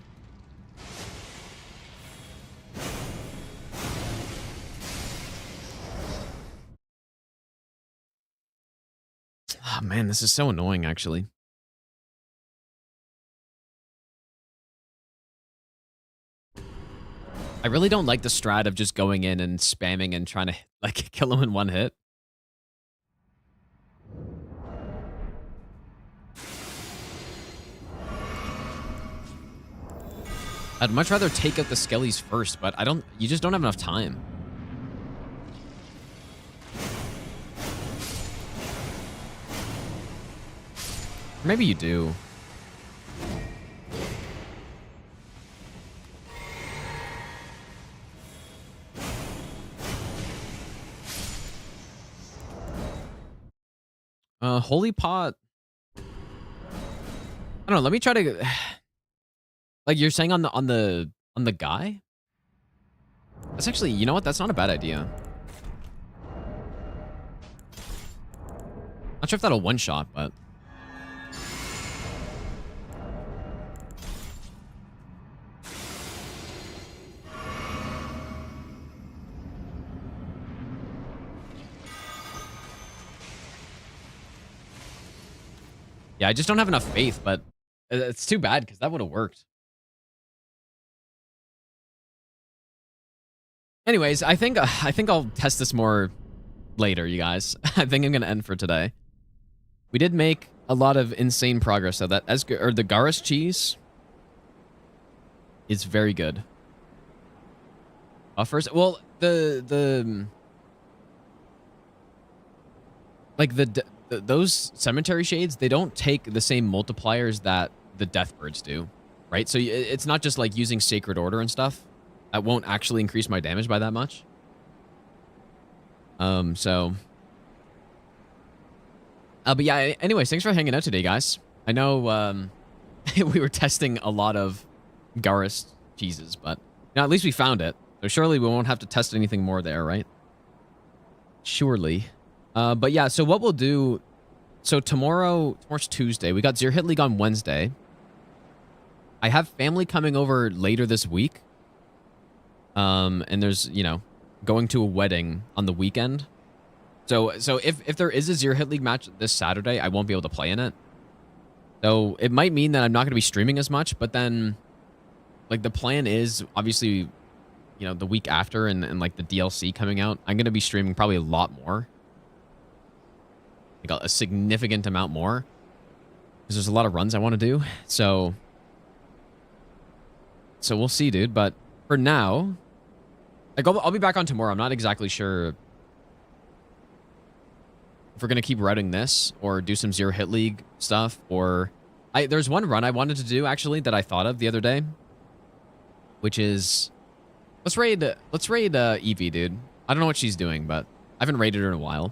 Oh man, this is so annoying actually. I really don't like the strat of just going in and spamming and trying to like kill him in one hit. I'd much rather take out the skellies first, but you just don't have enough time. Maybe you do. Holy pot. I don't know. Let me try to. Like you're saying on the guy. That's actually, you know what? That's not a bad idea. Not sure if that'll one shot, but. Yeah, I just don't have enough faith, but it's too bad because that would have worked. Anyways, I think I'll test this more later, you guys. I think I'm gonna end for today. We did make a lot of insane progress, so that the Garrus cheese is very good. First, well, those cemetery shades, they don't take the same multipliers that the deathbirds do, right? So it's not just like using sacred order and stuff. That won't actually increase my damage by that much. But yeah, anyways, thanks for hanging out today, guys. I know, we were testing a lot of Garrus cheeses, but you know, at least we found it. So surely we won't have to test anything more there, right? Surely. But yeah, so what we'll do... So tomorrow's Tuesday. We got Zero Hit League on Wednesday. I have family coming over later this week. And there's, you know, going to a wedding on the weekend. So if there is a Zero Hit League match this Saturday, I won't be able to play in it. So it might mean that I'm not going to be streaming as much, but then... Like, the plan is, obviously, you know, the week after and like, the DLC coming out, I'm going to be streaming probably a lot more. Like, a significant amount more. Because there's a lot of runs I want to do. So we'll see, dude. But for now, like, I'll be back on tomorrow. I'm not exactly sure if we're going to keep routing this or do some Zero Hit League stuff. Or... There's one run I wanted to do, actually, that I thought of the other day. Which is... Let's raid Evie, dude. I don't know what she's doing, but I haven't raided her in a while.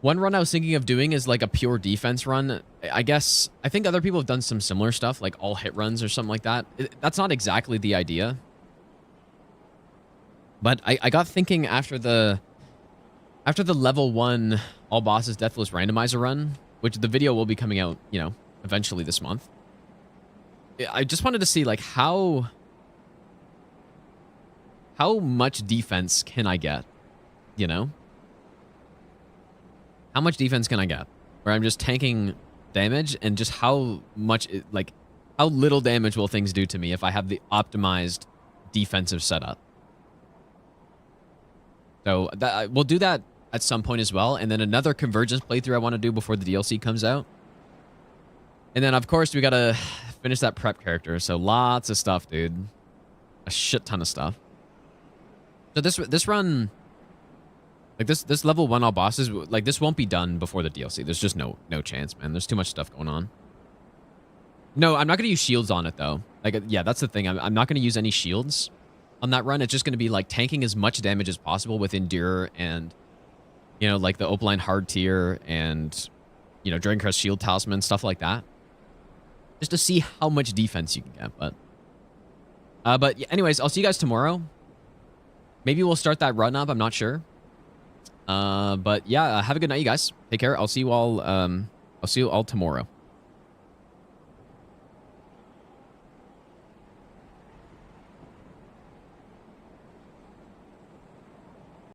One run I was thinking of doing is like a pure defense run. I think other people have done some similar stuff, like all hit runs or something like that. That's not exactly the idea. But I got thinking after the level 1 all bosses deathless randomizer run, which the video will be coming out, you know, eventually this month. I just wanted to see, like, how much defense can I get, you know? How much defense can I get? Where I'm just tanking damage and just how much, like, how little damage will things do to me if I have the optimized defensive setup? So we'll do that at some point as well. And then another Convergence playthrough I want to do before the DLC comes out. And then, of course, we got to finish that prep character. So lots of stuff, dude. A shit ton of stuff. So this run... Like, this level 1 all bosses, like, this won't be done before the DLC. There's just no chance, man. There's too much stuff going on. No, I'm not going to use shields on it, though. Like, yeah, that's the thing. I'm not going to use any shields on that run. It's just going to be, like, tanking as much damage as possible with Endure and, you know, like the Opaline Hard Tier and, you know, Dragon Crest Shield Talisman, stuff like that. Just to see how much defense you can get, but yeah, anyways, I'll see you guys tomorrow. Maybe we'll start that run up. I'm not sure. But yeah, have a good night, you guys. Take care. I'll see you all tomorrow.